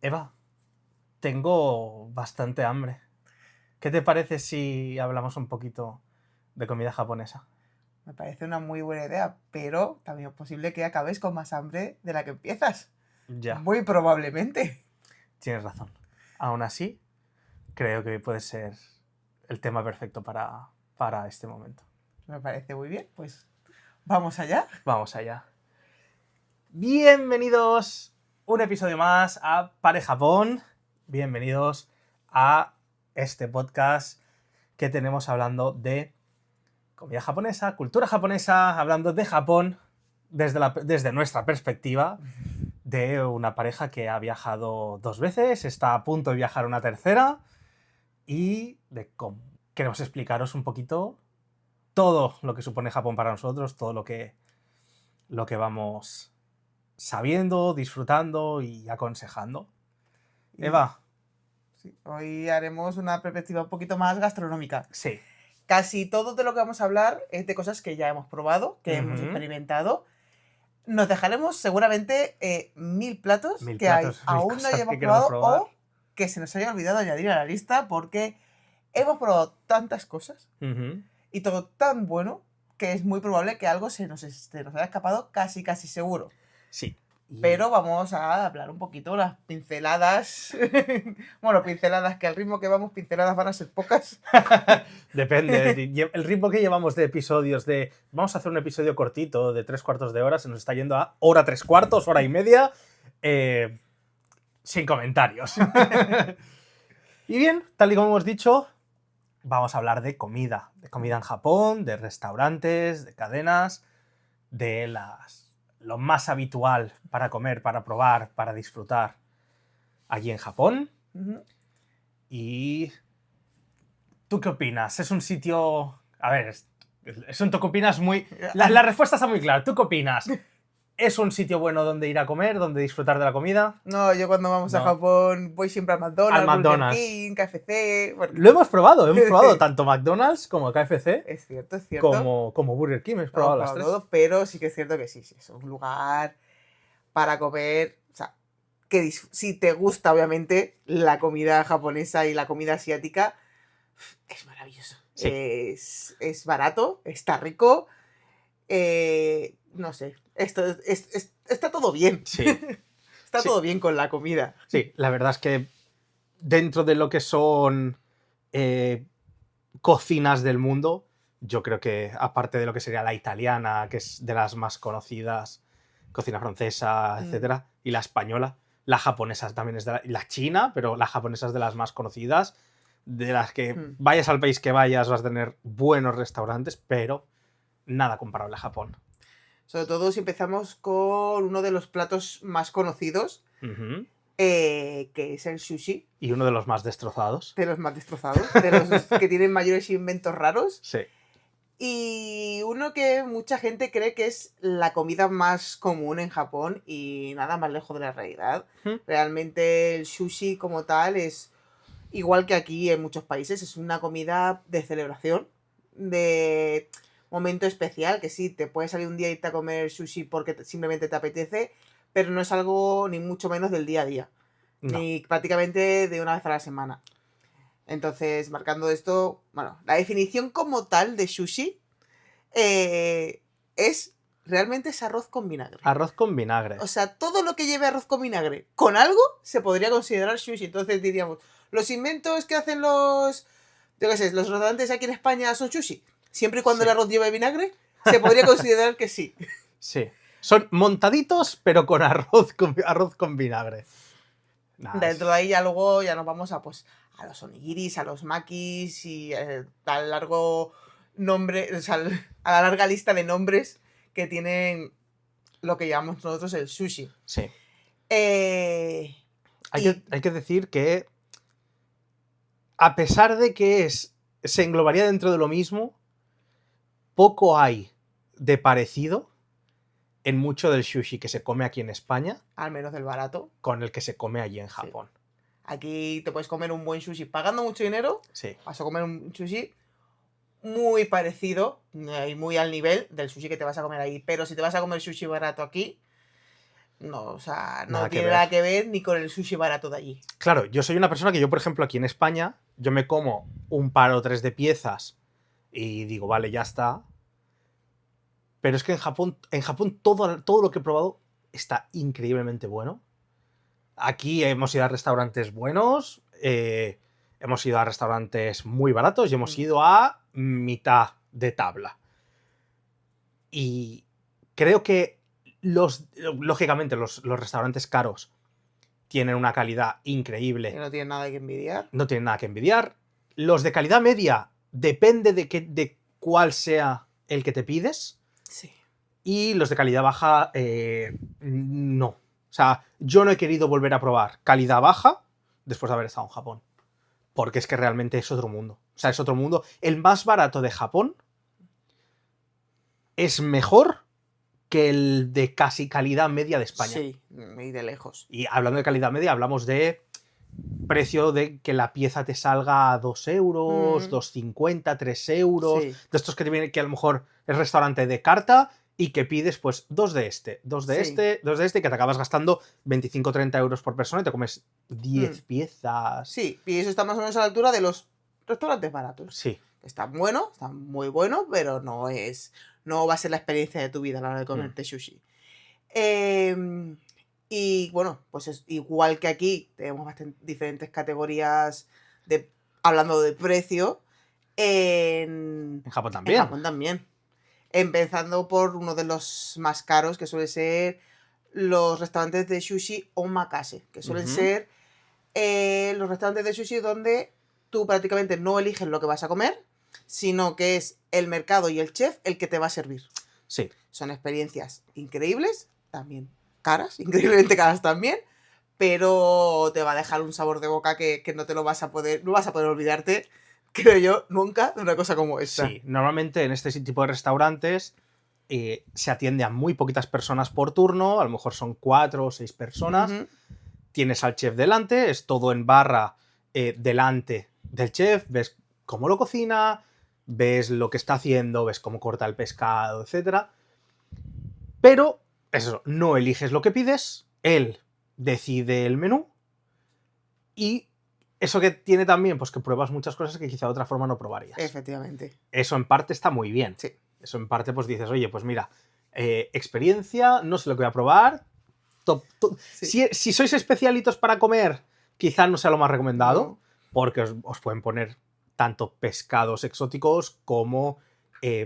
Eva, tengo bastante hambre. ¿Qué te parece si hablamos un poquito de comida japonesa? Me parece una muy buena idea, pero también es posible que acabes con más hambre de la que empiezas. Ya, Muy probablemente. tienes razón. Aún así, creo que puede ser el tema perfecto para este momento. Me parece muy bien, pues vamos allá. Vamos allá. Bienvenidos un episodio más a Pare Japón. Bienvenidos a este podcast que tenemos hablando de comida japonesa, cultura japonesa, hablando de Japón desde nuestra perspectiva de una pareja que ha viajado 2 veces, está a punto de viajar una tercera y de cómo queremos explicaros un poquito todo lo que supone Japón para nosotros, todo lo que vamos sabiendo, disfrutando y aconsejando. Y, Eva, sí, hoy haremos una perspectiva un poquito más gastronómica. sí. Casi todo de lo que vamos a hablar es de cosas que ya hemos probado, que hemos experimentado. Nos dejaremos seguramente 1000 platos 1000 que platos, 1000 aún no cosas hayamos que queremos probado probar. o que se nos haya olvidado añadir a la lista porque hemos probado tantas cosas y todo tan bueno que es muy probable que algo se nos haya escapado casi seguro. Sí. Pero vamos a hablar un poquito las pinceladas. Bueno, pinceladas, que al ritmo que vamos, pinceladas van a ser pocas. Depende. El ritmo que llevamos de episodios de vamos a hacer un episodio cortito de 3/4 de hora se nos está yendo a hora 3/4, hora y media. Sin comentarios. Y bien, tal y como hemos dicho, vamos a hablar de comida en Japón, de restaurantes, de cadenas, de lo más habitual para comer, para probar, para disfrutar allí en Japón. Y ¿tú qué opinas? Es un sitio... A ver, es un... ¿Tú qué opinas? La respuesta está muy clara. ¿Tú qué opinas? ¿Es un sitio bueno donde ir a comer, donde disfrutar de la comida? No, yo cuando vamos a Japón voy siempre al McDonald's, Al Burger McDonald's. King, KFC... Porque... Lo hemos probado tanto McDonald's como KFC. Es cierto. Como Burger King, hemos Lo probado hemos las probado tres. todo, pero sí que es cierto que sí, es un lugar para comer... O sea, que si te gusta, obviamente, la comida japonesa y la comida asiática, es maravilloso. Sí. Es barato, está rico. No sé, está todo bien. Sí. Está Sí. todo bien con la comida. Sí, la verdad es que dentro de lo que son cocinas del mundo, yo creo que aparte de lo que sería la italiana, que es de las más conocidas, cocina francesa, etcétera, y la española, la japonesa también es la china, pero la japonesa es de las más conocidas, de las que vayas al país que vayas vas a tener buenos restaurantes, pero nada comparable a Japón. Sobre todo si empezamos con uno de los platos más conocidos, que es el sushi. Y uno de los más destrozados. De los más destrozados, de los que tienen mayores inventos raros. Sí. Y uno que mucha gente cree que es la comida más común en Japón y nada más lejos de la realidad. Realmente el sushi como tal es, igual que aquí en muchos países, es una comida de celebración, de momento especial, que sí, te puedes salir un día y irte a comer sushi porque simplemente te apetece, pero no es algo ni mucho menos del día a día, ni prácticamente de una vez a la semana. Entonces, marcando esto, bueno, la definición como tal de sushi realmente es arroz con vinagre. Arroz con vinagre. O sea, todo lo que lleve arroz con vinagre con algo se podría considerar sushi. Entonces diríamos, los inventos que hacen los restaurantes aquí en España son sushi. Siempre y cuando el arroz lleve vinagre, se podría considerar que sí. Sí. Son montaditos, pero con arroz con vinagre. Dentro de ahí ya luego ya nos vamos a los onigiris, a los makis y al largo nombre, o sea, a la larga lista de nombres que tienen lo que llamamos nosotros el sushi. Sí. Hay que decir que a pesar de que se englobaría dentro de lo mismo, poco hay de parecido en mucho del sushi que se come aquí en España. Al menos del barato. Con el que se come allí en Japón. Sí. Aquí te puedes comer un buen sushi pagando mucho dinero. Sí. Vas a comer un sushi muy parecido y muy al nivel del sushi que te vas a comer ahí. Pero si te vas a comer sushi barato aquí, No, o sea, Nada no que tiene ver. nada que ver ni con el sushi barato de allí. Claro, yo soy una persona que yo, por ejemplo, aquí en España, yo me como un par o tres de piezas y digo, vale, ya está. Pero es que en Japón todo lo que he probado está increíblemente bueno. Aquí hemos ido a restaurantes buenos, hemos ido a restaurantes muy baratos y hemos ido a mitad de tabla. Y creo que lógicamente los restaurantes caros tienen una calidad Que increíble, no tiene nada que envidiar. no tienen nada que envidiar. Los de calidad media depende de cuál sea el que te pides. Sí. Y los de calidad baja, no. O sea, yo no he querido volver a probar calidad baja después de haber estado en Japón. Porque es que realmente es otro mundo. O sea, es otro mundo. El más barato de Japón es mejor que el de casi calidad media de España. Sí, y de lejos. Y hablando de calidad media, hablamos de precio de que la pieza te salga a 2 euros, 2,50, 3 euros. Sí. De estos que te vienen, que a lo mejor es restaurante de carta y que pides pues dos de este, dos de Sí. este, dos de este, y que te acabas gastando 25-30 euros por persona y te comes 10 piezas. Sí, y eso está más o menos a la altura de los restaurantes baratos. Sí. Están buenos, están muy buenos, pero no va a ser la experiencia de tu vida a la hora de comerte sushi. Y bueno, pues es igual que aquí, tenemos diferentes categorías hablando de precio. En Japón también. En Japón también. Empezando por uno de los más caros, que suele ser los restaurantes de sushi omakase, que suelen ser los restaurantes de sushi donde tú prácticamente no eliges lo que vas a comer, sino que es el mercado y el chef el que te va a servir. Sí. Son experiencias increíbles, también caras, increíblemente caras también, pero te va a dejar un sabor de boca que no vas a poder olvidarte, creo yo, nunca de una cosa como esta. Sí, normalmente en este tipo de restaurantes se atiende a muy poquitas personas por turno, a lo mejor son 4 o 6 personas. Tienes al chef delante, es todo en barra delante del chef, ves cómo lo cocina, ves lo que está haciendo, ves cómo corta el pescado, etc. Pero, eso, no eliges lo que pides, él decide el menú y eso que tiene también, pues que pruebas muchas cosas que quizá de otra forma no probarías. Efectivamente. Eso en parte está muy bien. Sí. Eso en parte pues dices, oye, pues mira, experiencia, no sé lo que voy a probar. Sí. Si sois especialitos para comer, quizá no sea lo más recomendado, No. porque os pueden poner tanto pescados exóticos como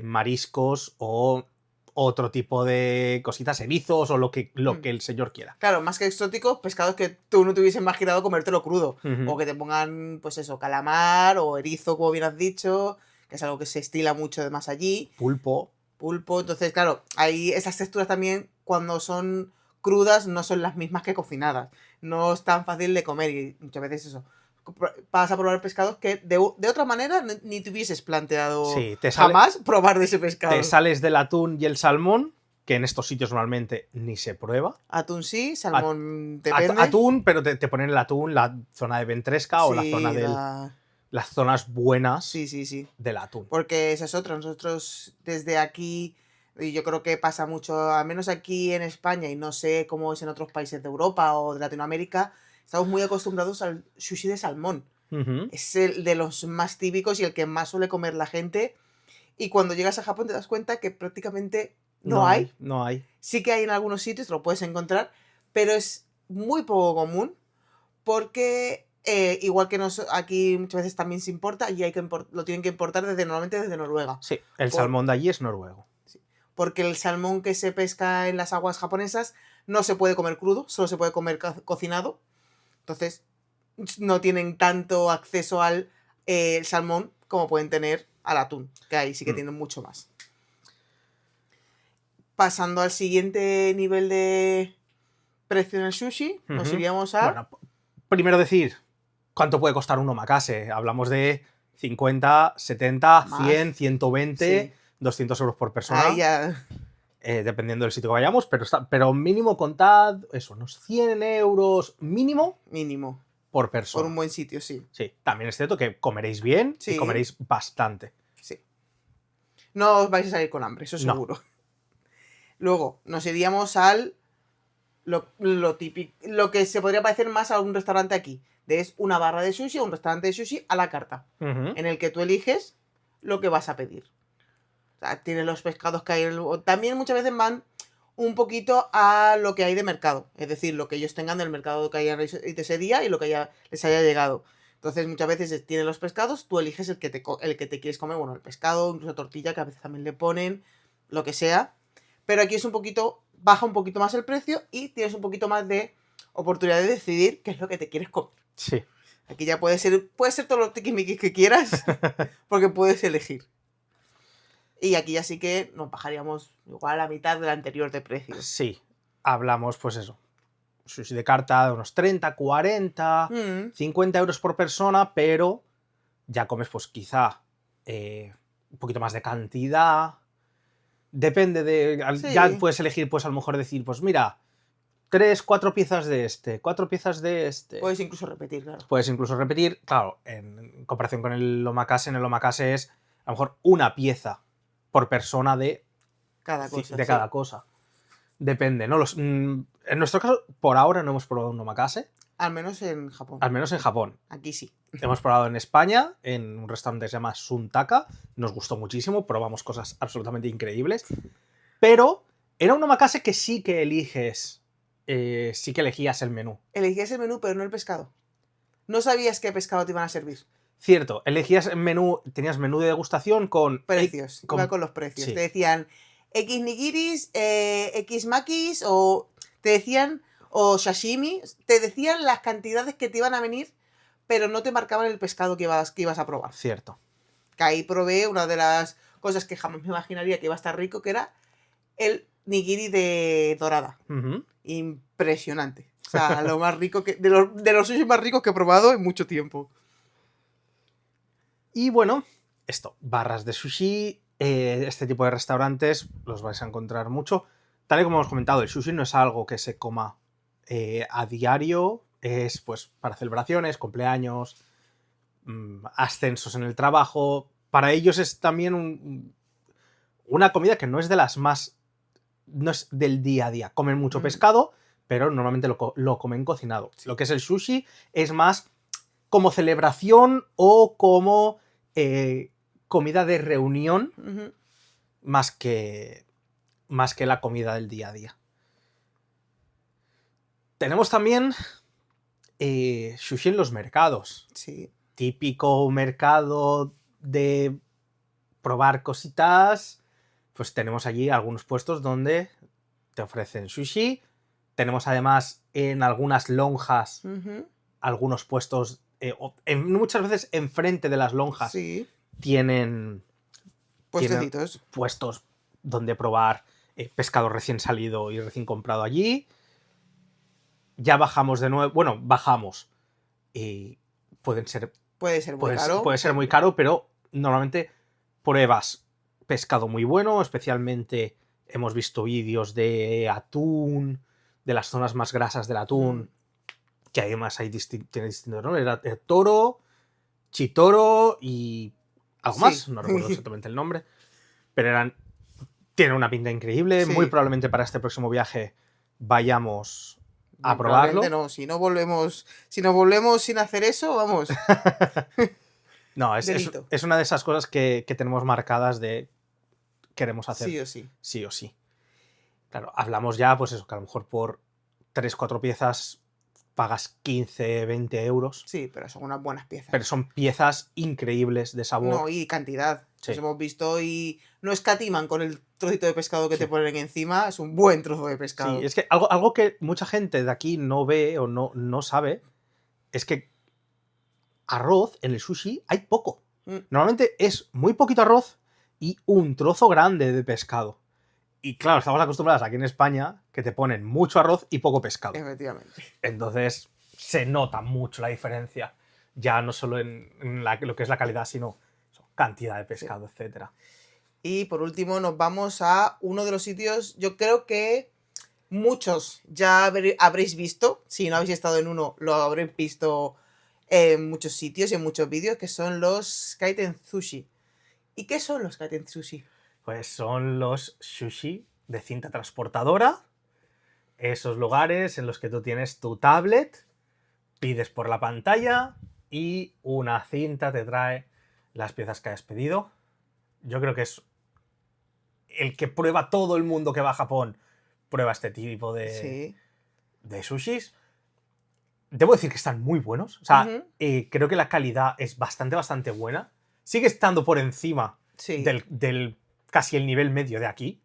mariscos o otro tipo de cositas, erizos o lo que el señor quiera. Claro, más que exóticos, pescados que tú no te hubieses imaginado comértelo crudo. Ujú. O que te pongan, pues eso, calamar o erizo, como bien has dicho, que es algo que se estila mucho además allí. Pulpo. Entonces, claro, ahí esas texturas también, cuando son crudas, no son las mismas que cocinadas. No es tan fácil de comer y muchas veces eso. Vas a probar pescados que de otra manera ni te hubieses planteado Sí, jamás probar de ese pescado. Te sales del atún y el salmón, que en estos sitios normalmente ni se prueba. Atún sí, salmón depende. Atún, pero te ponen el atún, la zona de ventresca o la zona de las zonas buenas Sí. del atún. Porque esa es otra. Nosotros desde aquí, y yo creo que pasa mucho, al menos aquí en España, y no sé cómo es en otros países de Europa o de Latinoamérica, estamos muy acostumbrados al sushi de salmón. Es el de los más típicos y el que más suele comer la gente. Y cuando llegas a Japón te das cuenta que prácticamente no hay. No hay. Sí que hay en algunos sitios, te lo puedes encontrar, pero es muy poco común porque igual que aquí muchas veces también se importa y lo tienen que importar normalmente desde Noruega. Sí, el salmón de allí es noruego. Sí, porque el salmón que se pesca en las aguas japonesas no se puede comer crudo, solo se puede comer cocinado. Entonces no tienen tanto acceso al salmón como pueden tener al atún, que ahí sí que tienen mucho más. Pasando al siguiente nivel de precio en el sushi, nos iríamos a... Bueno, primero decir cuánto puede costar un omakase. Hablamos de 50, 70, más. 100, 120, sí. 200 euros por persona. Ya. Dependiendo del sitio que vayamos, pero mínimo contad eso, unos 100 euros mínimo. Mínimo. Por persona. Por un buen sitio, sí. Sí, también es cierto que comeréis bien y comeréis bastante. Sí. No os vais a salir con hambre, eso seguro. No. Luego, nos iríamos al lo típico, lo que se podría parecer más a un restaurante aquí. Es una barra de sushi o un restaurante de sushi a la carta, en el que tú eliges lo que vas a pedir. O sea, tienes los pescados que hay. También muchas veces van un poquito a lo que hay de mercado. Es decir, lo que ellos tengan del mercado que haya de ese día y lo que les haya llegado. Entonces, muchas veces tienen los pescados, tú eliges el que te quieres comer. Bueno, el pescado, incluso tortilla, que a veces también le ponen, lo que sea. Pero aquí es un poquito, baja un poquito más el precio y tienes un poquito más de oportunidad de decidir qué es lo que te quieres comer. Sí. Aquí ya puede ser todos los tiquismiquis que quieras, porque puedes elegir. Y aquí ya sí que nos bajaríamos igual a la mitad del anterior de precios. Sí, hablamos pues eso. Sushi de carta de unos 30, 40, 50 euros por persona, pero ya comes pues quizá un poquito más de cantidad. Depende de... Sí. Ya puedes elegir pues a lo mejor decir, pues mira, 3, 4 piezas de este, 4 piezas de este. Puedes incluso repetir, claro. Puedes incluso repetir, claro, en comparación con el omakase, en el omakase es a lo mejor una pieza por persona de cada cosa. De cada cosa. Depende, ¿no? En nuestro caso, por ahora no hemos probado un omakase. Al menos en Japón. Al menos en Japón. Aquí sí. Hemos probado en España, en un restaurante que se llama Suntaka. Nos gustó muchísimo, probamos cosas absolutamente increíbles. Pero era un omakase que sí que eliges. Sí que elegías el menú. Elegías el menú, pero no el pescado. No sabías qué pescado te iban a servir. Cierto, elegías el menú, tenías menú de degustación con... Precios, iba con los precios. Sí. Te decían X nigiris, X makis, o te decían, o sashimi, te decían las cantidades que te iban a venir, pero no te marcaban el pescado que ibas a probar. Cierto. Que ahí probé una de las cosas que jamás me imaginaría que iba a estar rico, que era el nigiri de dorada. Impresionante. O sea, lo más rico que... De los sushi más ricos que he probado en mucho tiempo. Y bueno, esto, barras de sushi, este tipo de restaurantes los vais a encontrar mucho. Tal y como hemos comentado, el sushi no es algo que se coma a diario, es pues para celebraciones, cumpleaños, ascensos en el trabajo. Para ellos es también una comida que no es de las más... no es del día a día. Comen mucho pescado, pero normalmente lo comen cocinado. Sí. Lo que es el sushi es más como celebración o como comida de reunión, más que la comida del día a día. Tenemos también sushi en los mercados. Sí. Típico mercado de probar cositas. Pues tenemos allí algunos puestos donde te ofrecen sushi. Tenemos además en algunas lonjas algunos puestos... muchas veces enfrente de las lonjas tienen puestos donde probar pescado recién salido y recién comprado allí. Ya bajamos de nuevo. Bueno, bajamos. Puede ser muy caro. Puede ser muy caro, pero normalmente pruebas pescado muy bueno. Especialmente hemos visto vídeos de atún, de las zonas más grasas del atún. Que además tiene distintos nombres. Era toro, chitoro y algo más. No recuerdo exactamente el nombre. Pero tienen una pinta increíble. Muy probablemente para este próximo viaje vayamos a probarlo. No. Si nos volvemos sin hacer eso, vamos. No, es una de esas cosas que tenemos marcadas de queremos hacer. Sí o sí. Sí o sí. Claro, hablamos ya, pues eso, que a lo mejor por 3-4 piezas pagas 15, 20 euros. Sí, pero son unas buenas piezas. Pero son piezas increíbles de sabor. No, y cantidad. Sí. Los hemos visto y no escatiman con el trocito de pescado que te ponen encima. Es un buen trozo de pescado. Sí, es que algo que mucha gente de aquí no ve o no sabe es que arroz en el sushi hay poco. Normalmente es muy poquito arroz y un trozo grande de pescado. Y claro, estamos acostumbrados aquí en España que te ponen mucho arroz y poco pescado. Efectivamente. Entonces se nota mucho la diferencia. Ya no solo en lo que es la calidad, sino cantidad de pescado, etcétera. Y por último nos vamos a uno de los sitios, yo creo que muchos ya habréis visto. Si no habéis estado en uno, lo habréis visto en muchos sitios y en muchos vídeos, que son los Kaiten Sushi. ¿Y qué son los Kaiten Sushi? Pues son los sushi de cinta transportadora esos lugares en los que tú tienes tu tablet, pides por la pantalla y una cinta te trae las piezas que hayas pedido. Yo creo que es el que prueba, todo el mundo que va a Japón prueba este tipo de sushis. Debo decir que están muy buenos. O sea, creo que la calidad es bastante buena. Sigue estando por encima del casi el nivel medio de aquí.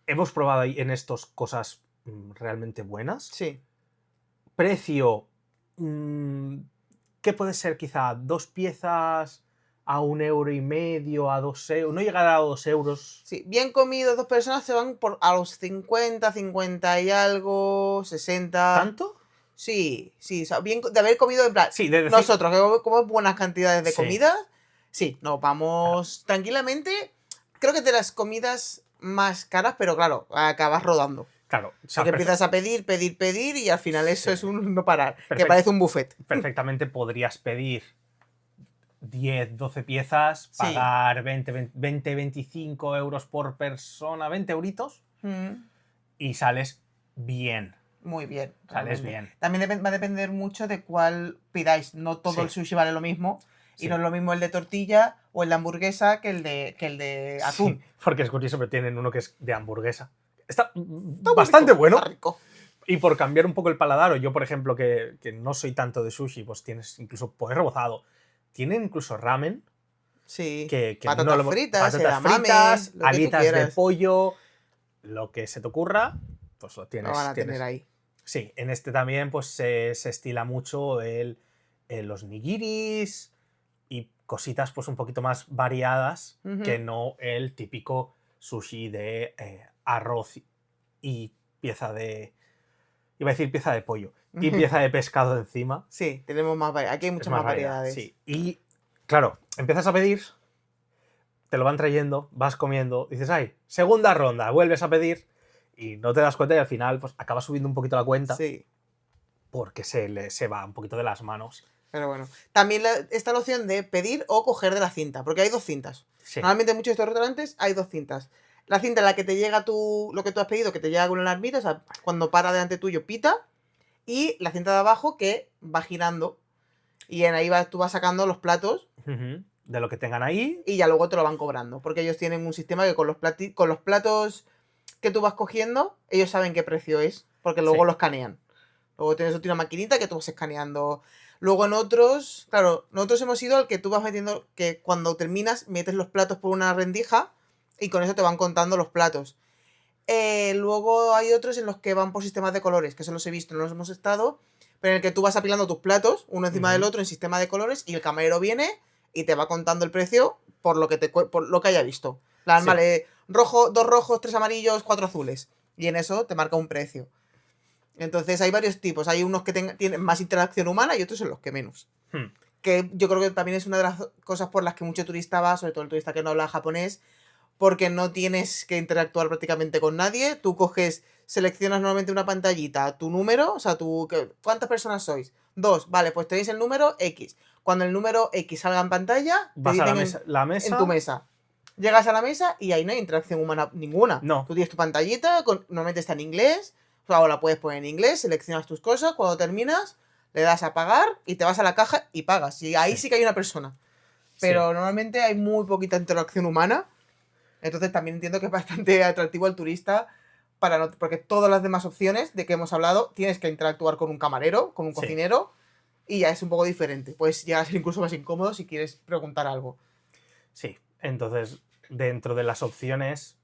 Hemos probado ahí en estos cosas realmente buenas. Sí. Precio, ¿qué puede ser? Quizá 2 piezas a 1,5 €, a 2 euros. No llegará a 2 euros. Sí, bien comido, 2 personas se van a los 50, 50 y algo, 60. ¿Tanto? Sí, o sea, bien de haber comido en plan. Sí, nosotros, que comemos buenas cantidades de comida, sí, nos vamos tranquilamente. Creo que de las comidas más caras, pero claro, acabas rodando. Claro. O sea, que empiezas a pedir y al final eso es un no parar, que parece un buffet. Perfectamente podrías pedir 10, 12 piezas, pagar 20, 25 euros por persona, 20 euritos, y sales bien. Muy bien. Sales bien. También va a depender mucho de cuál pidáis. No todo el sushi vale lo mismo. Y no es lo mismo el de tortilla o el de hamburguesa que el de atún. Sí, porque es curioso, pero tienen uno que es de hamburguesa. Está bastante bueno. Está rico. Y por cambiar un poco el paladar, o yo, por ejemplo, que no soy tanto de sushi, pues tienes incluso pollo rebozado. Tienen incluso ramen. Sí. Que patatas fritas, alitas de pollo, lo que se te ocurra, pues lo tienes. Lo van a tener ahí. Sí, en este también pues se estila mucho los nigiris y cositas pues un poquito más variadas que no el típico sushi de arroz y pieza de... Iba a decir pieza de pollo y pieza de pescado encima. Sí, tenemos más variedades. Aquí hay muchas más variedades. Sí. Y claro, empiezas a pedir, te lo van trayendo, vas comiendo, dices, ay, segunda ronda, vuelves a pedir y no te das cuenta y al final pues acabas subiendo un poquito la cuenta. Sí. Porque se va un poquito de las manos. Pero bueno, también está la opción de pedir o coger de la cinta, porque hay 2 cintas. Sí. Normalmente en muchos de estos restaurantes hay 2 cintas. La cinta en la que te llega lo que tú has pedido, que te llega con una alarmita, o sea, cuando para delante tuyo pita, y la cinta de abajo que va girando. Y en ahí tú vas sacando los platos. De lo que tengan ahí. Y ya luego te lo van cobrando, porque ellos tienen un sistema que con los platos que tú vas cogiendo, ellos saben qué precio es, porque luego lo escanean. Luego tienes una maquinita que tú vas escaneando. Luego en otros, claro, nosotros hemos ido al que tú vas metiendo, que cuando terminas metes los platos por una rendija y con eso te van contando los platos. Luego hay otros en los que van por sistemas de colores, que eso los he visto, no los hemos estado, pero en el que tú vas apilando tus platos uno encima del otro en sistema de colores y el camarero viene y te va contando el precio por lo que haya visto. Vale, 2 rojos, 3 amarillos, 4 azules. Y en eso te marca un precio. Entonces hay varios tipos. Hay unos que tienen más interacción humana y otros en los que menos. Que yo creo que también es una de las cosas por las que mucho turista va, sobre todo el turista que no habla japonés, porque no tienes que interactuar prácticamente con nadie. Tú seleccionas normalmente una pantallita, tu número, o sea, ¿cuántas personas sois? 2, vale, pues tenéis el número X. Cuando el número X salga en pantalla, vas a la mesa. En tu mesa. Llegas a la mesa y ahí no hay interacción humana ninguna. No. Tú tienes tu pantallita, normalmente está en inglés, o la puedes poner en inglés, seleccionas tus cosas, cuando terminas, le das a pagar y te vas a la caja y pagas. Y ahí sí que hay una persona. Pero normalmente hay muy poquita interacción humana. Entonces también entiendo que es bastante atractivo al turista porque todas las demás opciones de que hemos hablado tienes que interactuar con un camarero, con un cocinero, y ya es un poco diferente. Puedes llegar a ser incluso más incómodo si quieres preguntar algo. Sí, entonces dentro de las opciones,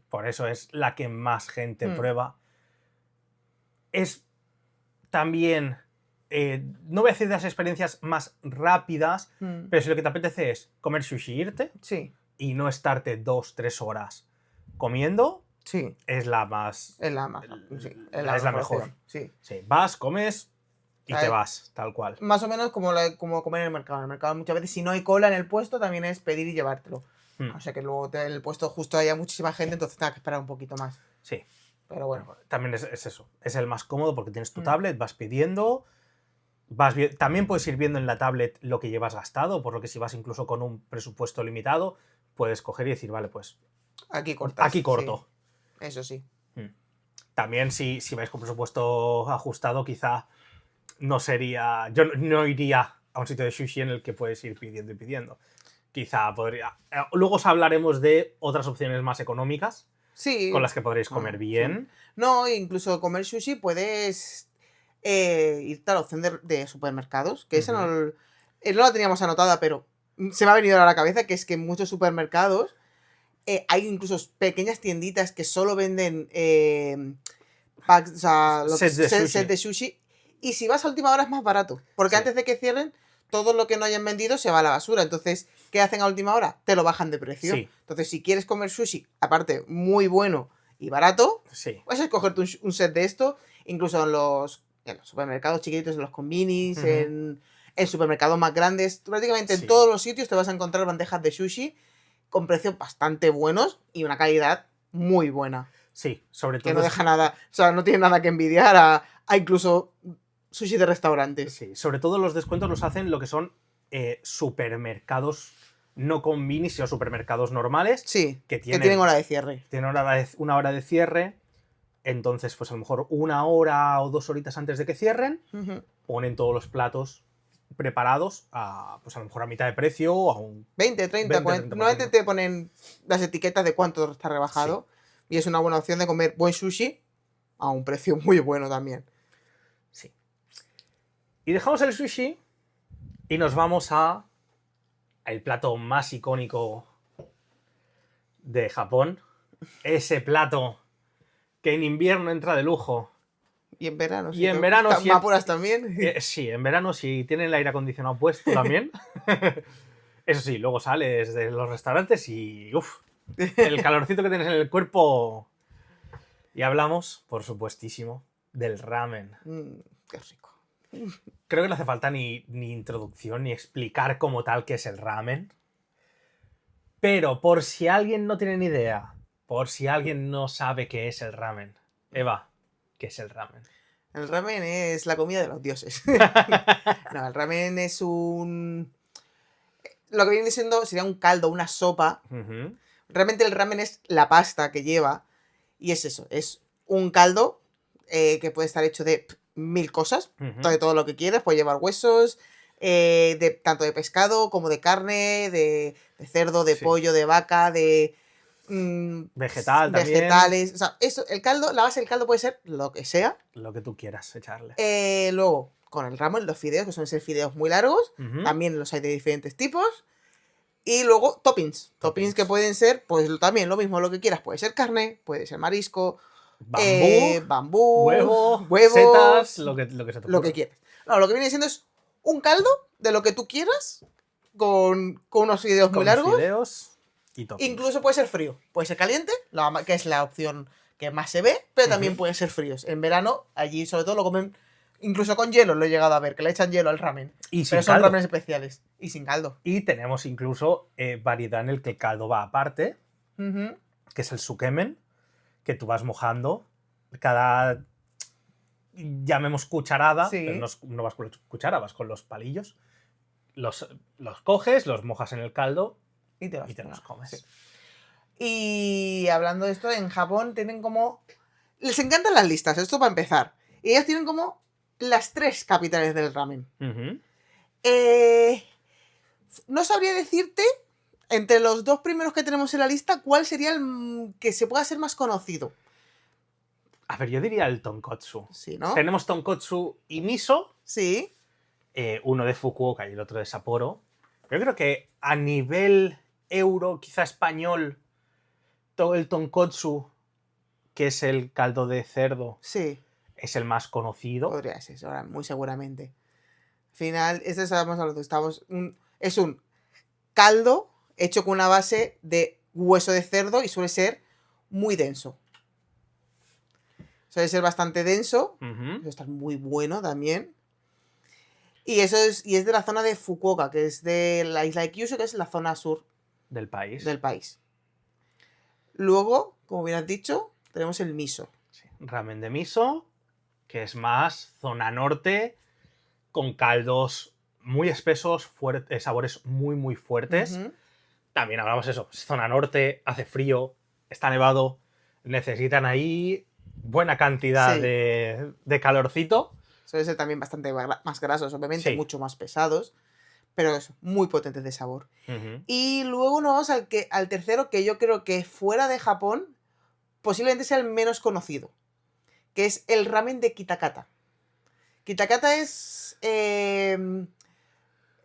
por eso es la que más gente prueba. Es también, no voy a decir de las experiencias más rápidas, pero si lo que te apetece es comer sushi y irte, y no estarte 2, 3 horas comiendo, es la más... Es la mejor. Sí. Vas, comes y te vas, tal cual. Más o menos como comer en el mercado. En el mercado muchas veces, si no hay cola en el puesto, también es pedir y llevártelo. O sea que luego en el puesto justo haya muchísima gente, entonces tengas que esperar un poquito más. Sí. Pero bueno. También es eso. Es el más cómodo porque tienes tu tablet, vas pidiendo... También puedes ir viendo en la tablet lo que llevas gastado, por lo que si vas incluso con un presupuesto limitado, puedes coger y decir, vale, pues... Aquí cortas. Aquí corto. Sí. Eso sí. También si vais con presupuesto ajustado, quizá no sería... Yo no iría a un sitio de sushi en el que puedes ir pidiendo y pidiendo. Quizá podría... Luego os hablaremos de otras opciones más económicas Sí. con las que podréis comer bien. No, incluso comer sushi puedes irte a la opción de supermercados, que esa no la teníamos anotada, pero se me ha venido a la cabeza, que es que en muchos supermercados hay incluso pequeñas tienditas que solo venden packs, o sea, set de sushi. Y si vas a última hora es más barato. Porque antes de que cierren, todo lo que no hayan vendido se va a la basura. Entonces, ¿qué hacen a última hora? Te lo bajan de precio. Sí. Entonces, si quieres comer sushi, aparte, muy bueno y barato, puedes escogerte un set de esto. Incluso en los supermercados chiquitos, en los convinis, en supermercados más grandes. Prácticamente en todos los sitios te vas a encontrar bandejas de sushi con precios bastante buenos y una calidad muy buena. Sí, sobre todo. Que no deja nada, o sea, no tiene nada que envidiar a incluso sushi de restaurantes. Sí, sobre todo los descuentos los hacen lo que son supermercados, no convinis, sino supermercados normales. Sí, que tienen hora de cierre. Tienen una hora de cierre. Entonces, pues a lo mejor 1 hora o 2 horitas antes de que cierren, ponen todos los platos preparados pues a lo mejor a mitad de precio o a un 20, 30, 40. Normalmente te ponen las etiquetas de cuánto está rebajado. Sí. Y es una buena opción de comer buen sushi a un precio muy bueno también. Sí. Y dejamos el sushi y nos vamos a el plato más icónico de Japón. Ese plato que en invierno entra de lujo. Y en verano. Y en verano sí. ¿Mapuras también? Sí, en verano si tienen el aire acondicionado puesto también. Eso sí, luego sales de los restaurantes y el calorcito que tienes en el cuerpo. Y hablamos, por supuestísimo, del ramen. Qué rico. Creo que no hace falta ni introducción ni explicar como tal qué es el ramen. Pero por si alguien no tiene ni idea, por si alguien no sabe qué es el ramen. Eva, ¿qué es el ramen? El ramen es la comida de los dioses. No, el ramen es un... Lo que viene siendo sería un caldo, una sopa. Realmente el ramen es la pasta que lleva. Y es eso, es un caldo que puede estar hecho de 1000 cosas. De todo lo que quieras. Puede llevar huesos, tanto de pescado como de carne, de cerdo, de pollo, de vaca, de... vegetales, o sea, eso, el caldo, la base del caldo puede ser lo que sea. Lo que tú quieras echarle. Luego, con el ramen, los fideos, que suelen ser fideos muy largos, también los hay de diferentes tipos. Y luego, toppings. Toppings que pueden ser, pues también lo mismo, lo que quieras. Puede ser carne, puede ser marisco, bambú, huevo, setas, lo que se te ocurra. Lo que quieras. No, lo que viene siendo es un caldo de lo que tú quieras, con unos fideos muy largos. Fideos. Incluso puede ser frío, puede ser caliente, que es la opción que más se ve, pero también pueden ser fríos. En verano, allí sobre todo lo comen, incluso con hielo lo he llegado a ver, que le echan hielo al ramen. Pero son ramenes especiales y sin caldo. Y tenemos incluso variedad en el que el caldo va aparte, que es el sukemen, que tú vas mojando cada, llamemos cucharada, pero no vas con la cuchara, vas con los palillos, los coges, los mojas en el caldo y te los comes. Sí. Y hablando de esto, en Japón tienen como... Les encantan las listas, esto para empezar. Y ellos tienen como las 3 capitales del ramen. No sabría decirte, entre los 2 primeros que tenemos en la lista, cuál sería el que se pueda ser más conocido. A ver, yo diría el tonkotsu. Sí, ¿no? Tenemos tonkotsu y miso. Sí. Uno de Fukuoka y el otro de Sapporo. Yo creo que a nivel euro, quizá español, todo el tonkotsu, que es el caldo de cerdo, es el más conocido. Podría ser eso, muy seguramente. Al final, es un caldo hecho con una base de hueso de cerdo y suele ser muy denso. Suele ser bastante denso. Suele estar muy bueno también. Y es de la zona de Fukuoka, que es de la isla de Kyushu, que es la zona sur del país. Luego, como bien has dicho, tenemos el miso. Sí. Ramen de miso, que es más zona norte, con caldos muy espesos, sabores muy, muy fuertes. También hablamos eso, zona norte, hace frío, está nevado, necesitan ahí buena cantidad Sí. de calorcito. Suelen ser también bastante más grasos, obviamente, Sí. mucho más pesados, pero eso, muy potentes de sabor. Ujú. Y luego nos vamos al tercero, que yo creo que fuera de Japón posiblemente sea el menos conocido, que es el ramen de Kitakata. Kitakata es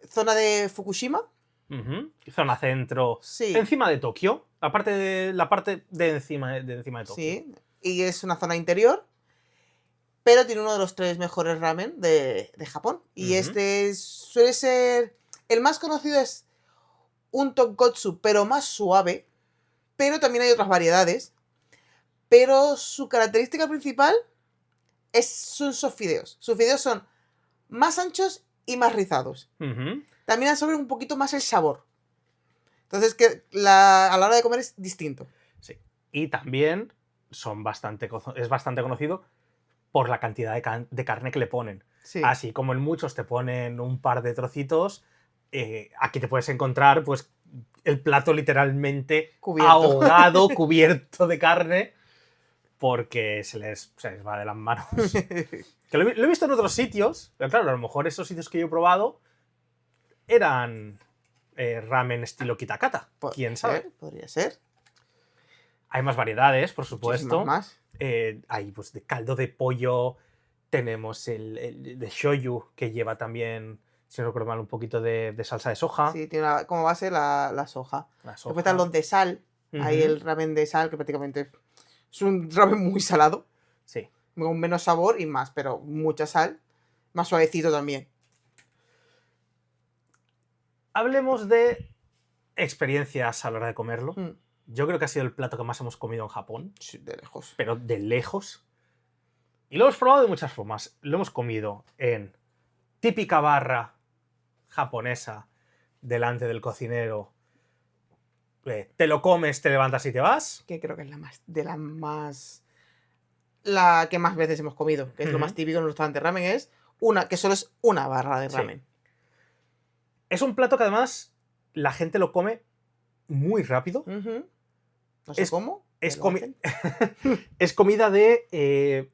zona de Fukushima. Ujú. Zona centro. Sí, Encima de Tokio. La parte de encima de Tokio. sí. Y es una zona interior, pero tiene uno de los 3 mejores ramen de Japón. Y Ujú. suele ser... El más conocido es un tonkotsu, pero más suave. Pero también hay otras variedades. Pero su característica principal son sus fideos. Sus fideos son más anchos y más rizados. Ujú. También absorben un poquito más el sabor. Entonces, a la hora de comer es distinto. Sí. Y también es bastante conocido por la cantidad de carne que le ponen. Sí. Así como en muchos te ponen un par de trocitos, aquí te puedes encontrar pues el plato literalmente Cubierto. ahogado, cubierto de carne, porque se les va de las manos. Que lo he visto en otros sitios, pero claro, a lo mejor esos sitios que yo he probado eran ramen estilo Kitakata. ¿Quién sabe? Podría ser. Hay más variedades, por Muchísimas supuesto. más. Hay pues de caldo de pollo. Tenemos el de shoyu, que lleva también, si no recuerdo mal, un poquito de salsa de soja. Sí, tiene como base la soja. La Después están los de sal. Hay Ujú. el ramen de sal, que prácticamente es un ramen muy salado. Sí. Con menos sabor y más, pero mucha sal. Más suavecito también. Hablemos de experiencias a la hora de comerlo. Mm, Yo creo que ha sido el plato que más hemos comido en Japón, sí, de lejos. pero de lejos. Y lo hemos probado de muchas formas. Lo hemos comido en típica barra japonesa delante del cocinero. Te lo comes, te levantas y te vas. Que creo que es la que más veces hemos comido. Que es lo Ujú. más típico en un restaurante de ramen. Que solo es una barra de Sí. ramen. Es un plato que además la gente lo come muy rápido. Ujú. No sé Es- cómo. Es, pero lo comi- hacen. es comida de...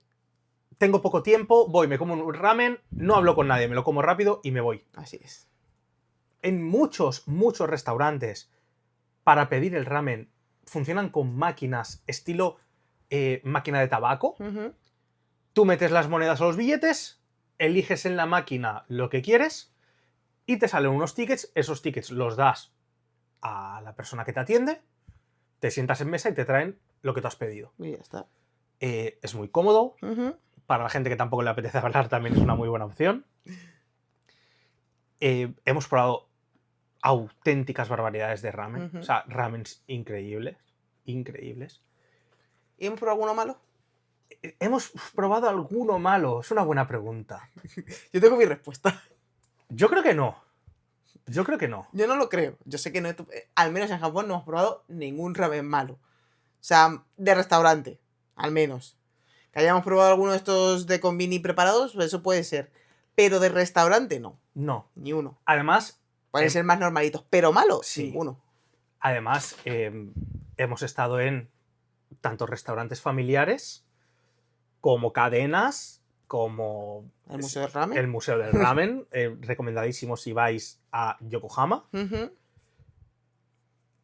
tengo poco tiempo, voy, me como un ramen, no hablo con nadie, me lo como rápido y me voy. Así es. En muchos restaurantes, para pedir el ramen, funcionan con máquinas estilo máquina de tabaco. Ujú. Tú metes las monedas o los billetes, eliges en la máquina lo que quieres y te salen unos tickets. Esos tickets los das a la persona que te atiende, te sientas en mesa y te traen lo que tú has pedido. Y ya está. Es muy cómodo. Ujú. Para la gente que tampoco le apetece hablar también es una muy buena opción. Hemos probado auténticas barbaridades de ramen. Ujú. O sea, ramens increíbles. Increíbles. ¿Y hemos probado alguno malo? ¿Hemos probado alguno malo? Es una buena pregunta. Yo tengo mi respuesta. Yo creo que no. Yo creo que no. Yo no lo creo. Yo sé que no, al menos en Japón no hemos probado ningún ramen malo. O sea, de restaurante, al menos. Que hayamos probado alguno de estos de konbini preparados, pues eso puede ser. Pero de restaurante no, No. ni uno. Además, Pueden ser más normalitos, pero malos, sí. ninguno. Además, hemos estado en tantos restaurantes familiares como cadenas, como El Museo del Ramen. el Museo del Ramen, recomendadísimo si vais a Yokohama. Ujú.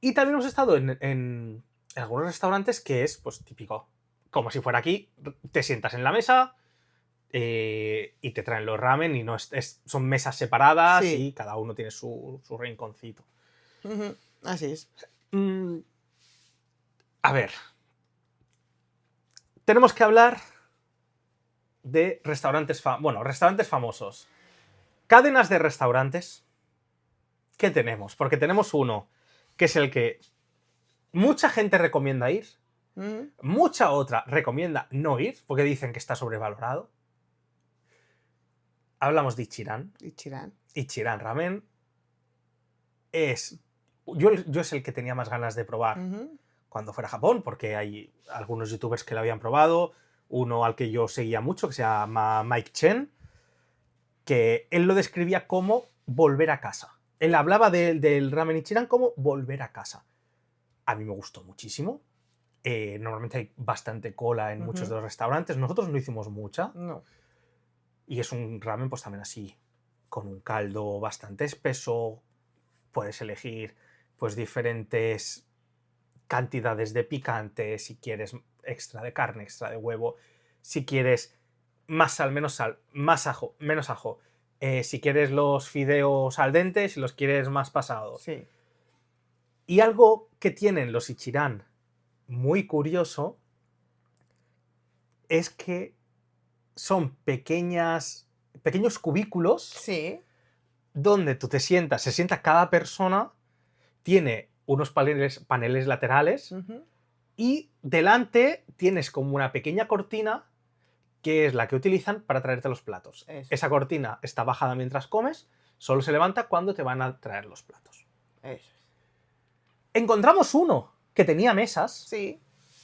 Y también hemos estado en algunos restaurantes que es pues típico, como si fuera aquí, te sientas en la mesa y te traen los ramen y no son mesas separadas Sí. y cada uno tiene su rinconcito. Ujú. Así es. A ver, tenemos que hablar de restaurantes famosos. Cadenas de restaurantes. ¿Qué tenemos? Porque tenemos uno que es el que mucha gente recomienda ir, Ujú. mucha otra recomienda no ir porque dicen que está sobrevalorado. Hablamos de Ichiran. Ichiran. Ichiran Ramen yo es el que tenía más ganas de probar Ujú. cuando fuera a Japón, porque hay algunos youtubers que lo habían probado, uno al que yo seguía mucho, que se llama Mike Chen, que él lo describía como volver a casa. Él hablaba del ramen Ichiran como volver a casa. A mí me gustó muchísimo. Normalmente hay bastante cola en muchos Ujú. de los restaurantes. Nosotros no hicimos mucha. No. Y es un ramen pues también así, con un caldo bastante espeso. Puedes elegir pues diferentes cantidades de picante, si quieres extra de carne, extra de huevo, si quieres más sal, menos sal, más ajo, menos ajo. Si quieres los fideos al dente, si los quieres más pasados. Sí. Y algo que tienen los Ichiran muy curioso es que son pequeños cubículos Sí. donde tú te sientas, se sienta cada persona, tiene unos paneles laterales Ujú. y delante tienes como una pequeña cortina que es la que utilizan para traerte los platos. Eso. Esa cortina está bajada mientras comes, solo se levanta cuando te van a traer los platos. Eso. Encontramos uno que tenía mesas, Sí.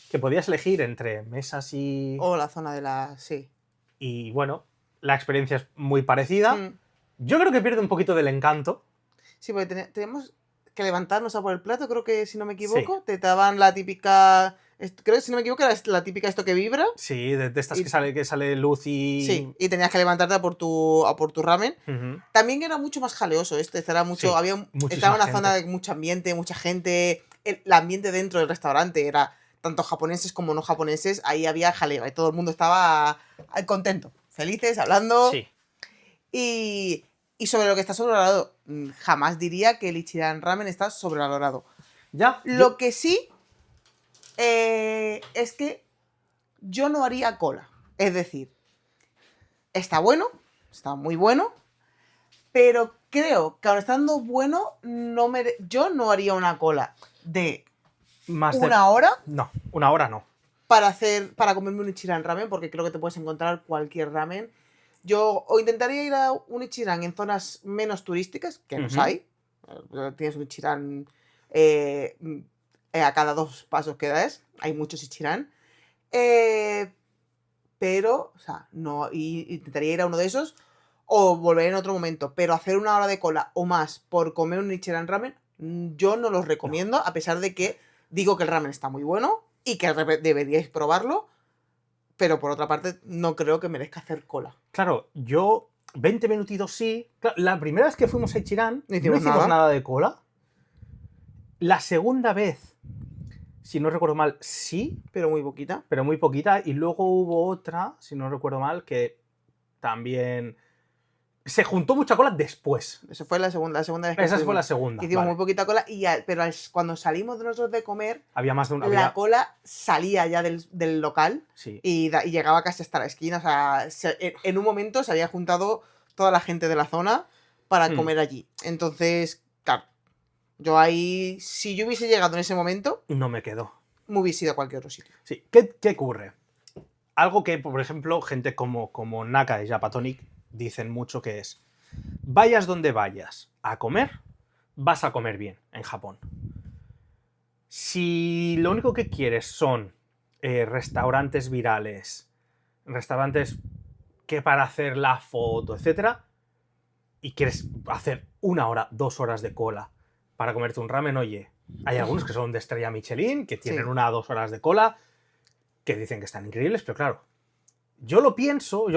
que podías elegir entre mesas y... O la zona de la... Sí. Y bueno, la experiencia es muy parecida. Mm. Yo creo que pierde un poquito del encanto. Sí, porque tenemos que levantarnos a por el plato, creo que si no me Sí. equivoco, te daban la típica... Creo que si no me equivoco era la típica esto que vibra. Sí, de estas Y- que sale luz y... Sí, y tenías que levantarte a por tu ramen. Ujú. También era mucho más jaleoso Sí, era mucho, muchísima estaba en una gente. zona de mucho ambiente, mucha gente, el ambiente dentro del restaurante era tanto japoneses como no japoneses, ahí había jaleo, y todo el mundo estaba contento, felices, hablando, Sí. y sobre lo que está sobrevalorado, jamás diría que el Ichiran Ramen está sobrevalorado. Ya. Lo que sí es que yo no haría cola, es decir, está bueno, está muy bueno, pero creo que aun estando bueno, yo no haría una cola de Más de... una hora No, una hora no. para comerme un Ichiran ramen, porque creo que te puedes encontrar cualquier ramen. Yo o intentaría ir a un Ichiran en zonas menos turísticas, que los Ujú. hay. Tienes un Ichiran a cada 2 pasos que das. Hay muchos Ichiran. Pero, o sea, no, intentaría ir a uno de esos o volver en otro momento. Pero hacer una hora de cola o más por comer un Ichiran ramen, yo no los recomiendo, a pesar de que digo que el ramen está muy bueno y que deberíais probarlo. Pero por otra parte, no creo que merezca hacer cola. Claro, yo 20 minutitos sí. Claro, la primera vez que fuimos a Ichiran No hicimos hicimos nada. nada de cola. La segunda vez, si no recuerdo mal, sí, Pero muy poquita. pero muy poquita. Y luego hubo otra, si no recuerdo mal, que también se juntó mucha cola después. Esa fue la segunda vez que Esa fue fuimos. la segunda. Hicimos Vale. muy poquita cola, pero cuando salimos de nosotros de comer, Había más de una. la cola salía ya del local. Sí. Y llegaba casi hasta la esquina. O sea, en un momento se había juntado toda la gente de la zona para comer allí. Entonces, claro, yo ahí, si yo hubiese llegado en ese momento, No me quedó. me hubiese ido a cualquier otro sitio. Sí. ¿Qué ocurre? Algo que, por ejemplo, gente como Naka y Japatonic dicen mucho que es: vayas donde vayas a comer, vas a comer bien en Japón. Si lo único que quieres son restaurantes virales, restaurantes que para hacer la foto, etcétera, y quieres hacer 1 hora, 2 horas de cola para comerte un ramen, oye, hay algunos que son de estrella Michelin, que tienen Sí. 1 o 2 horas de cola, que dicen que están increíbles, pero claro, yo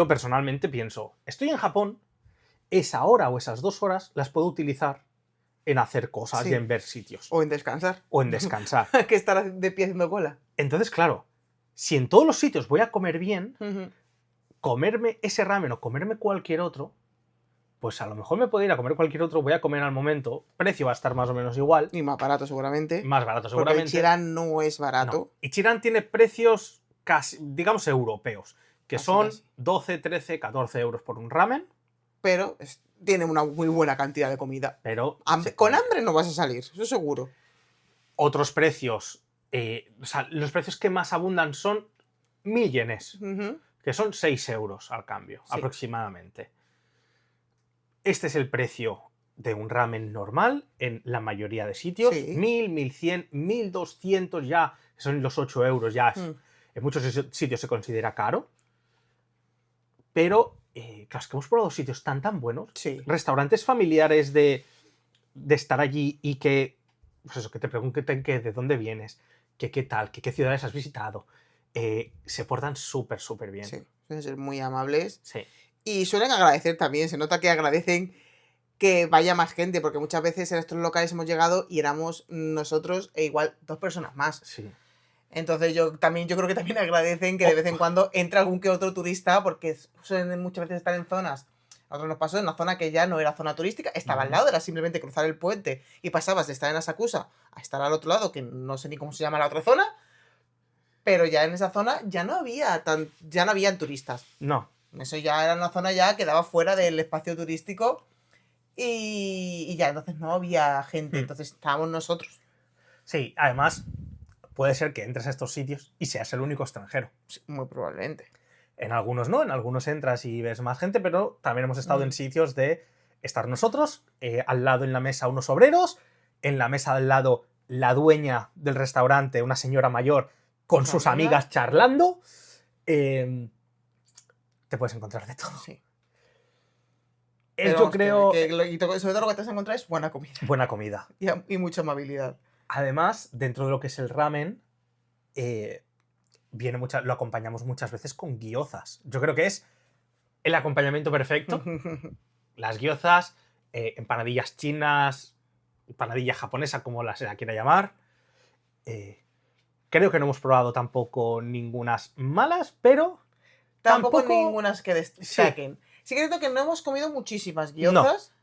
personalmente pienso, estoy en Japón, esa hora o esas 2 horas las puedo utilizar en hacer cosas Sí. y en ver sitios. O en descansar. O en descansar. Que estar de pie haciendo cola. Entonces, claro, si en todos los sitios voy a comer bien, Ujú. comerme ese ramen o comerme cualquier otro, pues a lo mejor me puedo ir a comer cualquier otro, voy a comer al momento, precio va a estar más o menos igual, Y más barato seguramente. más barato Porque el seguramente. Ichiran no es barato. No. Ichiran tiene precios casi, digamos, europeos, que Así, son así. 12, 13, 14 euros por un ramen, Pero tiene una muy buena cantidad de comida. pero Con hambre no vas a salir, eso seguro. otros precios, o sea, los precios que más abundan son 1000 yenes, Ujú. que son 6 euros al cambio, Sí. aproximadamente. Este es el precio de un ramen normal en la mayoría de sitios. Sí. 1000, 1100, 1200 ya, son los 8 euros ya. Mm. En muchos sitios se considera caro. Pero, claro, es que hemos probado sitios tan buenos. Sí. Restaurantes familiares de estar allí y que, pues eso, que te pregunten que de dónde vienes, que qué tal, que qué ciudades has visitado. Se portan súper, súper bien. Sí, suelen ser muy amables. Sí. Y suelen agradecer también, se nota que agradecen que vaya más gente, porque muchas veces en estos locales hemos llegado y éramos nosotros e igual 2 personas más. Sí. Entonces yo creo que también agradecen que de vez en cuando entre algún que otro turista, porque suelen muchas veces estar en zonas. A nosotros nos pasó en una zona que ya no era zona turística, estaba al lado, era simplemente cruzar el puente y pasabas de estar en Asakusa a estar al otro lado, que no sé ni cómo se llama la otra zona, pero ya en esa zona ya no habían turistas. No. Eso ya era una zona ya que daba fuera del espacio turístico y ya entonces no había gente, entonces estábamos nosotros. Sí, además puede ser que entres a estos sitios y seas el único extranjero. Sí, muy probablemente. En algunos no, en algunos entras y ves más gente, pero también hemos estado en sitios de estar nosotros, al lado en la mesa unos obreros, en la mesa al lado la dueña del restaurante, una señora mayor, con sus amigas charlando. Te puedes encontrar de todo. Sí. Yo creo... y sobre todo lo que te vas a encontrar es buena comida. Buena comida. Y mucha amabilidad. Además, dentro de lo que es el ramen, lo acompañamos muchas veces con gyozas. Yo creo que es el acompañamiento perfecto. Las gyozas, empanadillas chinas, empanadilla japonesa, como se la quiera llamar. Creo que no hemos probado tampoco ningunas malas, pero tampoco ningunas que destaquen. Sí que es cierto que no hemos comido muchísimas gyozas. No.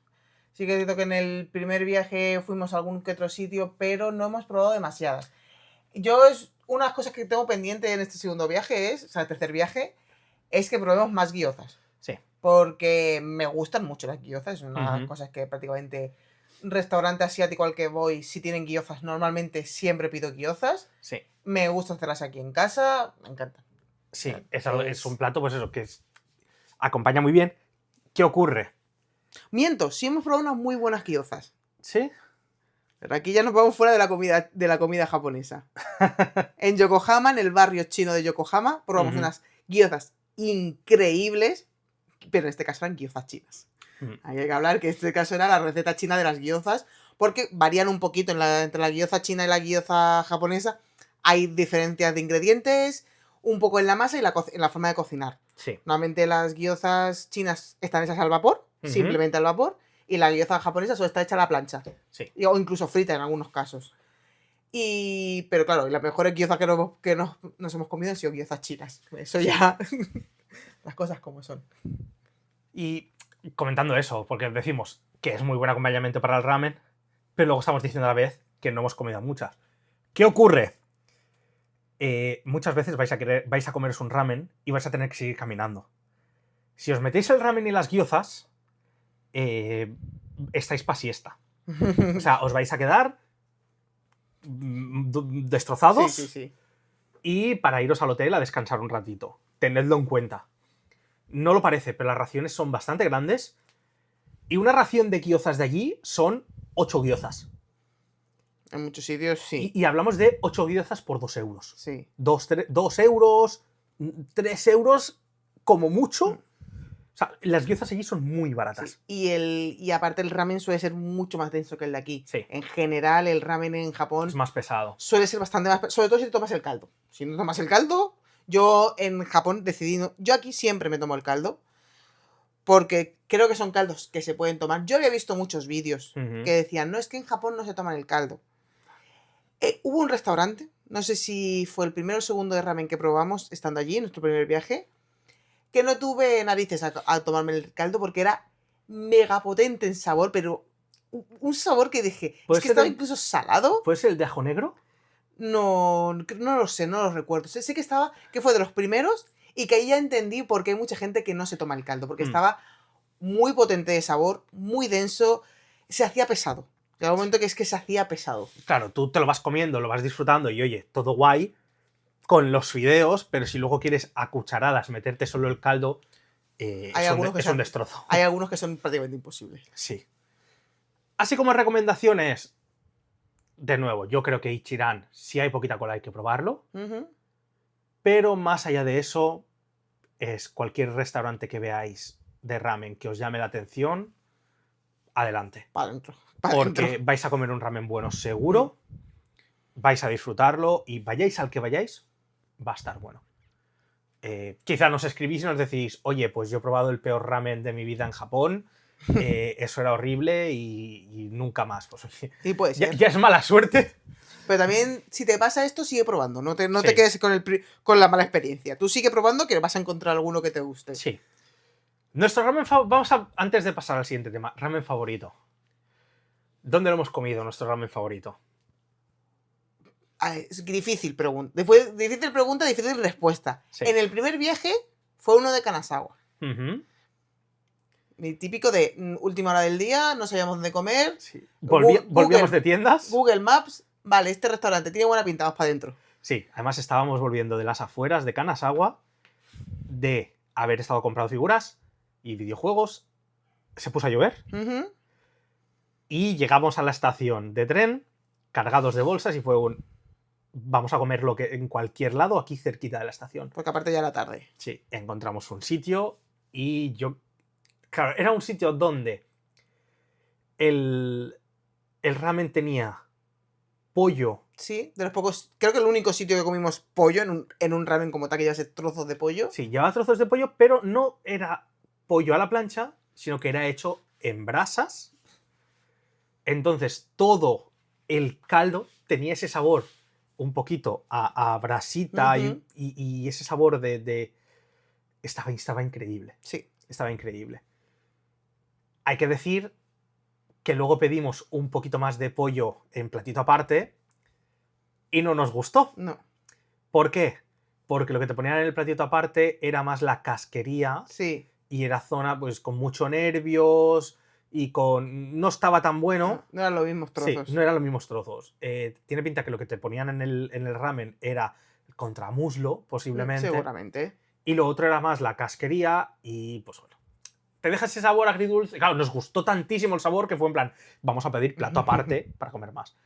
Sí que es cierto que en el primer viaje fuimos a algún que otro sitio, pero no hemos probado demasiadas. Es una de las cosas que tengo pendiente en este segundo viaje, tercer viaje, es que probemos más gyozas. Sí. Porque me gustan mucho las gyozas, es una de las cosas que prácticamente restaurante asiático al que voy, si tienen gyozas, normalmente siempre pido gyozas. Sí. Me gusta hacerlas aquí en casa, me encanta. Sí, es un plato, pues eso, que acompaña muy bien. ¿Qué ocurre? Miento, sí hemos probado unas muy buenas gyozas. ¿Sí? Pero aquí ya nos vamos fuera de la comida japonesa. En Yokohama, en el barrio chino de Yokohama, probamos unas gyozas increíbles, pero en este caso eran gyozas chinas. Hay que hablar que en este caso era la receta china de las gyozas, porque varían un poquito entre la gyoza china y la gyoza japonesa. Hay diferencias de ingredientes, un poco en la masa y en la forma de cocinar. Sí. Normalmente las gyozas chinas están hechas al vapor, simplemente al vapor, y la gyoza japonesa solo está hecha a la plancha. Sí. O incluso frita en algunos casos. Pero claro, las mejores gyozas que nos hemos comido han sido gyozas chinas. Eso ya... las cosas como son. Y comentando eso, porque decimos que es muy buen acompañamiento para el ramen, pero luego estamos diciendo a la vez que no hemos comido muchas. ¿Qué ocurre? Muchas veces vais a comeros un ramen y vais a tener que seguir caminando. Si os metéis el ramen y las gyozas, estáis pa' siesta. O sea, os vais a quedar destrozados. Sí. Y para iros al hotel a descansar un ratito. Tenedlo en cuenta. No lo parece, pero las raciones son bastante grandes. Y una ración de gyozas de allí son 8 gyozas. En muchos sitios, sí. Y hablamos de 8 gyozas por 2 euros. Sí. 2 euros, 3 euros, como mucho. O sea, las gyozas allí son muy baratas. Sí. Y aparte el ramen suele ser mucho más denso que el de aquí. Sí. En general, el ramen en Japón... es más pesado. Suele ser bastante más pesado, sobre todo si te tomas el caldo. Si no tomas el caldo, yo en Japón decidí... Yo aquí siempre me tomo el caldo, porque creo que son caldos que se pueden tomar. Yo había visto muchos vídeos que decían, no, es que en Japón no se toman el caldo. Hubo un restaurante, no sé si fue el primero o segundo de ramen que probamos estando allí, en nuestro primer viaje, que no tuve narices a tomarme el caldo porque era mega potente en sabor, pero un sabor que dije, es que estaba incluso salado. ¿Puede ser el de ajo negro? No lo sé, no lo recuerdo. Sé que fue de los primeros y que ahí ya entendí por qué hay mucha gente que no se toma el caldo, porque estaba muy potente de sabor, muy denso, se hacía pesado. Llegó un momento que se hacía pesado. Claro, tú te lo vas comiendo, lo vas disfrutando y oye, todo guay con los fideos, pero si luego quieres a cucharadas meterte solo el caldo, es un destrozo. Hay algunos que son prácticamente imposibles. Sí. Así como recomendaciones, de nuevo, yo creo que Ichiran, si hay poquita cola hay que probarlo, pero más allá de eso, es cualquier restaurante que veáis de ramen que os llame la atención, adelante. Para adentro. Porque vais a comer un ramen bueno seguro. vais a disfrutarlo y vayáis al que vayáis, va a estar bueno. Quizá nos escribís y nos decís, oye, pues yo he probado el peor ramen de mi vida en Japón, eso era horrible y nunca más. Pues oye, Y puede ser. ya es mala suerte. Pero también, si te pasa esto, sigue probando. No te Sí. quedes con la mala experiencia. Tú sigue probando que vas a encontrar alguno que te guste. Sí. Nuestro ramen antes de pasar al siguiente tema, ramen favorito. ¿Dónde lo hemos comido, nuestro ramen favorito? Ay, es difícil pregunta. Después, difícil pregunta, difícil respuesta. Sí. En el primer viaje fue uno de Kanazawa. Uh-huh. Mi típico de última hora del día, no sabíamos dónde comer. Sí. Volvíamos de tiendas. Google Maps, vale, este restaurante tiene buena pinta, vamos para adentro. Sí, además estábamos volviendo de las afueras de Kanazawa, de haber estado comprando figuras y videojuegos. Se puso a llover Ujú. y llegamos a la estación de tren cargados de bolsas y fue un... Vamos a comer lo que en cualquier lado aquí cerquita de la estación. Porque aparte ya era tarde. Sí, encontramos un sitio y yo... Claro, era un sitio donde el ramen tenía pollo. Sí, de los pocos. Creo que el único sitio que comimos pollo en un ramen como tal que llevase trozos de pollo. Sí, llevaba trozos de pollo, pero no era pollo a la plancha, sino que era hecho en brasas. Entonces todo el caldo tenía ese sabor un poquito a brasita. Ujú. y ese sabor de... Estaba increíble. Sí. Estaba increíble. Hay que decir que luego pedimos un poquito más de pollo en platito aparte y no nos gustó. No. ¿Por qué? Porque lo que te ponían en el platito aparte era más la casquería Sí. y era zona pues con mucho nervios y con... No estaba tan bueno. No eran los mismos trozos. Sí, no eran los mismos trozos. Tiene pinta que lo que te ponían en el ramen era contramuslo, posiblemente. Seguramente. Y lo otro era más la casquería y pues bueno. Te deja ese sabor agridulce. Claro, nos gustó tantísimo el sabor que fue en plan, vamos a pedir plato aparte para comer más.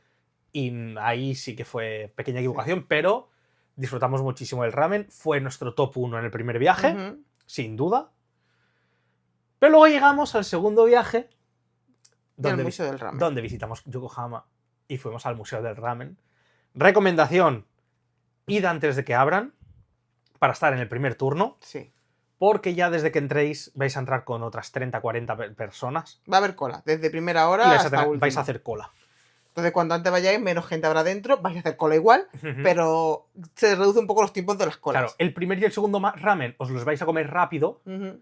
Y ahí sí que fue pequeña equivocación, pero disfrutamos muchísimo del ramen. Fue nuestro top 1 en el primer viaje, Ujú. sin duda. Pero luego llegamos al segundo viaje, Del Museo del Ramen. donde visitamos Yokohama y fuimos al Museo del Ramen. Recomendación, id antes de que abran para estar en el primer turno. Sí. Porque ya desde que entréis vais a entrar con otras 30-40 personas. Va a haber cola. Desde primera Y hora vais hasta última. vais a hacer cola. Entonces, cuando antes vayáis, menos gente habrá dentro. Vais a hacer cola igual, pero se reduce un poco los tiempos de las colas. Claro, el primer y el segundo ramen os los vais a comer rápido. Ujú.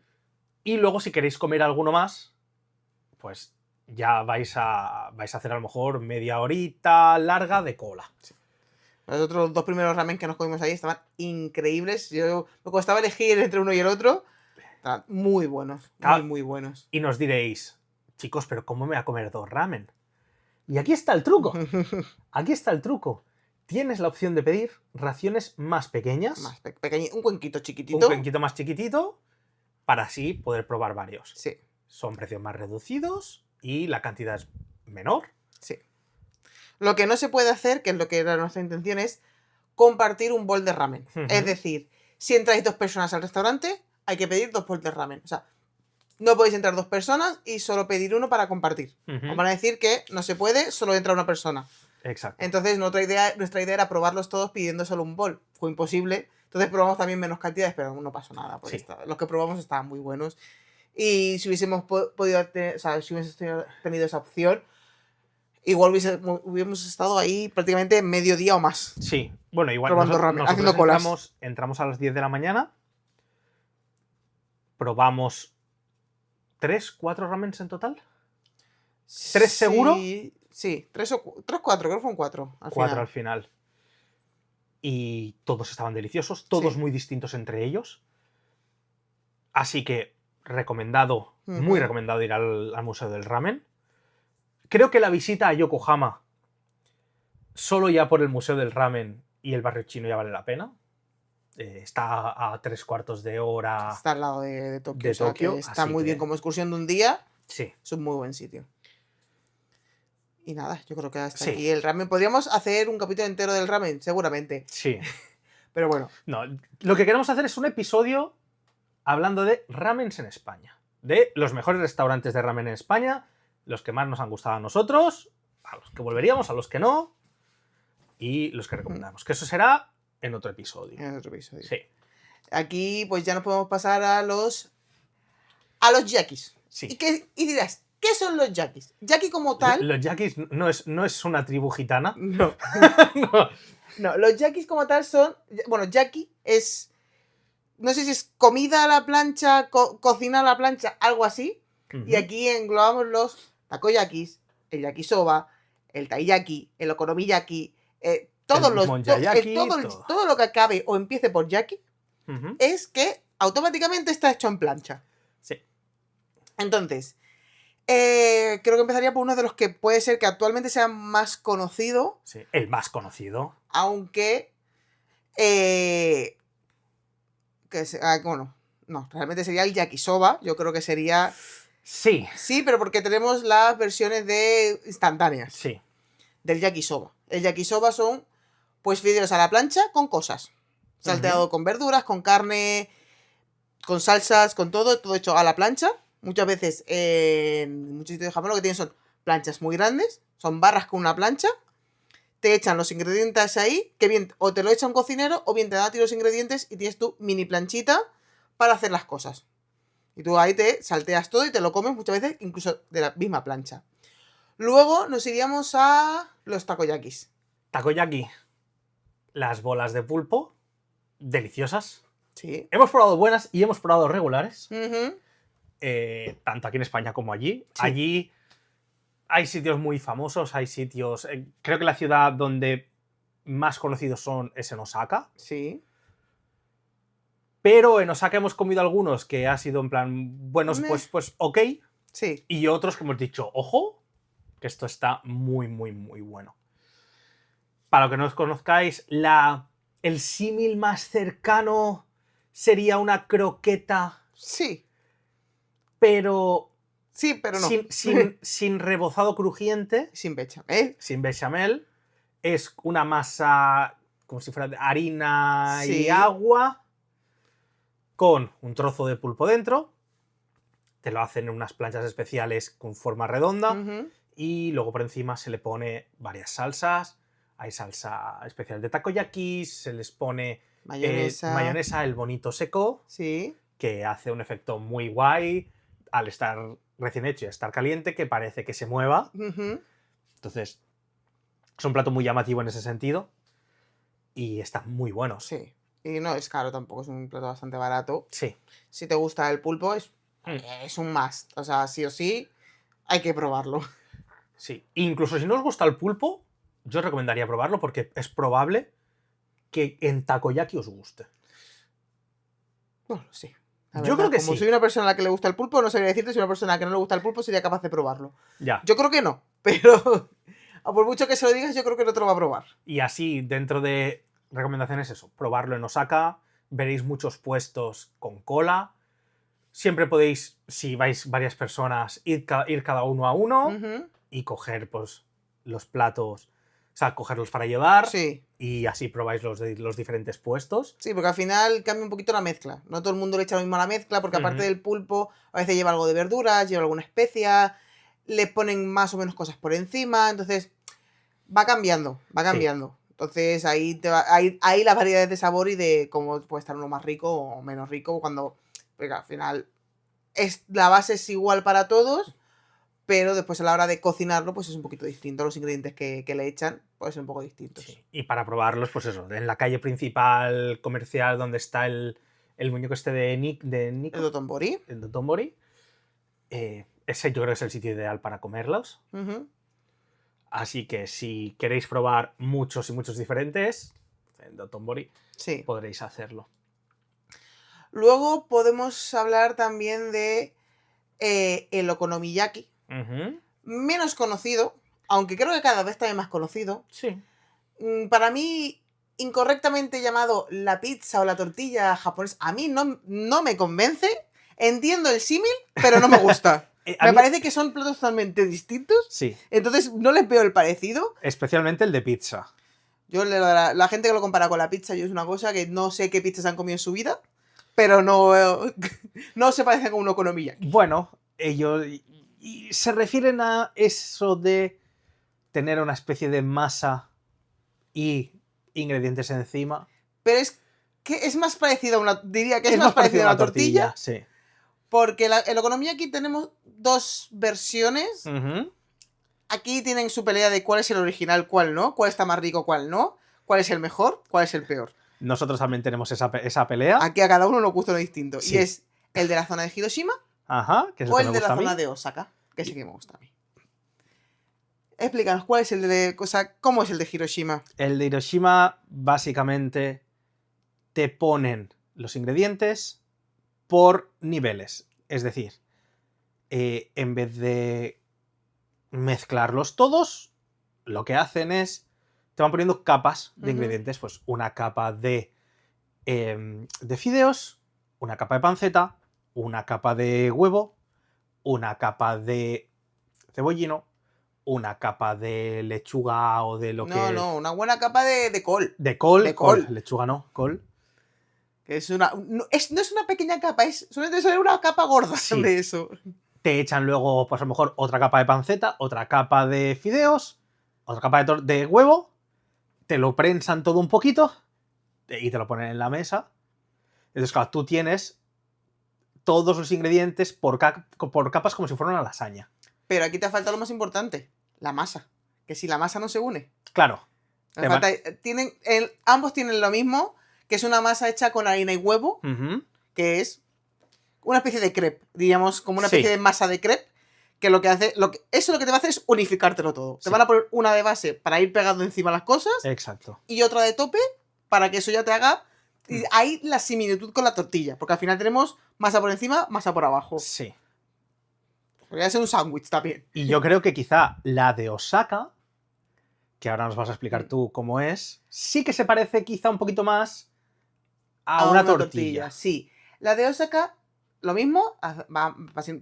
Y luego, si queréis comer alguno más, pues ya vais a hacer a lo mejor media horita larga de cola. Los otros dos primeros ramen que nos comimos ahí estaban increíbles. Yo me costaba elegir entre uno y el otro. Estaban muy buenos. Claro. Muy, muy buenos. Y nos diréis, chicos, pero ¿cómo me voy a comer 2 ramen? Y aquí está el truco. Aquí está el truco. Tienes la opción de pedir raciones más pequeñas. Más pequeño. Un cuenquito Un chiquitito. cuenquito más chiquitito. Para así poder probar varios. Sí, Son precios más reducidos y la cantidad es menor. sí. Lo que no se puede hacer, que es lo que era nuestra intención, es compartir un bol de ramen. Ujú. Es decir, si entráis 2 personas al restaurante, hay que pedir 2 bols de ramen. O sea, no podéis entrar 2 personas y solo pedir uno para compartir. Ujú. Os van a decir que no se puede, solo entra una persona. Exacto. Entonces, nuestra idea era probarlos todos pidiendo solo un bol. Fue imposible. Entonces probamos también menos cantidades, pero no pasó nada. Porque Sí. los que probamos estaban muy buenos. Y si hubiésemos podido tener, o sea, si hubiésemos tenido esa opción, igual hubiésemos estado ahí prácticamente medio día o más. Sí, bueno, igual Probando ramen, haciendo colas. entramos a las 10 de la mañana, probamos 3, 4 ramens en total. ¿Tres seguro? Sí, 3 o 4, creo que fueron 4. 4 al final. Y todos estaban deliciosos, todos Sí. muy distintos entre ellos. Así que recomendado, muy Ujú. recomendado ir al Museo del Ramen. Creo que la visita a Yokohama, solo ya por el Museo del Ramen y el barrio chino ya vale la pena. Está a 3/4 de hora. Está al lado de Tokio. de o sea, que Tokio, está así muy que- bien como excursión de un día. Sí, Es un muy buen sitio. Y nada, yo creo que hasta Sí. aquí el ramen. Podríamos hacer un capítulo entero del ramen, seguramente. sí. Pero bueno, No, lo que queremos hacer es un episodio hablando de ramens en España. De los mejores restaurantes de ramen en España, los que más nos han gustado a nosotros, a los que volveríamos, a los que no. y los que recomendamos. Que eso será en otro episodio. En otro episodio. Sí. Aquí pues ya nos podemos pasar a los yakis. Sí. Y dirás, ¿qué son los yakis? Yaki como tal... Los yakis no es una tribu gitana. No. No. No, los yakis como tal son... Bueno, yaki es... No sé si es comida a la plancha, cocina a la plancha, algo así. Ujú. Y aquí englobamos los takoyakis, el yakisoba, el taiyaki, el okonomiyaki, todos El los... monjayaki, todo. Todo lo que acabe o empiece por yaki Ujú. es que automáticamente está hecho en plancha. Sí. Entonces, creo que empezaría por uno de los que puede ser que actualmente sea más conocido, Sí. El más conocido. aunque... bueno, no, realmente sería el yakisoba. Yo creo que sería... Sí. Sí, pero porque tenemos las versiones de instantáneas Sí. del yakisoba. El yakisoba son, pues, fideos a la plancha con cosas. Salteado con verduras, con carne, con salsas, con todo hecho a la plancha. Muchas veces en muchos sitios de Japón lo que tienen son planchas muy grandes, son barras con una plancha. Te echan los ingredientes ahí, que bien o te lo echa un cocinero o bien te dan a ti los ingredientes y tienes tu mini planchita para hacer las cosas. Y tú ahí te salteas todo y te lo comes muchas veces incluso de la misma plancha. Luego nos iríamos a los takoyakis. Takoyaki. Las bolas de pulpo. Deliciosas. Sí. Hemos probado buenas y hemos probado regulares. Ujú. Tanto aquí en España como allí. Sí. Allí hay sitios muy famosos, hay sitios... creo que la ciudad donde más conocidos es en Osaka. Sí. Pero en Osaka hemos comido algunos que ha sido en plan, bueno, Meh. pues ok. Sí. Y otros que hemos dicho, ojo, que esto está muy, muy, muy bueno. Para lo que no os conozcáis, el símil más cercano sería una croqueta, Sí. pero Sí, pero no. sin rebozado crujiente, Sin bechamel. sin bechamel. Es una masa como si fuera de harina y Sí. agua, con un trozo de pulpo dentro. Te lo hacen en unas planchas especiales con forma redonda. Ujú. Y luego por encima se le pone varias salsas. Hay salsa especial de takoyaki, se les pone mayonesa, el bonito seco, Sí. que hace un efecto muy guay al estar recién hecho y estar caliente, que parece que se mueva. Ujú. Entonces, es un plato muy llamativo en ese sentido y están muy buenos. Sí. Y no es caro tampoco, es un plato bastante barato. Sí. Si te gusta el pulpo, es un must. O sea, sí o sí, hay que probarlo. Sí. Incluso si no os gusta el pulpo, yo os recomendaría probarlo porque es probable que en takoyaki os guste. Bueno, sí. Yo creo que como sí. soy una persona a la que le gusta el pulpo, no sabría decirte si una persona a la que no le gusta el pulpo sería capaz de probarlo. Ya. Yo creo que no, pero a por mucho que se lo digas, yo creo que no te lo va a probar. Y así, dentro de recomendaciones, eso, probarlo en Osaka, veréis muchos puestos con cola. Siempre podéis, si vais varias personas, ir cada uno a uno Ujú. y coger pues, los platos, o sea, cogerlos para llevar Sí. y así probáis los diferentes puestos. Sí, porque al final cambia un poquito la mezcla. No todo el mundo le echa lo mismo a la mezcla, porque aparte Ujú. del pulpo, a veces lleva algo de verduras, lleva alguna especia, le ponen más o menos cosas por encima, entonces va cambiando, va cambiando. Entonces ahí, ahí las variedades de sabor y de cómo puede estar uno más rico o menos rico, porque al final la base es igual para todos, pero después a la hora de cocinarlo pues es un poquito distinto. Los ingredientes que le echan pueden ser un poco distintos. Sí. Y para probarlos, pues eso, en la calle principal comercial donde está el muñeco este de Nico, El dotonbori. el Dotonbori, ese yo creo que es el sitio ideal para comerlos. Ujú. Así que si queréis probar muchos y muchos diferentes, en Dotonbori Sí. podréis hacerlo. Luego podemos hablar también de el okonomiyaki. Ujú. Menos conocido, aunque creo que cada vez está más conocido. Sí. Para mí, incorrectamente llamado la pizza o la tortilla japonesa, a mí no me convence. Entiendo el símil, pero no me gusta. A Me mí- parece que son platos totalmente distintos, Sí, entonces no les veo el parecido. especialmente el de pizza. Yo, la gente que lo compara con la pizza, yo es una cosa que no sé qué pizzas han comido en su vida, pero no se parecen con un okonomiyaki. Bueno, ellos y se refieren a eso de tener una especie de masa y ingredientes encima. Pero es que es más parecido a una... Diría que es más parecido a una tortilla. Sí. Porque en Okonomiyaki tenemos dos versiones. Aquí tienen su pelea de cuál es el original, cuál no, cuál está más rico, cuál no, cuál es el mejor, cuál es el peor. Nosotros también tenemos esa pelea. Aquí a cada uno nos gusta uno distinto. Sí. Y es el de la zona de Hiroshima Que es o que el me de la gusta a mí. zona de Osaka, que sí que me gusta a mí. Explícanos, ¿cuál es el de... O sea, ¿cómo es el de Hiroshima? El de Hiroshima, básicamente, te ponen los ingredientes por niveles. Es decir, en vez de mezclarlos todos, lo que hacen es, te van poniendo capas de ingredientes. Pues una capa de fideos, una capa de panceta, una capa de huevo, una capa de cebollino, una capa de lechuga o de lo que... No, una buena capa de col. De col. De col. Lechuga no, col. Que es una... No es una pequeña capa, es solamente una capa gorda de eso. Te echan luego, pues a lo mejor, otra capa de panceta, otra capa de fideos, otra capa de huevo, te lo prensan todo un poquito y te lo ponen en la mesa. Entonces, claro, tú tienes todos los ingredientes por capas como si fuera una lasaña. Pero aquí te falta lo más importante, la masa. Que si la masa no se une. Claro. Ambos tienen lo mismo, que es una masa hecha con harina y huevo, que es una especie de crepe, diríamos, como una especie de masa de crepe, que lo que hace, eso lo que te va a hacer es unificártelo todo. Te van a poner una de base para ir pegando encima las cosas. Exacto. Y otra de tope para que eso ya te haga... Y hay la similitud con la tortilla, porque al final tenemos masa por encima, masa por abajo. Sí. Podría ser un sándwich también. Y yo creo que quizá la de Osaka, que ahora nos vas a explicar tú cómo es, sí que se parece quizá un poquito más a una tortilla. Sí. La de Osaka, lo mismo,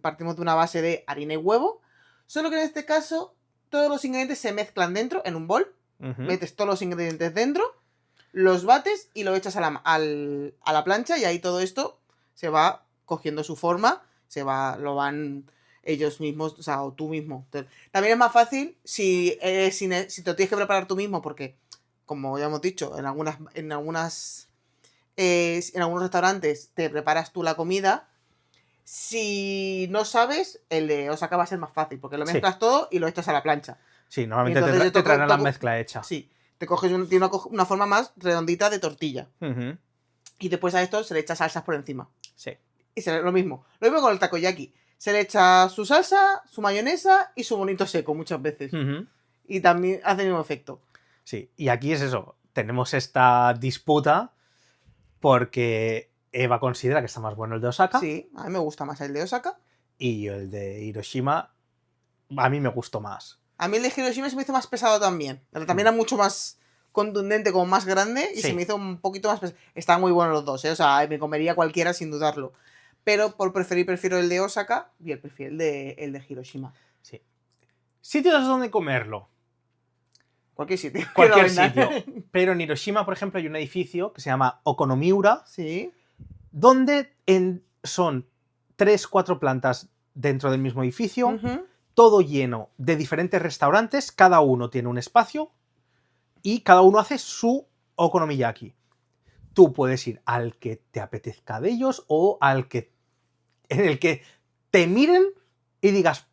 partimos de una base de harina y huevo, solo que en este caso todos los ingredientes se mezclan dentro, en un bol, metes todos los ingredientes dentro, los bates y lo echas a la plancha y ahí todo esto se va cogiendo su forma, lo van ellos mismos, o sea, o tú mismo. También es más fácil si te lo tienes que preparar tú mismo, porque, como ya hemos dicho, en algunos restaurantes te preparas tú la comida. Si no sabes, el de Osaka va a ser más fácil, porque lo mezclas todo y lo echas a la plancha. Sí, normalmente te traerán la mezcla hecha. Sí, te coges tiene una forma más redondita de tortilla. Y después a esto se le echa salsas por encima. Sí. Y lo mismo con el takoyaki. Se le echa su salsa, su mayonesa y su bonito seco muchas veces. Y también hace el mismo efecto. Sí, y aquí es eso. Tenemos esta disputa porque Eva considera que está más bueno el de Osaka. Sí, a mí me gusta más el de Osaka. Y el de Hiroshima a mí me gustó más. A mí el de Hiroshima se me hizo más pesado también. También era mucho más contundente, como más grande, y se me hizo un poquito más pesado. Estaban muy buenos los dos, ¿eh? O sea, me comería cualquiera sin dudarlo. Pero por prefiero el de Osaka y el de Hiroshima. Sí. Sitios donde comerlo. Cualquier sitio. Cualquier sitio. Pero en Hiroshima, por ejemplo, hay un edificio que se llama Okonomiura. Sí. Donde son 3-4 plantas dentro del mismo edificio. Todo lleno de diferentes restaurantes. Cada uno tiene un espacio. Y cada uno hace su okonomiyaki. Tú puedes ir al que te apetezca de ellos o en el que te miren y digas,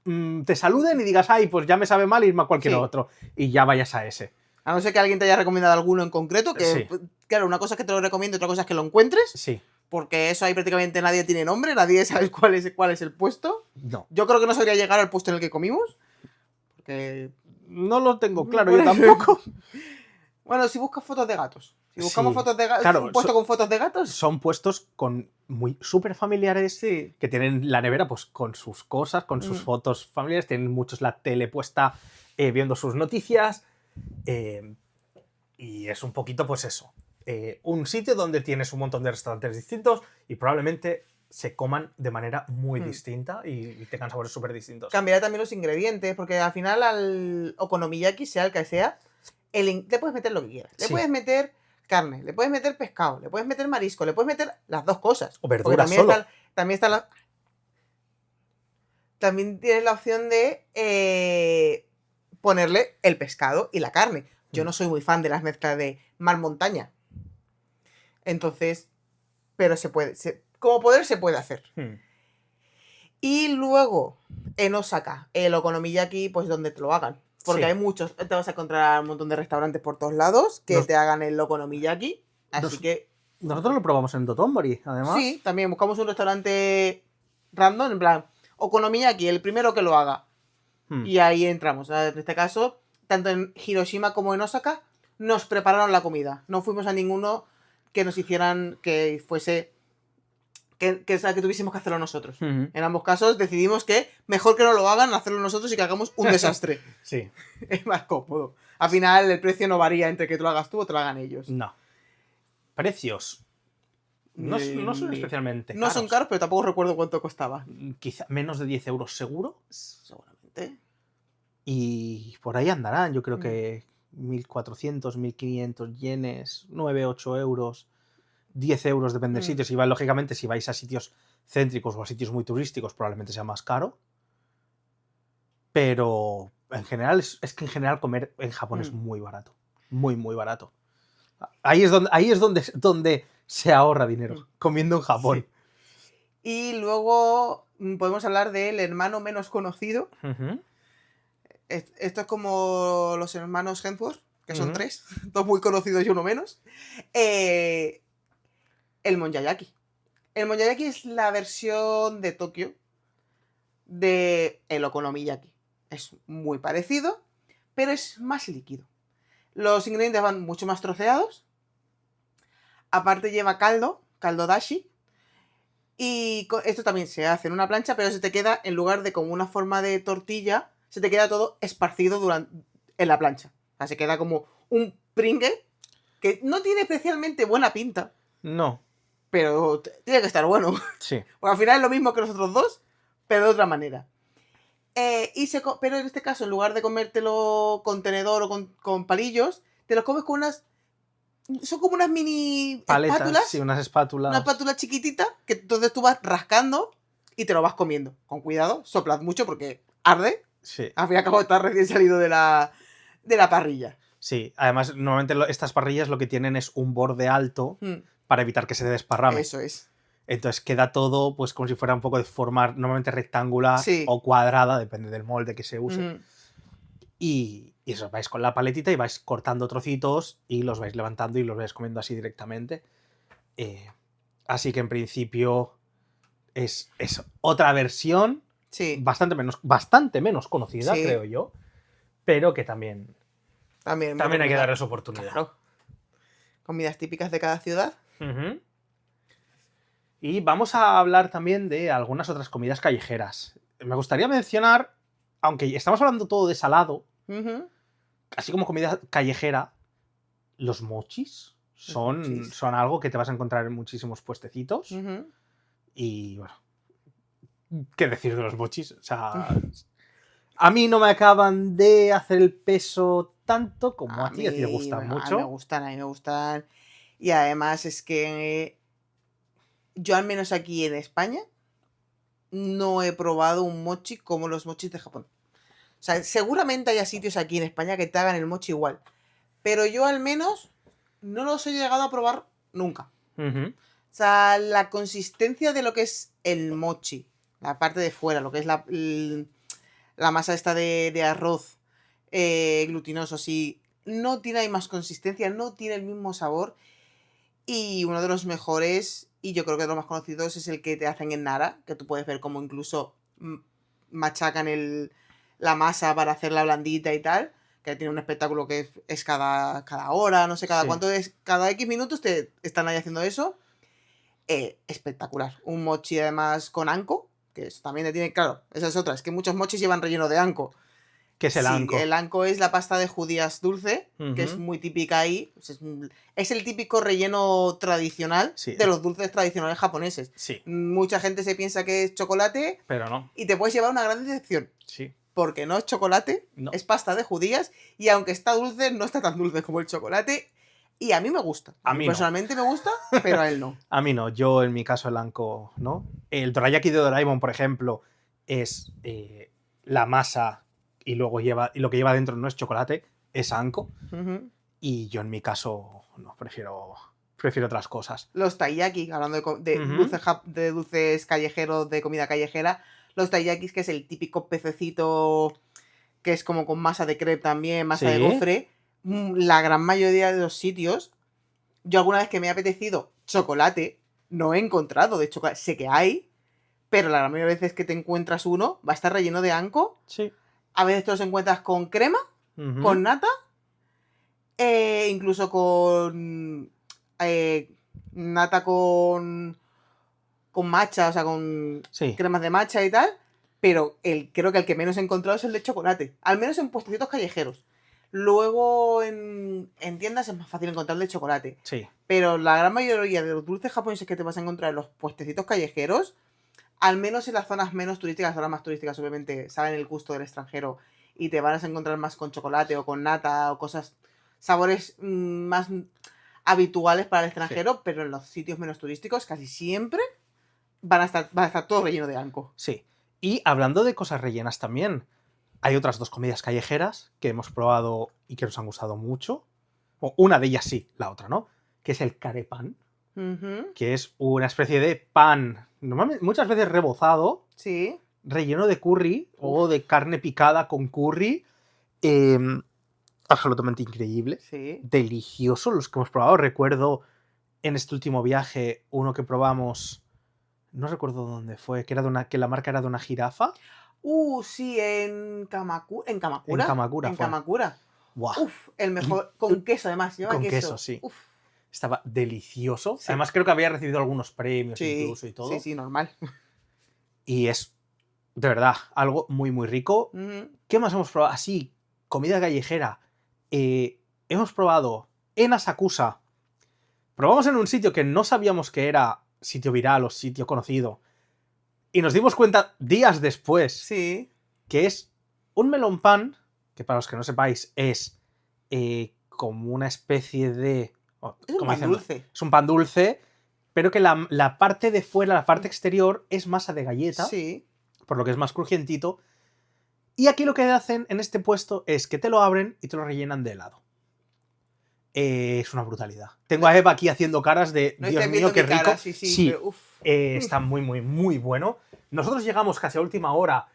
te saluden y digas, ay, pues ya me sabe mal irme a cualquier otro. Y ya vayas a ese. A no ser que alguien te haya recomendado alguno en concreto, que claro, una cosa es que te lo recomiendo, otra cosa es que lo encuentres. Sí. Porque eso ahí prácticamente nadie tiene nombre, nadie sabe cuál es el puesto. No. Yo creo que no sabría llegar al puesto en el que comimos. Porque... No lo tengo claro, yo tampoco. Bueno, si buscas fotos de gatos. Si buscamos fotos de gatos, claro, un puesto con fotos de gatos. Son puestos muy súper familiares, que tienen la nevera pues con sus cosas, con sus fotos familiares, tienen muchos la tele puesta viendo sus noticias. Y es un poquito pues eso. Un sitio donde tienes un montón de restaurantes distintos y probablemente se coman de manera muy distinta y tengan sabores súper distintos. Cambiará también los ingredientes, porque al final al okonomiyaki, sea el que sea, le puedes meter lo que quieras. Le puedes meter carne, le puedes meter pescado, le puedes meter marisco, le puedes meter las dos cosas. O verduras solo. También tienes la opción de ponerle el pescado y la carne. Yo no soy muy fan de las mezclas de mar-montaña. Entonces, pero se puede, como poder se puede hacer. Y luego, en Osaka, el okonomiyaki, pues donde te lo hagan. Porque hay muchos, te vas a encontrar un montón de restaurantes por todos lados que te hagan el okonomiyaki. Así que... Nosotros lo probamos en Dotonbori, además. Sí, también buscamos un restaurante random, en plan, okonomiyaki, el primero que lo haga. Y ahí entramos. En este caso, tanto en Hiroshima como en Osaka, nos prepararon la comida. No fuimos a ninguno que nos hicieran que fuese... que tuviésemos que hacerlo nosotros. En ambos casos decidimos que mejor que no lo hagan, hacerlo nosotros y que hagamos un desastre. Sí. Es más cómodo. Al final el precio no varía entre que tú lo hagas tú o te lo hagan ellos. No. Precios. No son especialmente caros. No son caros, pero tampoco recuerdo cuánto costaba. Quizá menos de 10 euros seguro. Seguramente. Y por ahí andarán, yo creo que 1.400, 1.500 yenes, 9, 8 euros, 10 euros, depende del sitio. Lógicamente, si vais a sitios céntricos o a sitios muy turísticos, probablemente sea más caro. Pero en general, es que en general comer en Japón es muy barato. Muy, muy barato. Ahí es donde se ahorra dinero, comiendo en Japón. Sí. Y luego podemos hablar del hermano menos conocido. Esto es como los hermanos Hemsworth, que son 3, 2 muy conocidos y uno menos. El Monyayaki. El Monyayaki es la versión de Tokio de el okonomiyaki. Es muy parecido, pero es más líquido. Los ingredientes van mucho más troceados. Aparte lleva caldo dashi. Y esto también se hace en una plancha, pero se te queda, en lugar de como una forma de tortilla, se te queda todo esparcido en la plancha. O sea, se queda como un pringue que no tiene especialmente buena pinta. No. Pero tiene que estar bueno. Sí. Bueno, al final es lo mismo que los otros dos, pero de otra manera. Pero en este caso, en lugar de comértelo con tenedor o con palillos, te los comes con unas... Son como unas mini paletas, espátulas. Sí, unas espátulas. Una espátula chiquitita que entonces tú vas rascando y te lo vas comiendo. Con cuidado, soplad mucho porque arde. Sí. Al fin y al cabo está recién salido de la parrilla. Sí, además normalmente estas parrillas lo que tienen es un borde alto para evitar que se desparrame. Eso es. Entonces queda todo pues como si fuera un poco de forma normalmente rectangular o cuadrada, depende del molde que se use. Y eso, vais con la paletita y vais cortando trocitos y los vais levantando y los vais comiendo así directamente. Así que en principio es otra versión bastante menos conocida, creo yo, pero que también hay que darle su oportunidad. Claro. Comidas típicas de cada ciudad. Y vamos a hablar también de algunas otras comidas callejeras. Me gustaría mencionar, aunque estamos hablando todo de salado, así como comida callejera, los mochis son algo que te vas a encontrar en muchísimos puestecitos. Y bueno, ¿qué decir de los mochis? O sea, a mí no me acaban de hacer el peso tanto como a ti te gustan mucho. A mí me gustan. Y además es que yo al menos aquí en España no he probado un mochi como los mochis de Japón. O sea, seguramente haya sitios aquí en España que te hagan el mochi igual. Pero yo al menos no los he llegado a probar nunca. O sea, la consistencia de lo que es el mochi, la parte de fuera, lo que es la masa esta de arroz glutinoso, así, no tiene ahí más consistencia, no tiene el mismo sabor. Y uno de los mejores, y yo creo que de los más conocidos, es el que te hacen en Nara, que tú puedes ver cómo incluso machacan la masa para hacerla blandita y tal, que tiene un espectáculo que es cada hora, no sé cada cuánto es, cada X minutos te están ahí haciendo eso. Espectacular. Un mochi además con anko, que eso también te tiene, claro, esa es otra, es que muchos mochis llevan relleno de anko. ¿Qué es el anko? El anko es la pasta de judías dulce, que es muy típica ahí. Es el típico relleno tradicional de los dulces tradicionales japoneses. Mucha gente se piensa que es chocolate, pero no. Y te puedes llevar una gran decepción. Porque no es chocolate, es pasta de judías, y aunque está dulce, no está tan dulce como el chocolate. Y a mí me gusta. A mí personalmente me gusta, pero a él no. A mí no. Yo, en mi caso, el anko, ¿no? El dorayaki de Doraemon, por ejemplo, es la masa y luego lo que lleva dentro no es chocolate, es anco. Ujú. Y yo en mi caso no, prefiero otras cosas. Los taiyaki, hablando de Ujú. dulces, de dulces callejeros, de comida callejera, los taiyakis, que es el típico pececito que es como con masa de crepe también, masa de Sí. gofre, la gran mayoría de los sitios, yo alguna vez que me ha apetecido chocolate, no he encontrado de chocolate, sé que hay, pero la gran mayoría de veces que te encuentras uno, va a estar relleno de anco, Sí. a veces te los encuentras con crema, Ujú. con nata, incluso con nata con matcha, o sea, con Sí. cremas de matcha y tal, pero creo que el que menos he encontrado es el de chocolate, al menos en puestecitos callejeros. Luego en tiendas es más fácil encontrar el de chocolate, Sí. pero la gran mayoría de los dulces japoneses que te vas a encontrar en los puestecitos callejeros, al menos en las zonas menos turísticas, las zonas más turísticas obviamente saben el gusto del extranjero y te van a encontrar más con chocolate o con nata o cosas, sabores más habituales para el extranjero, pero en los sitios menos turísticos casi siempre van a estar todo relleno de anco. Sí. Y hablando de cosas rellenas también, hay otras dos comidas callejeras que hemos probado y que nos han gustado mucho. O una de ellas sí, la otra no. Que es el carepan, Ujú. que es una especie de pan, normalmente, muchas veces rebozado, Sí. relleno de curry o de carne picada con curry. Absolutamente increíble. Sí. Delicioso los que hemos probado. Recuerdo en este último viaje uno que probamos, no recuerdo dónde fue, que la marca era de una jirafa. Sí, en Kamakura. ¿En Kamakura? En Kamakura En fue. Kamakura. ¡Buah! Uf, el mejor. Con queso, además, lleva Con queso. queso, sí. Uf. Estaba delicioso. Sí. Además creo que había recibido algunos premios Sí, incluso y todo. sí, normal. Y es, de verdad, algo muy, muy rico. Ujú. ¿Qué más hemos probado? Así, comida callejera. Hemos probado en Asakusa. Probamos en un sitio que no sabíamos que era sitio viral o sitio conocido. Y nos dimos cuenta días después Sí. que es un melón pan, que para los que no sepáis es como una especie de... Es un como pan dicen, dulce. es un pan dulce, pero que la parte de fuera, la parte exterior, es masa de galleta, Sí. por lo que es más crujientito. Y aquí lo que hacen en este puesto es que te lo abren y te lo rellenan de helado. Es una brutalidad. Tengo a Eva aquí haciendo caras de, No Dios estáis mío, viendo qué mi cara, rico. sí, sí, Sí, pero uf. está muy, muy, muy bueno. Nosotros llegamos casi a última hora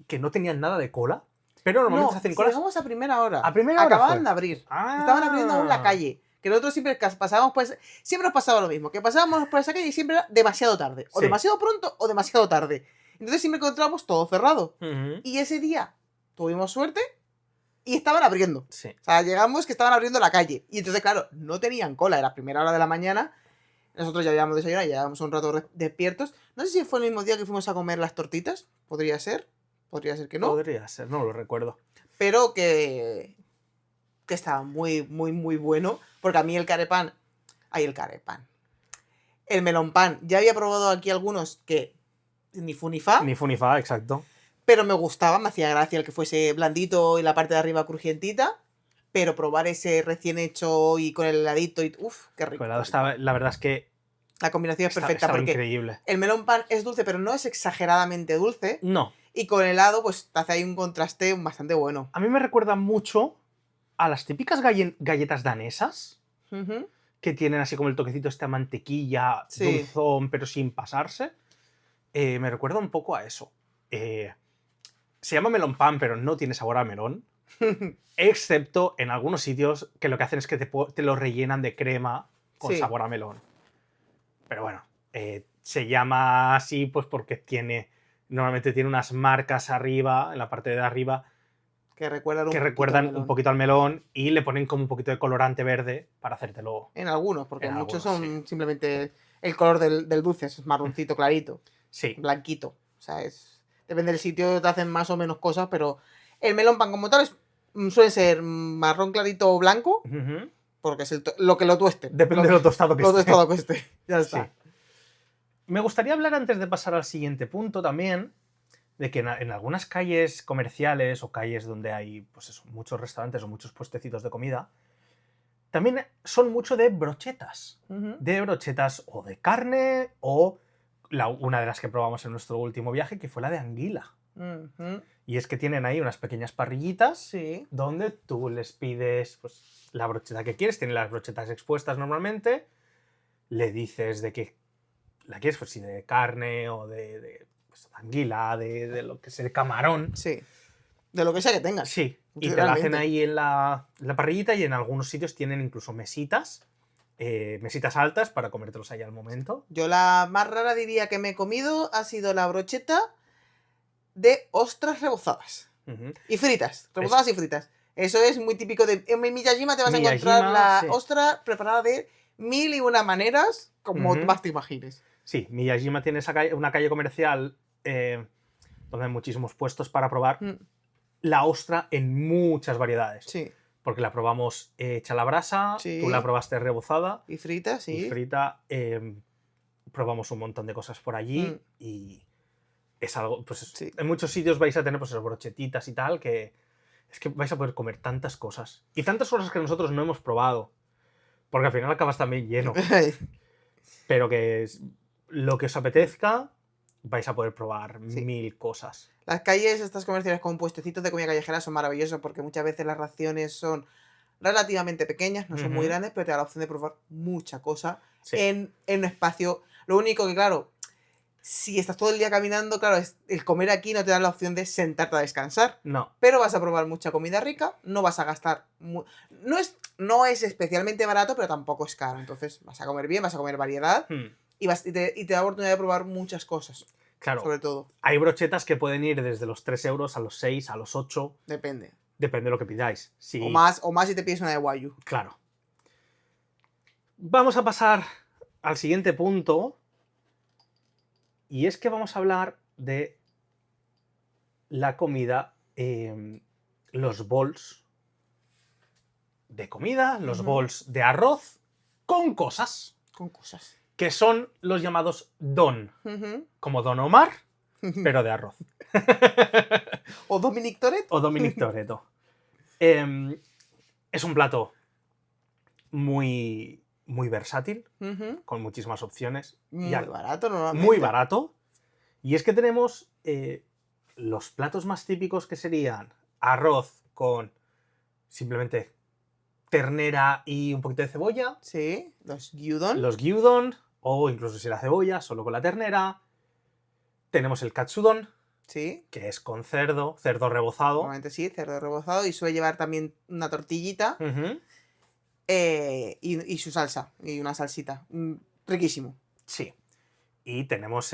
que no tenían nada de cola, pero normalmente No, se hacen si colas. llegamos a primera hora. A primera hora Acababan fue. de abrir. Ah. Estaban abriendo aún la calle. Que nosotros siempre pasábamos pues. Siempre nos pasaba lo mismo. Que pasábamos por esa calle y siempre era demasiado tarde. O Sí. demasiado pronto o demasiado tarde. Entonces siempre encontrábamos todo cerrado. Ujú. Y ese día tuvimos suerte y estaban abriendo. Sí. O sea, llegamos que estaban abriendo la calle. Y entonces, claro, no tenían cola. Era primera hora de la mañana. Nosotros ya habíamos desayunado, ya llevábamos un rato despiertos. No sé si fue el mismo día que fuimos a comer las tortitas. Podría ser. Podría ser que no. Podría ser, no lo recuerdo. Pero que estaba muy, muy, muy bueno. Porque a mí el carepan. Ay, el carepan. El melón pan. Ya había probado aquí algunos que ni fu ni fa. Ni fu ni fa, exacto. Pero me gustaba, me hacía gracia el que fuese blandito y la parte de arriba crujientita. Pero probar ese recién hecho y con el heladito y. Uf, qué rico. El helado estaba, la verdad es que La combinación es perfecta estaba porque increíble. el melón pan es dulce, pero no es exageradamente dulce. No. Y con helado, pues te hace ahí un contraste bastante bueno. A mí me recuerda mucho a las típicas galletas danesas, Ujú. que tienen así como el toquecito esta mantequilla, Sí. dulzón, pero sin pasarse. Me recuerda un poco a eso. Se llama melón pan, pero no tiene sabor a melón. Excepto en algunos sitios que lo que hacen es que te lo rellenan de crema con Sí. sabor a melón. Pero bueno, se llama así pues porque normalmente tiene unas marcas arriba, en la parte de arriba, Que recuerdan un que poquito al recuerdan melón. un poquito al melón y le ponen como un poquito de colorante verde para hacértelo. En algunos, porque En muchos algunos, son simplemente el color del dulce, es marroncito clarito, Sí, blanquito. O sea, depende del sitio, te hacen más o menos cosas, pero el melón pan como tal suele ser marrón clarito o blanco, Ujú. porque es lo que lo tueste. Depende de lo tostado que Lo esté. tostado que esté. Ya está. Sí. Me gustaría hablar antes de pasar al siguiente punto también de que en algunas calles comerciales o calles donde hay pues eso, muchos restaurantes o muchos puestecitos de comida, también son mucho de brochetas. Ujú. De brochetas o de carne o una de las que probamos en nuestro último viaje, que fue la de anguila. Ujú. Y es que tienen ahí unas pequeñas parrillitas Sí. donde tú les pides pues, la brocheta que quieres. Tienen las brochetas expuestas normalmente. Le dices de qué la quieres, pues si de carne o de pues, anguila, de lo que sea, de camarón. Sí. De lo que sea que tengan. Sí, y te la hacen Literalmente. ahí en la parrillita y en algunos sitios tienen incluso mesitas, mesitas altas para comértelos ahí al momento. Yo la más rara diría que me he comido ha sido la brocheta de ostras rebozadas. Ujú. Y fritas. Rebozadas y fritas. Eso es muy típico de... En Miyajima te vas a encontrar Miyajima, la sí. ostra preparada de 1001 maneras, como Ujú. más te imagines. Sí, Miyajima tiene una calle comercial donde hay muchísimos puestos para probar Mm, la ostra en muchas variedades. Sí. Porque la probamos hecha a la brasa, Sí. tú la probaste rebozada Y fritas, y sí. frita. Probamos un montón de cosas por allí Mm. y es algo, pues Sí. en muchos sitios vais a tener pues esas brochetitas y tal, que es que vais a poder comer tantas cosas. Y tantas cosas que nosotros no hemos probado. Porque al final acabas también lleno. Pero que lo que os apetezca, vais a poder probar Sí. 1000 cosas. Las calles, estas comerciales con puestecitos de comida callejera son maravillosos porque muchas veces las raciones son relativamente pequeñas, no son muy Ujú. grandes, pero te da la opción de probar mucha cosa Sí. en un espacio. Lo único que, claro, si estás todo el día caminando, claro, el comer aquí no te da la opción de sentarte a descansar. No. Pero vas a probar mucha comida rica, no vas a gastar... No es especialmente barato, pero tampoco es caro. Entonces vas a comer bien, vas a comer variedad Hmm. y te da la oportunidad de probar muchas cosas, Claro, sobre todo. hay brochetas que pueden ir desde los 3 euros a los 6, a los 8. Depende. Depende de lo que pidáis. Sí, O más si te pides una de Wagyu. claro. Vamos a pasar al siguiente punto. Y es que vamos a hablar de la comida, los bols de comida, los Ujú. bols de arroz con cosas, Con cosas. que son los llamados don, Ujú. como Don Omar, pero de arroz. O Dominic Toretto. O Dominic Toretto. Es un plato muy, muy versátil, Ujú. con muchísimas opciones. Muy Ya- barato normalmente. muy barato. Y es que tenemos los platos más típicos que serían arroz con simplemente ternera y un poquito de cebolla, Sí, los gyudon. los gyudon, o incluso si la cebolla, solo con la ternera. Tenemos el katsudon, Sí, que es con cerdo, cerdo rebozado. normalmente sí, cerdo rebozado. Y suele llevar también una tortillita Ujú. y su salsa. Y una salsita. Riquísimo. Sí. Y tenemos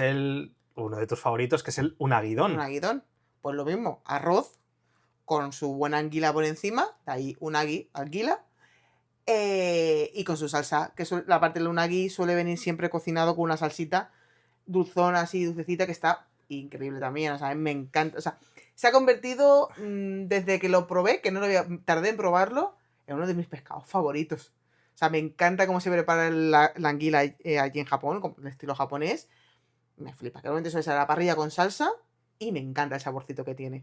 uno de tus favoritos, que es el unagidon. Un aguidón. Pues lo mismo, arroz con su buena anguila por encima. De ahí unagi, anguila. Y con su salsa, que la parte del unagi suele venir siempre cocinado con una salsita dulzona, así, dulcecita, que está increíble también. O sea, a mí me encanta. O sea, se ha convertido, desde que lo probé, que no lo había, tardé en probarlo, en uno de mis pescados favoritos. O sea, me encanta cómo se prepara la anguila allí en Japón, con el estilo japonés. Me flipa. Que normalmente suele ser a la parrilla con salsa y me encanta el saborcito que tiene.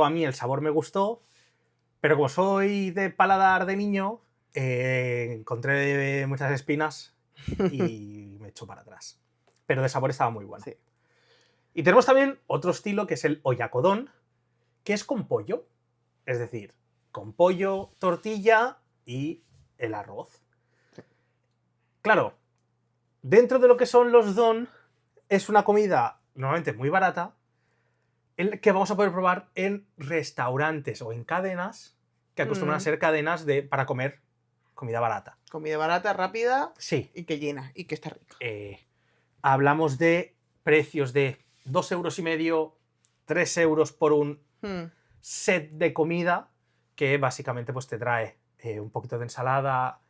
A mí el sabor me gustó, pero como soy de paladar de niño, encontré muchas espinas y me echó para atrás. Pero de sabor estaba muy bueno. Sí. Y tenemos también otro estilo que es el oyakodon, que es con pollo. Es decir, con pollo, tortilla y el arroz. Sí. Claro, dentro de lo que son los don, es una comida normalmente muy barata, que vamos a poder probar en restaurantes o en cadenas, que acostumbran a ser cadenas para comer comida barata. Comida barata, rápida Sí. y que llena y que está rica. Hablamos de precios de 2,5 euros, 3 euros por un set de comida que básicamente pues, te trae un poquito de ensalada,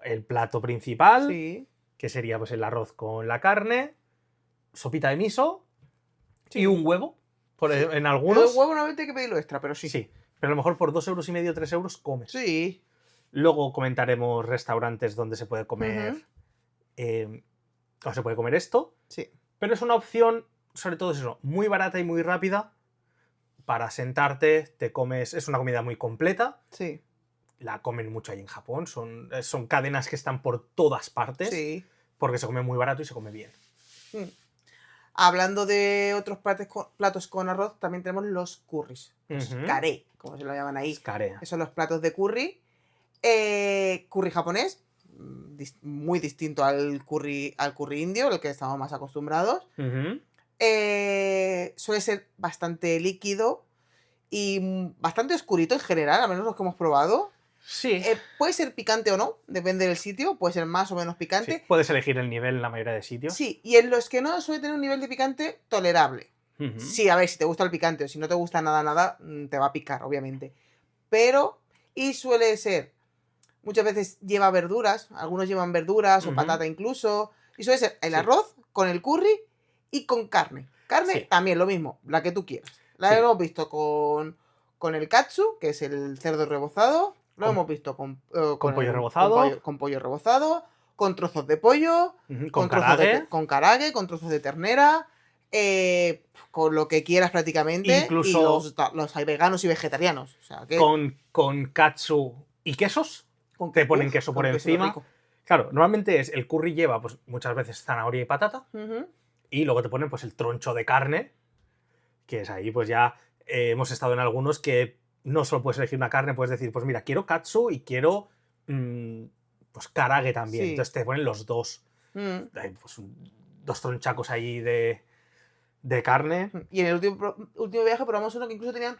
el plato principal, Sí. que sería pues, el arroz con la carne, sopita de miso Sí. y un huevo Sí. en algunos. El huevo normalmente hay que pedirlo extra, pero sí. Sí, pero a lo mejor por 2,5 euros, 3 euros comes. Sí. Luego comentaremos restaurantes donde se puede comer o se puede comer esto. Sí. Pero es una opción, sobre todo es eso, muy barata y muy rápida para sentarte, te comes, es una comida muy completa. Sí. La comen mucho ahí en Japón, son cadenas que están por todas partes, Sí. porque se come muy barato y se come bien. Hablando de otros platos con arroz, también tenemos los curries. Los Ujú. karé, como se lo llaman ahí. Scarea. Que son los platos de curry. Curry japonés, muy distinto al curry indio, el que estamos más acostumbrados. Ujú. Suele ser bastante líquido y bastante oscurito en general, al menos los que hemos probado. Sí. Puede ser picante o no, depende del sitio, puede ser más o menos Sí, picante. puedes elegir el nivel en la mayoría de sitios. Sí, y en los que no suele tener un nivel de picante tolerable. Ujú. Sí, a ver, si te gusta el picante o si no te gusta nada, te va a picar, obviamente. Pero, y suele ser, muchas veces lleva verduras, algunos llevan verduras o Ujú. patata incluso, y suele ser el Sí. arroz con el curry y con carne. Carne Sí. también lo mismo, la que tú quieras. La Sí. hemos visto con el katsu, que es el cerdo rebozado, lo Con- hemos visto con pollo rebozado. con pollo rebozado, con trozos de pollo, Ujú. con Con trozos karage. con karage, con trozos de ternera, con lo que quieras prácticamente. Incluso y los hay veganos y vegetarianos. O sea, que con katsu y quesos. con Te ponen queso con por queso, qué encima. rico. Claro, normalmente el curry lleva pues, muchas veces zanahoria y patata. Ujú. Y luego te ponen pues el troncho de carne. Que es ahí, pues ya hemos estado en algunos que no solo puedes elegir una carne, puedes decir, pues mira, quiero katsu y quiero pues karage también. Sí. Entonces te ponen los dos. Mm. Hay, pues, dos tronchacos ahí de carne. Y en el último viaje probamos uno que incluso tenía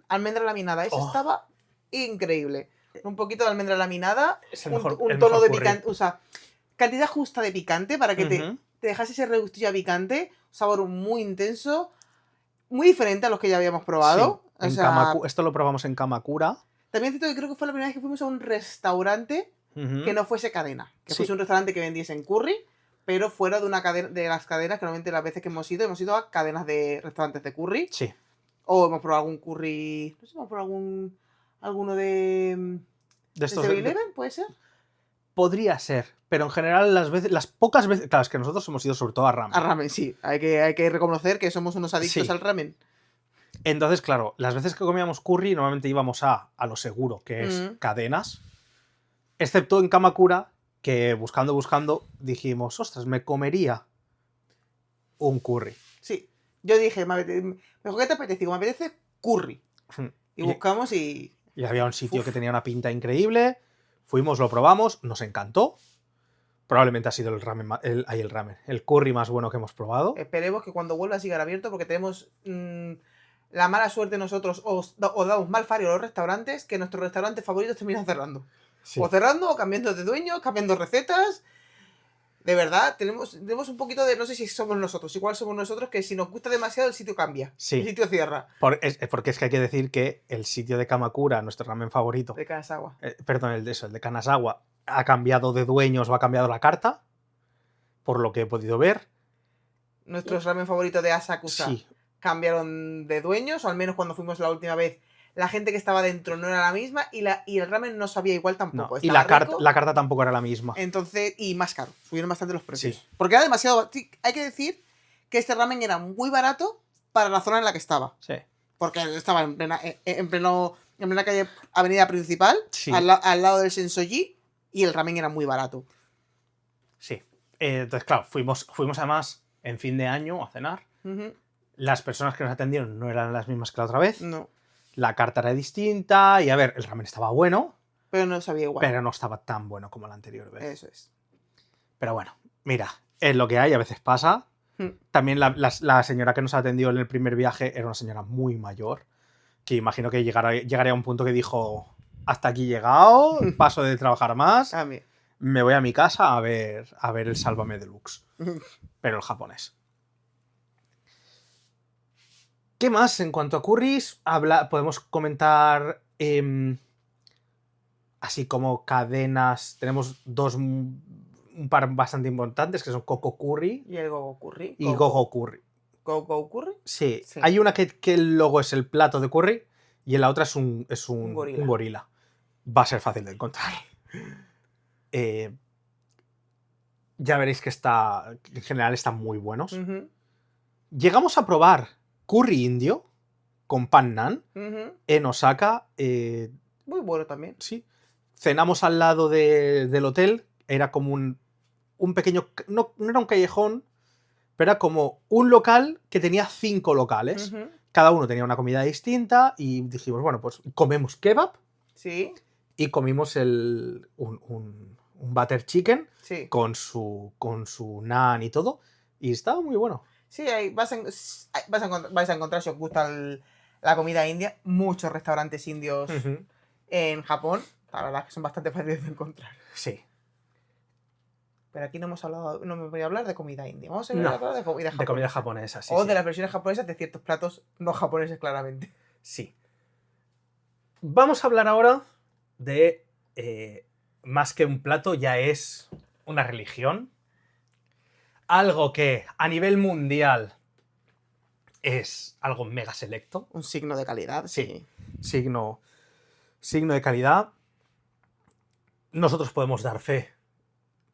almendra laminada. Ese Oh. estaba increíble. Un poquito de almendra laminada, Es el un mejor, tono el mejor de curry. picante, o sea, cantidad justa de picante para que Ujú. te dejase ese regustillo a picante, un sabor muy intenso, muy diferente a los que ya habíamos probado. Sí, O en sea, esto lo probamos en Kamakura. también siento que creo que fue la primera vez que fuimos a un restaurante Ujú. que no fuese cadena, que Sí. fuese un restaurante que vendiesen curry, pero fuera de una cadena, de las cadenas que normalmente las veces que hemos ido a cadenas de restaurantes de curry. Sí. O hemos probado algún curry. No sé, hemos probado alguno de De estos 7-Eleven, ¿puede ser? podría ser, pero en general las pocas veces, claro, es que nosotros hemos ido sobre todo a ramen. A ramen, sí. Hay que reconocer que somos unos adictos Sí. al ramen. Entonces, claro, las veces que comíamos curry normalmente íbamos a lo seguro, que es cadenas, excepto en Kamakura, que buscando dijimos, ostras, me comería un curry. Sí. Yo dije, mejor que te apetece, digo, me apetece curry. Y buscamos y había un sitio Uf. que tenía una pinta increíble. Fuimos, lo probamos, nos encantó. Probablemente ha sido el curry más bueno que hemos probado. esperemos que cuando vuelva a siga abierto, porque tenemos la mala suerte nosotros, o damos mal fario a los restaurantes, que nuestros restaurantes favoritos terminan cerrando. Sí. O cerrando, o cambiando de dueño, cambiando recetas. De verdad, tenemos un poquito de, no sé si somos nosotros, igual somos nosotros, que si nos gusta demasiado el sitio cambia. Sí. El sitio cierra. Porque es que hay que decir que el sitio de Kamakura, nuestro ramen favorito, De Kanazawa. perdón, el de Kanazawa, ha cambiado de dueños o ha cambiado la carta, por lo que he podido ver. Nuestros ramen favoritos de Asakusa Sí, cambiaron de dueños, o al menos cuando fuimos la última vez, la gente que estaba dentro no era la misma y el ramen no sabía igual no. tampoco. Y Estaba la rico, carta tampoco era la misma. entonces, y más caro. Subieron bastante los precios. Sí. Porque era demasiado. Sí, hay que decir que este ramen era muy barato para la zona en la que estaba. Sí. Porque estaba en plena calle, avenida principal, Sí. al lado del Sensoji, y el ramen era muy barato. Sí. Entonces, claro, fuimos además en fin de año a cenar. Ujú. Las personas que nos atendieron no eran las mismas que la otra vez. No, La carta era distinta. Y a ver, el ramen estaba bueno, pero no sabía igual. pero no estaba tan bueno como la anterior vez. Eso es. Pero bueno, mira, es lo que hay, a veces pasa. También la señora que nos atendió en el primer viaje era una señora muy mayor, que imagino que llegaría a un punto que dijo, hasta aquí he llegado, paso de trabajar más, A mí. me voy a mi casa a ver el Sálvame Deluxe, pero el japonés. ¿Qué más en cuanto a curries? Podemos comentar así como cadenas. Tenemos un par bastante importantes que son Coco Curry Y el Gogo Curry. y Gogo Curry. ¿Gogo Curry? Sí. Sí. Hay una que el logo es el plato de curry y en la otra es un gorila. gorila. Va a ser fácil de encontrar. Ya veréis que en general están muy buenos. Ujú, Llegamos a probar curry indio con pan nan ujú. en Osaka. Muy bueno también. Sí. Cenamos al lado del hotel. Era como un pequeño... No era un callejón, pero era como un local que tenía 5 locales. Ujú. Cada uno tenía una comida distinta y dijimos, bueno, pues comemos kebab Sí, y comimos un butter chicken sí. con su naan y todo. Y estaba muy bueno. Sí, ahí vais a encontrar, si os gusta la comida india, muchos restaurantes indios Ujú. en Japón. La verdad es que son bastante fáciles de encontrar. Sí. Pero aquí no me voy a hablar de comida india. Vamos a No, hablar de comida japonesa. de comida japonesa, sí. O sí. de las versiones japonesas de ciertos platos no japoneses, claramente. Sí. Vamos a hablar ahora de, más que un plato, ya es una religión. Algo que a nivel mundial es algo mega selecto. Un signo de calidad, sí. Signo de calidad. Nosotros podemos dar fe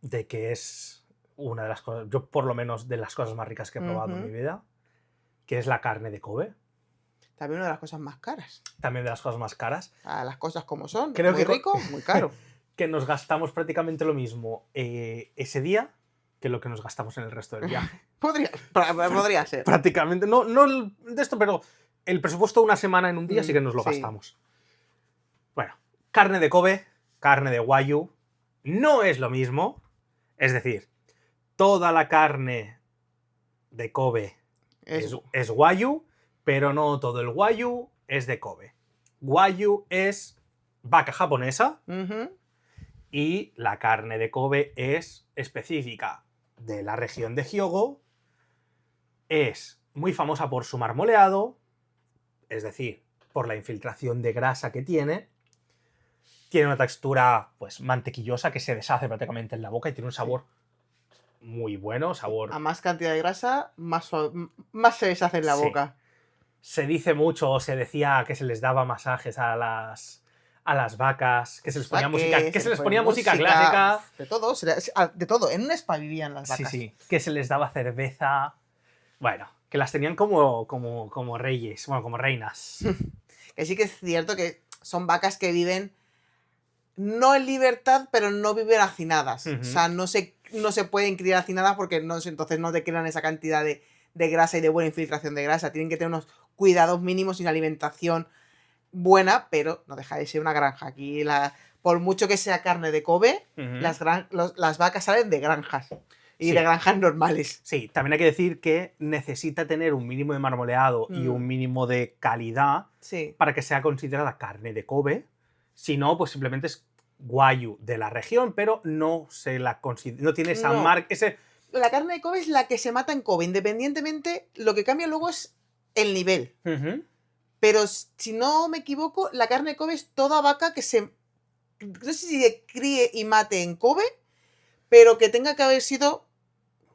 de que es una de las cosas, yo por lo menos de las cosas más ricas que he probado en mi vida, que es la carne de Kobe. También una de las cosas más caras. También de las cosas más caras. Las cosas como son. Creo muy que rico, muy caro. Que nos gastamos prácticamente lo mismo ese día que lo que nos gastamos en el resto del viaje. Podría ser. Prácticamente, no de esto, pero el presupuesto de una semana en un día sí que nos lo gastamos. Bueno, carne de Kobe, carne de Wagyu, no es lo mismo. Es decir, toda la carne de Kobe es Wagyu, pero no todo el Wagyu es de Kobe. Wagyu es vaca japonesa y la carne de Kobe es específica de la región de Hyogo. Es muy famosa por su marmoleado, es decir, por la infiltración de grasa que tiene. Tiene una textura pues mantequillosa que se deshace prácticamente en la boca y tiene un sabor muy bueno, sabor... A más cantidad de grasa, más se deshace en la boca. Se dice mucho, o se decía que se les daba masajes a las vacas, que se les ponía música clásica. De todo. En un spa vivían las vacas. Sí, que se les daba cerveza. Bueno, que las tenían como reyes, bueno, como reinas. Que sí que es cierto que son vacas que viven no en libertad, pero no viven hacinadas. O sea, no se pueden criar hacinadas porque entonces no te crean esa cantidad de grasa y de buena infiltración de grasa. Tienen que tener unos cuidados mínimos y una alimentación buena, pero no deja de ser una granja. Aquí, por mucho que sea carne de Kobe, las vacas salen de granjas. Y de granjas normales. Sí, también hay que decir que necesita tener un mínimo de marmoleado y un mínimo de calidad para que sea considerada carne de Kobe. Si no, pues simplemente es Wagyu de la región, pero no tiene esa marca. La carne de Kobe es la que se mata en Kobe. Independientemente, lo que cambia luego es el nivel. Pero si no me equivoco, la carne de Kobe es toda vaca que no sé si se críe y mate en Kobe, pero que tenga que haber sido...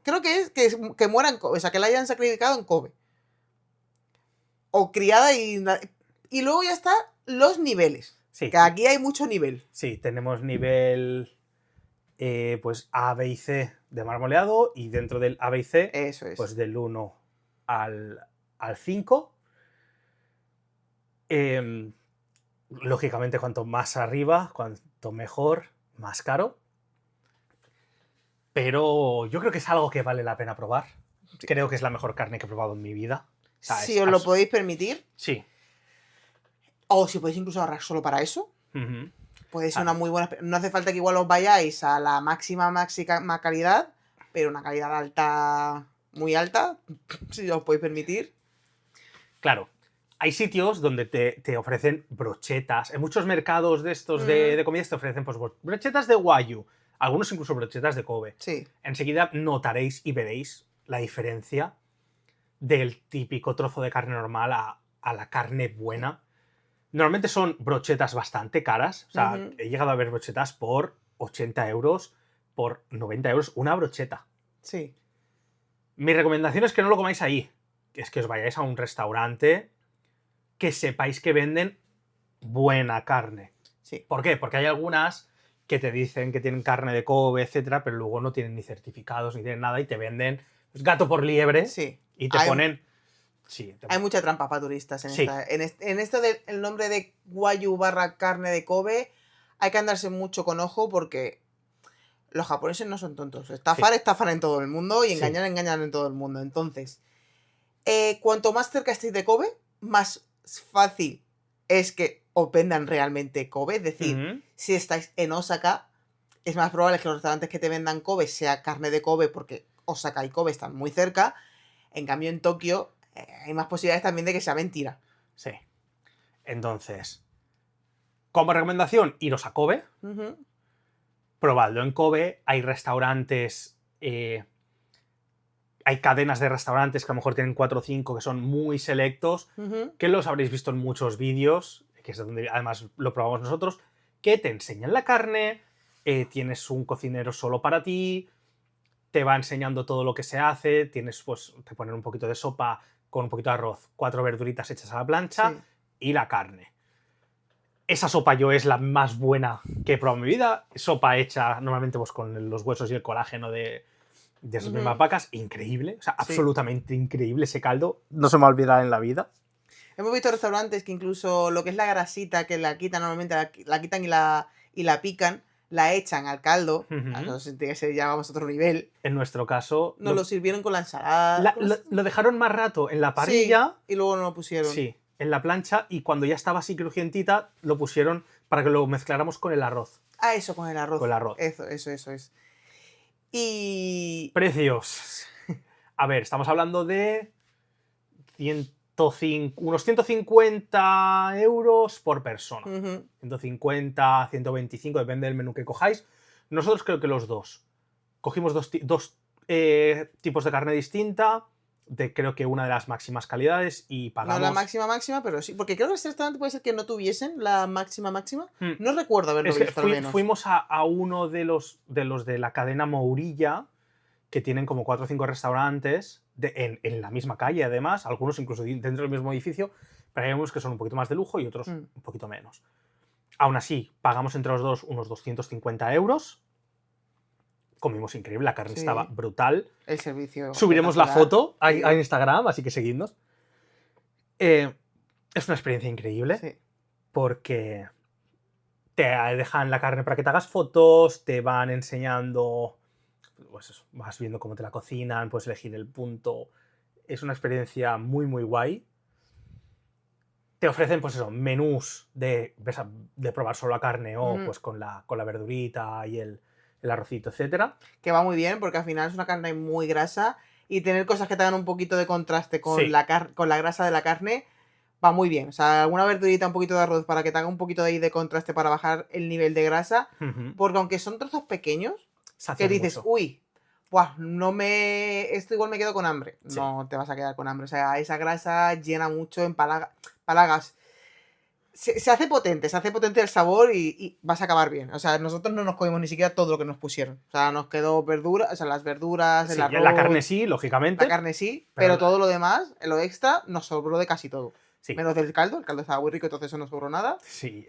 Creo que es que muera en Kobe, o sea, que la hayan sacrificado en Kobe. O criada y luego ya están los niveles. Sí. Que aquí hay mucho nivel. Sí, tenemos nivel pues A, B y C de marmoleado y dentro del A, B y C pues del 1 al 5. Lógicamente, cuanto más arriba, cuanto mejor, más caro. Pero yo creo que es algo que vale la pena probar. Creo que es la mejor carne que he probado en mi vida. O sea, si os lo podéis permitir. Sí. O si podéis incluso ahorrar solo para eso. Puede ser una muy buena... No hace falta que igual os vayáis a la máxima calidad, pero una calidad alta, muy alta, si os podéis permitir. Claro. Hay sitios donde te ofrecen brochetas. En muchos mercados de estos de comidas te ofrecen pues, brochetas de Wagyu. Algunos incluso brochetas de Kobe. Sí. Enseguida notaréis y veréis la diferencia del típico trozo de carne normal a la carne buena. Normalmente son brochetas bastante caras. O sea, he llegado a ver brochetas por 80 euros, por 90 euros, una brocheta. Sí. Mi recomendación es que no lo comáis ahí. Es que os vayáis a un restaurante que sepáis que venden buena carne. Sí. ¿Por qué? Porque hay algunas que te dicen que tienen carne de Kobe, etcétera, pero luego no tienen ni certificados ni tienen nada y te venden gato por liebre. Sí. Y te ponen... Sí, hay mucha trampa para turistas en esto del nombre de Wagyu / carne de Kobe. Hay que andarse mucho con ojo porque los japoneses no son tontos. Estafan en todo el mundo y Sí. engañan en todo el mundo. Entonces, cuanto más cerca estéis de Kobe, más fácil es que os vendan realmente Kobe. Es decir, Ujú. si estáis en Osaka, es más probable que los restaurantes que te vendan Kobe sea carne de Kobe porque Osaka y Kobe están muy cerca. En cambio, en Tokio hay más posibilidades también de que sea mentira. Sí. Entonces, como recomendación, iros a Kobe. Ujú, Probadlo en Kobe. Hay restaurantes. Hay cadenas de restaurantes que a lo mejor tienen 4 o 5 que son muy selectos, ujú. que los habréis visto en muchos vídeos, que es donde además lo probamos nosotros, que te enseñan la carne, tienes un cocinero solo para ti, te va enseñando todo lo que se hace, tienes, pues, te ponen un poquito de sopa con un poquito de arroz, 4 verduritas hechas a la plancha Sí. y la carne. Esa sopa yo es la más buena que he probado en mi vida. Sopa hecha normalmente pues, con los huesos y el colágeno de esas Ujú. mismas vacas. Increíble. O sea, Sí. absolutamente increíble ese caldo. No se me ha olvidado en la vida. Hemos visto restaurantes que incluso lo que es la grasita que la quitan normalmente, la quitan y la pican, la echan al caldo. Ujú. Eso tiene que ser ya vamos a otro nivel. En nuestro caso, Nos lo sirvieron con la ensalada. lo dejaron más rato en la Sí, parrilla. y luego no lo pusieron. Sí, en la plancha. Y cuando ya estaba así crujientita, lo pusieron para que lo mezcláramos con el arroz. Ah, eso, con el arroz. Con el arroz. Eso es. Y... Precios. A ver, estamos hablando de unos 150 euros por persona. Ujú. 150, 125, depende del menú que cojáis. Nosotros creo que los dos. Cogimos dos tipos de carne distinta, de creo que una de las máximas calidades, y pagamos... No la máxima, pero sí. Porque creo que este restaurante puede ser que no tuviesen la máxima. Hmm. No recuerdo haberlo Es que visto al menos. fuimos a uno de los de la cadena Mourilla, que tienen como 4 o 5 restaurantes en la misma calle, además, algunos incluso dentro del mismo edificio, pero hay algunos que son un poquito más de lujo y otros un poquito menos. Aún así, pagamos entre los dos unos 250 euros. Comimos increíble, la carne Sí. estaba brutal. El servicio. Subiremos la espectacular. foto a Sí. Instagram, así que seguidnos. Es una experiencia increíble Sí. porque te dejan la carne para que te hagas fotos, te van enseñando, pues eso, vas viendo cómo te la cocinan, puedes elegir el punto. Es una experiencia muy, muy guay. Te ofrecen, pues eso, menús de probar solo la carne o pues con la verdurita y el arrocito, etcétera. Que va muy bien porque al final es una carne muy grasa y tener cosas que te hagan un poquito de contraste con, Sí. con la grasa de la carne va muy bien. O sea, alguna verdurita, un poquito de arroz para que te haga un poquito de ahí de contraste para bajar el nivel de grasa. Ujú. Porque aunque son trozos pequeños, que Sacian dices, mucho. uy, buah, esto igual me quedo con hambre. Sí. No te vas a quedar con hambre. O sea, esa grasa llena mucho, empalagas. Se hace potente el sabor y vas a acabar bien. O sea, nosotros no nos comimos ni siquiera todo lo que nos pusieron. O sea, nos quedó verduras, o sea, las verduras, el Sí, arroz. la carne sí, lógicamente. La carne sí, pero pero todo lo demás, lo extra, nos sobró de casi todo. Sí. Menos del caldo, el caldo estaba muy rico, entonces eso no sobró nada. Sí.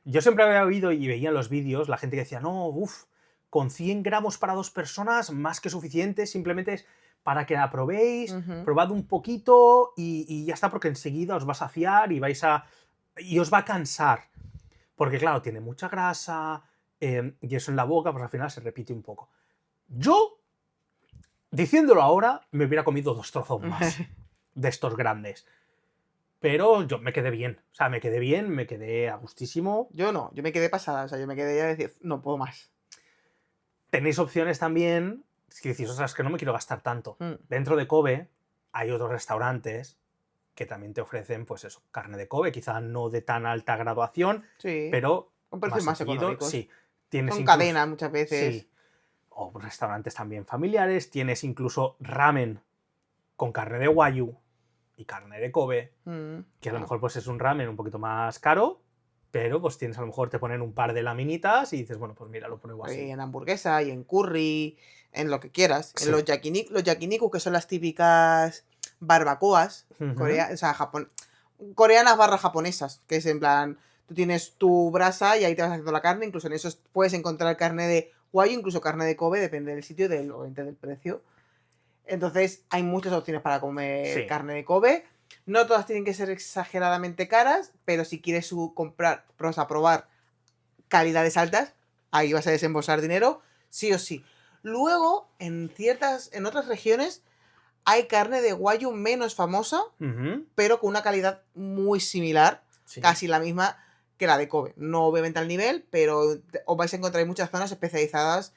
Yo siempre había oído y veía en los vídeos la gente que decía, no, uff, con 100 gramos para 2 personas, más que suficiente, simplemente es para que la probéis, Ujú. probad un poquito y ya está, porque enseguida os va a saciar y y os va a cansar. Porque claro, tiene mucha grasa y eso en la boca, pues al final se repite un poco. Yo, diciéndolo ahora, me hubiera comido 2 trozos más de estos grandes. Pero yo me quedé bien. O sea, me quedé a gustísimo. Yo no, yo me quedé pasada, o sea, yo me quedé ya de decir, no puedo más. Tenéis opciones también, si decís, o sea, es que no me quiero gastar tanto. Mm. Dentro de Kobe hay otros restaurantes que también te ofrecen, pues eso, carne de Kobe, quizá no de tan alta graduación, Sí, pero con precios más seguido, económicos. sí. Tienes Son incluso- cadenas muchas veces. Sí. O restaurantes también familiares. Tienes incluso ramen con carne de Wagyu y carne de Kobe, que a lo mejor pues es un ramen un poquito más caro, pero pues tienes a lo mejor te ponen un par de laminitas y dices, bueno, pues mira, lo pruebo así. En hamburguesa y en curry, en lo que quieras. Sí. En los yakiniku, que son las típicas barbacoas Ujú. o sea, coreanas barra japonesas, que es en plan, tú tienes tu brasa y ahí te vas haciendo la carne, incluso en eso puedes encontrar carne de Wagyu, incluso carne de Kobe, depende del sitio, obviamente del precio. Entonces hay muchas opciones para comer Sí. carne de Kobe. No todas tienen que ser exageradamente caras, pero si quieres probar calidades altas, ahí vas a desembolsar dinero. sí o sí. Luego, en otras regiones, hay carne de Wagyu menos famosa, pero con una calidad muy similar, Sí. casi la misma que la de Kobe. No obviamente al nivel, pero os vais a encontrar en muchas zonas especializadas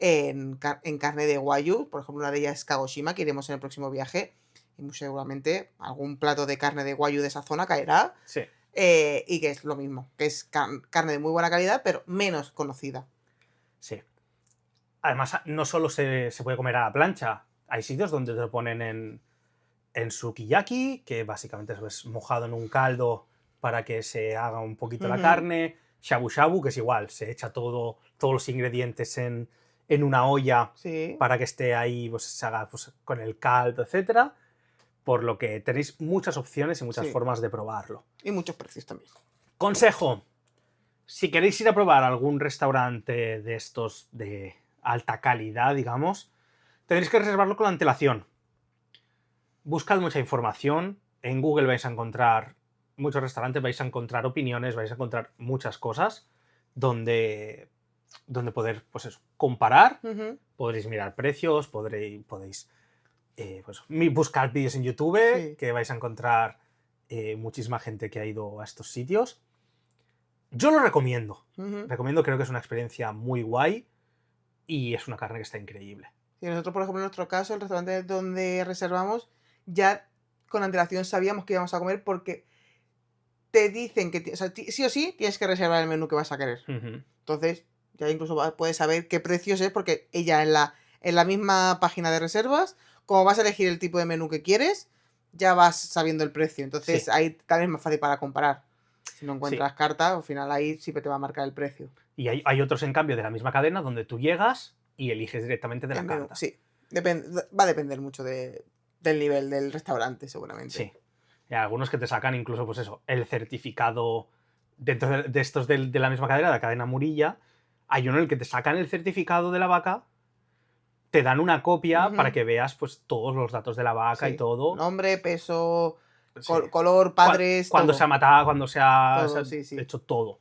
en carne de Wagyu. Por ejemplo, una de ellas es Kagoshima, que iremos en el próximo viaje. Y muy seguramente algún plato de carne de Wagyu de esa zona caerá. Sí. Y que es lo mismo, que es carne de muy buena calidad, pero menos conocida. Sí. Además, no solo se puede comer a la plancha. Hay sitios donde te lo ponen en sukiyaki, que básicamente es mojado en un caldo para que se haga un poquito la carne. Shabu shabu, que es igual, se echa todos los ingredientes en una olla para que esté ahí, pues se haga pues, con el caldo, etc. Por lo que tenéis muchas opciones y muchas formas de probarlo. Y muchos precios también. Consejo: si queréis ir a probar algún restaurante de estos de alta calidad, digamos, tenéis que reservarlo con antelación. Buscad mucha información. En Google vais a encontrar muchos restaurantes, vais a encontrar opiniones, vais a encontrar muchas cosas donde poder, pues eso, comparar. Podréis mirar precios, podéis pues, buscar vídeos en YouTube, que vais a encontrar muchísima gente que ha ido a estos sitios. Yo lo recomiendo. Recomiendo, creo que es una experiencia muy guay y es una carne que está increíble. Y nosotros, por ejemplo, en nuestro caso, el restaurante donde reservamos, ya con antelación sabíamos que íbamos a comer porque te dicen que sí o sí tienes que reservar el menú que vas a querer. Entonces, ya incluso puedes saber qué precios es porque ella en la misma página de reservas, como vas a elegir el tipo de menú que quieres, ya vas sabiendo el precio. Entonces, ahí también es más fácil para comparar. Si no encuentras carta, al final ahí siempre te va a marcar el precio. Y hay otros, en cambio, de la misma cadena donde tú llegas y eliges directamente de la carta. Sí, va a depender mucho del nivel del restaurante, seguramente. Sí. Y hay algunos que te sacan incluso, pues eso, el certificado dentro de estos de la misma cadena, de la cadena Murilla. Hay uno en el que te sacan el certificado de la vaca, te dan una copia para que veas pues todos los datos de la vaca y todo. Nombre, peso, color, padres, cuando todo. se ha matado, cuando se ha todo, hecho todo.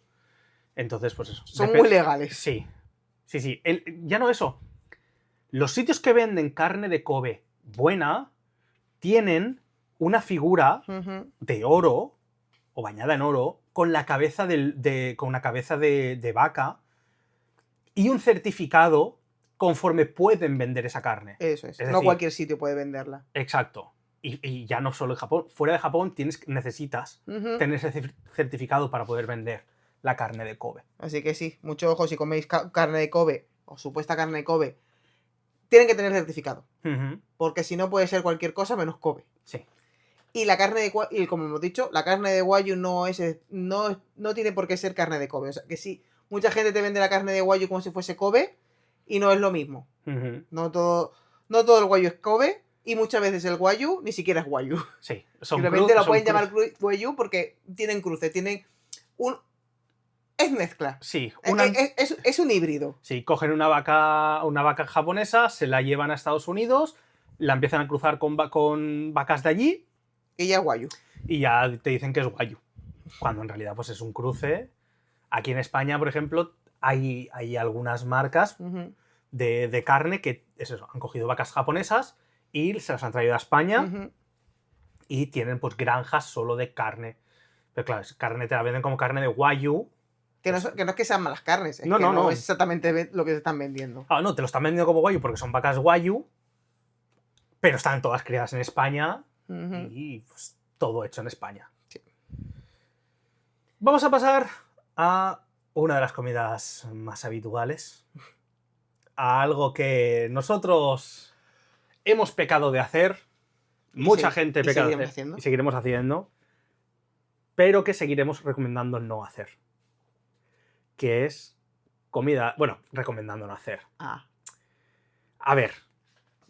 Entonces, pues eso. Son muy legales. Sí. Ya no eso. Los sitios que venden carne de Kobe buena tienen una figura de oro o bañada en oro con la cabeza con una cabeza de vaca y un certificado conforme pueden vender esa carne. Eso es. No cualquier sitio puede venderla. Exacto. Y ya no solo en Japón. Fuera de Japón necesitas tener ese certificado para poder vender la carne de Kobe. Así que sí, mucho ojo si coméis carne de Kobe o supuesta carne de Kobe. Tienen que tener certificado. Porque si no puede ser cualquier cosa menos Kobe. Sí. Y la carne y como hemos dicho, la carne de Wagyu no tiene por qué ser carne de Kobe. O sea, que sí, mucha gente te vende la carne de Wagyu como si fuese Kobe y no es lo mismo. No todo el Wagyu es Kobe y muchas veces el Wagyu ni siquiera es Wagyu. Sí. Simplemente lo pueden llamar Wagyu porque tienen cruce, tienen es mezcla. Sí. Es un híbrido. Sí, cogen una vaca japonesa, se la llevan a Estados Unidos, la empiezan a cruzar con vacas de allí. Y ya es Wagyu. Y ya te dicen que es Wagyu. Cuando en realidad pues es un cruce. Aquí en España, por ejemplo, hay algunas marcas de carne que han cogido vacas japonesas y se las han traído a España y tienen pues granjas solo de carne. Pero claro, carne te la venden como carne de Wagyu. Que no es que sean malas carnes, no es exactamente lo que se están vendiendo. No, te lo están vendiendo como Wagyu porque son vacas Wagyu, pero están todas criadas en España y pues, todo hecho en España. Sí. Vamos a pasar a una de las comidas más habituales, a algo que nosotros hemos pecado de hacer, mucha gente peca de hacer y seguiremos haciendo, pero que seguiremos recomendando no hacer. Que es comida... Bueno, recomendando no hacer. A ver,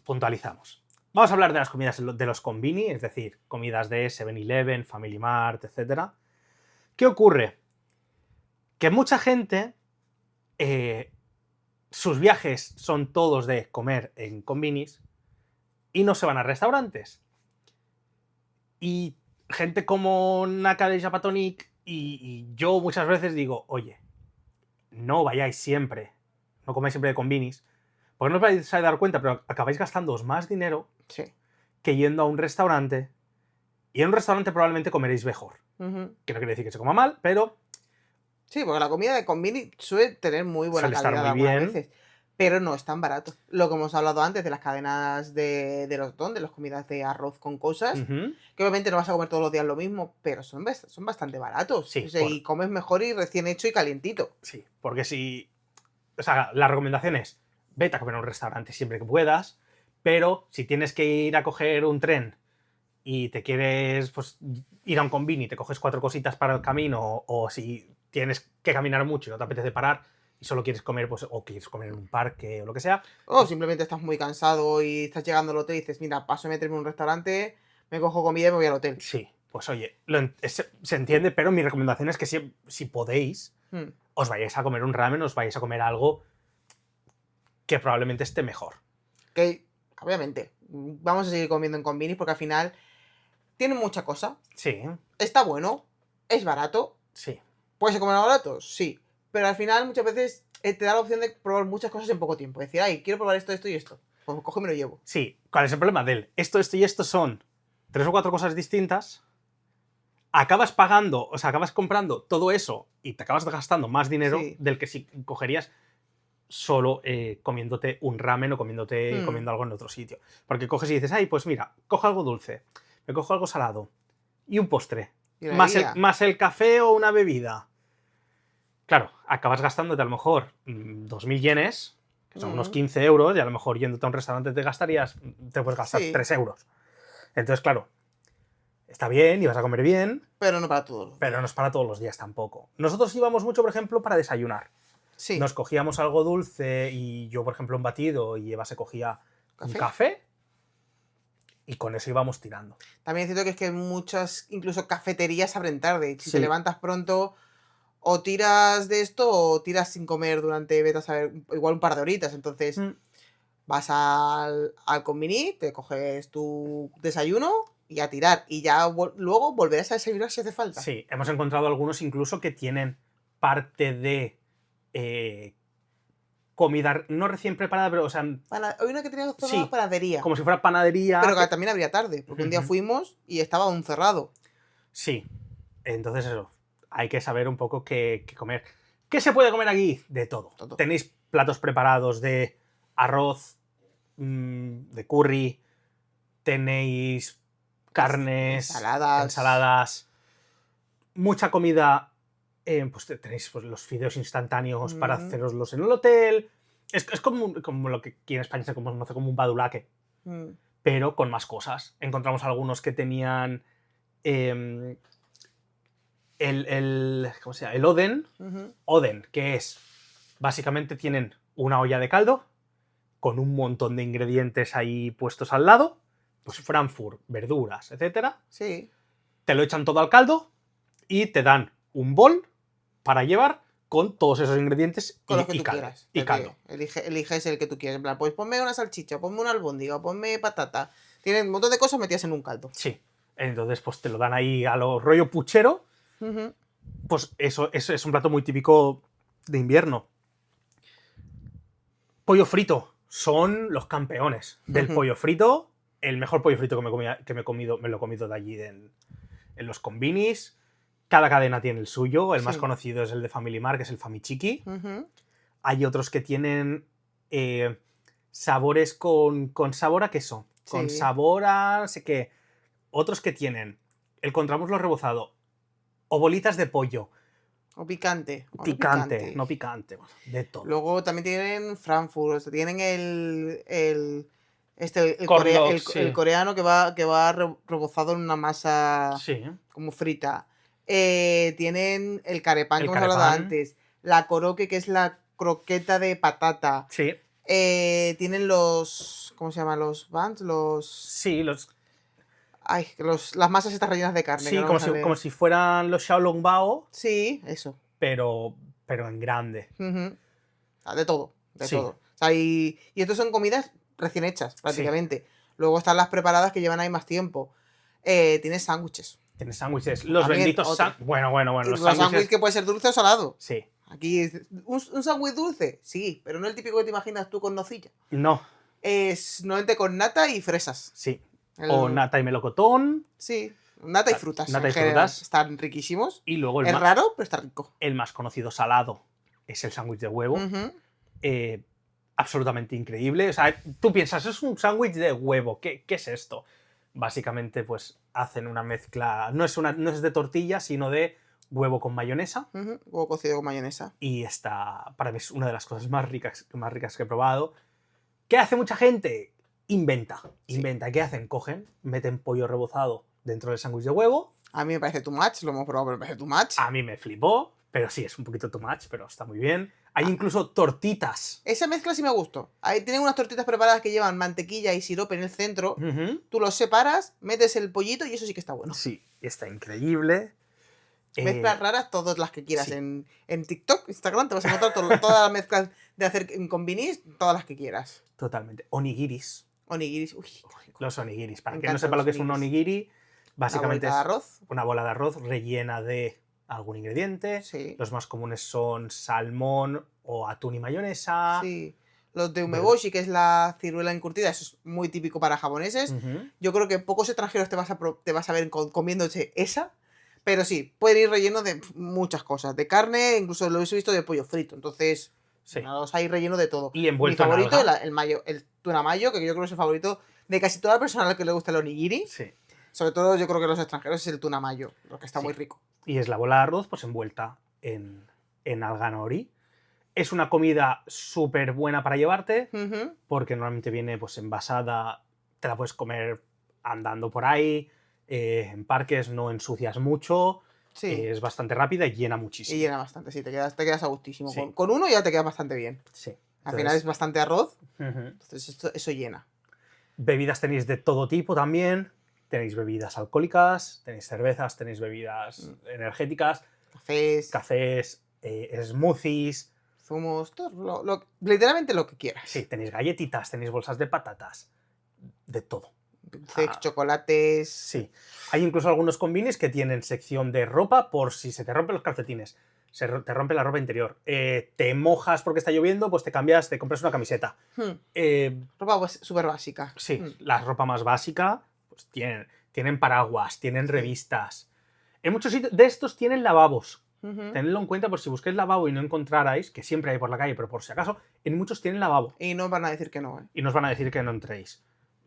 puntualizamos. Vamos a hablar de las comidas de los konbini, es decir, comidas de 7-Eleven, Family Mart, etc. ¿Qué ocurre? Que mucha gente... sus viajes son todos de comer en konbinis y no se van a restaurantes. Y gente como Naka de Japatonic y yo muchas veces digo, oye, no vayáis siempre. no comáis siempre de combinis, porque no os vais a dar cuenta, pero acabáis gastándoos más dinero Sí. que yendo a un restaurante. Y en un restaurante probablemente comeréis mejor. Ujú. Que no quiere decir que se coma mal, pero Sí, porque la comida de combini suele tener muy buena suele estar calidad muy algunas bien. veces, pero no es tan barato. Lo que hemos hablado antes de las cadenas de los don, de las comidas de arroz con cosas, Ujú. que obviamente no vas a comer todos los días lo mismo, pero son bastante baratos. Sí, O sea, y comes mejor y recién hecho y calientito. Sí, porque si... O sea, la recomendación es, vete a comer a un restaurante siempre que puedas, pero si tienes que ir a coger un tren y te quieres pues, ir a un combini y te coges 4 cositas para el camino, o si tienes que caminar mucho y no te apetece parar y solo quieres comer, pues, o quieres comer en un parque o lo que sea, O simplemente estás muy cansado y estás llegando al hotel y dices, mira, paso a meterme en un restaurante, me cojo comida y me voy al hotel. sí, pues oye, se entiende, pero mi recomendación es que si podéis, Hmm. os vayáis a comer un ramen, os vayáis a comer algo que probablemente esté mejor. Que, obviamente, vamos a seguir comiendo en combinis porque al final tiene mucha cosa. Sí, Está bueno, es barato. sí. ¿Puede ser comer barato? Sí. Pero al final muchas veces te da la opción de probar muchas cosas en poco tiempo. Decir, ay, quiero probar esto, esto y esto. Pues cojo y me lo llevo. Sí, ¿cuál es el problema de él? Esto y esto son 3 o 4 cosas distintas. Acabas pagando, o sea, acabas comprando todo eso y te acabas gastando más dinero Sí. del que si cogerías solo comiéndote un ramen o comiendo algo en otro sitio. Porque coges y dices, ay, pues mira, cojo algo dulce, me cojo algo salado y un postre, Y la más bebida. más el café o una bebida. Claro, acabas gastándote a lo mejor 2.000 yenes, que son unos 15 euros, y a lo mejor yéndote a un restaurante te puedes gastar Sí. 3 euros. Entonces, claro, está bien y vas a comer bien, Pero no para todos. pero no es para todos los días tampoco. Nosotros íbamos mucho, por ejemplo, para desayunar. Sí. Nos cogíamos algo dulce y yo, por ejemplo, un batido y Eva se cogía un ¿Café? café y con eso íbamos tirando. También es cierto que es que muchas, incluso cafeterías abren tarde. Si Sí. te levantas pronto, o tiras de esto o tiras sin comer durante, vete a saber, igual un par de horitas. Entonces vas al combini, te coges tu desayuno y a tirar. Y ya luego volverás a desayunar si hace falta. Sí, hemos encontrado algunos incluso que tienen parte de comida no recién preparada, pero, o sea, Hoy una que tenía zona sí, panadería. como si fuera panadería. Pero que también abría tarde, porque un día fuimos y estaba aún cerrado. Sí, entonces eso, hay que saber un poco qué comer. ¿Qué se puede comer aquí? De todo. Todo. Tenéis platos preparados de arroz, de curry, tenéis carnes, ensaladas, mucha comida. Pues tenéis pues, los fideos instantáneos para haceroslos en el hotel. Es como lo que aquí en España se conoce como un badulaque, pero con más cosas. Encontramos algunos que tenían ¿cómo se llama? El Oden. Oden, que es, básicamente tienen una olla de caldo con un montón de ingredientes ahí puestos al lado, pues Frankfurt, verduras, etcétera. Sí. Te lo echan todo al caldo y te dan un bol para llevar con todos esos ingredientes con los que y tú caldo. quieras. Y caldo. Eliges el que tú quieras. En plan, pues ponme una salchicha, ponme una albóndiga, ponme patata. Tienen un montón de cosas metidas en un caldo. Sí. Entonces, pues te lo dan ahí a lo rollo puchero. Pues eso es un plato muy típico de invierno. Pollo frito. Son los campeones del pollo frito. El mejor pollo frito que me he comido, me lo he comido de allí en los combinis. Cada cadena tiene el suyo. El más conocido es el de Family Mart, que es el Famichiki. Hay otros que tienen sabores con sabor a queso. Con sabor a no sé qué. Otros que tienen el contramuslo rebozado. O bolitas de pollo. O picante. Picante, no picante. De todo. Luego también tienen Frankfurt. O sea, tienen el coreano que va rebozado en una masa como frita. Tienen el carepan que hemos hablado antes. La koroke, que es la croqueta de patata. Sí. Tienen los... ¿Cómo se llaman? Los buns, los... Sí, los... Ay, las masas estas rellenas de carne. Sí, como si fueran los xiaolongbao. Sí, eso. Pero en grande. De todo, de todo. O sea, y estos son comidas recién hechas, prácticamente. Sí. Luego están las preparadas que llevan ahí más tiempo. Tienes sándwiches. Tienes sándwiches. Los benditos sándwiches. Bueno. Los sándwiches que puede ser dulce o salado. Sí. Aquí es un sándwich dulce, sí, pero no el típico que te imaginas tú con nocilla. No, Es normalmente con nata y fresas. sí. O nata y melocotón. Sí, nata y frutas Nata en y general. frutas. Están riquísimos. Y luego Es raro, pero está rico. el más conocido salado es el sándwich de huevo. Ujú. Absolutamente increíble. O sea, tú piensas, es un sándwich de huevo. ¿Qué es esto? Básicamente, pues hacen una mezcla. No es de tortilla, sino de huevo con mayonesa. Ujú. Huevo cocido con mayonesa. Y está, para mí, es una de las cosas más ricas que he probado. ¿Qué hace mucha gente? Inventa. Sí. Inventa. ¿Qué hacen? Cogen, meten pollo rebozado dentro del sándwich de huevo. A mí me parece too much, lo hemos probado, pero me parece too much. A mí me flipó, pero sí, es un poquito too much, pero está muy bien. Hay incluso tortitas. Esa mezcla sí me gustó. Ahí tienen unas tortitas preparadas que llevan mantequilla y sirope en el centro. Ujú. Tú los separas, metes el pollito y eso sí que está bueno. Sí, está increíble. Mezclas raras, todas las que quieras. sí. En TikTok, Instagram, te vas a encontrar todas las mezclas de hacer en combinis, todas las que quieras. Totalmente. Onigiris. Onigiris, uy, qué rico. Los onigiris. Para Me quien no encantan sepa lo los que es un onigiri, básicamente Una bolita de es arroz. una bola de arroz rellena de algún ingrediente. Sí. Los más comunes son salmón o atún y mayonesa. Sí. Los de umeboshi, que es la ciruela encurtida, eso es muy típico para japoneses. Ujú. Yo creo que pocos extranjeros te vas a ver comiéndose esa. Pero sí, puede ir relleno de muchas cosas. De carne, incluso lo he visto de pollo frito. Entonces, Sí. los hay relleno de todo. Y envuelto Mi en favorito, alga. el tuna mayo, que yo creo que es el favorito de casi toda persona a la que le gusta el onigiri. Sí. Sobre todo yo creo que los extranjeros es el tuna mayo, lo que está Sí. muy rico. Y es la bola de arroz pues envuelta en alga nori. Es una comida súper buena para llevarte, Ujú. porque normalmente viene pues envasada, te la puedes comer andando por ahí, en parques no ensucias mucho, Sí. es bastante rápida y llena Y muchísimo. llena bastante, sí, te quedas a gustísimo. Sí. Con uno ya te quedas bastante bien. Sí. Al final es bastante arroz, Ujú. entonces eso llena. Bebidas tenéis de todo tipo también. Tenéis bebidas alcohólicas, tenéis cervezas, tenéis bebidas energéticas, Cafés, smoothies. zumos, todo, literalmente lo que quieras. Sí, tenéis galletitas, tenéis bolsas de patatas, de todo. Dulces, chocolates. Sí. Hay incluso algunos combinis que tienen sección de ropa por si se te rompen los calcetines, te rompe la ropa interior. Te mojas porque está lloviendo, pues te cambias, te compras una camiseta. Ropa pues, súper básica. Sí, la ropa más básica, pues tienen paraguas, tienen revistas. En muchos sitios de estos tienen lavabos. Ujú. Tenedlo en cuenta por si busquéis lavabo y no encontrarais, que siempre hay por la calle, pero por si acaso, en muchos tienen lavabo. Y no van a decir que no, ¿eh? Y no os van a decir que no entréis.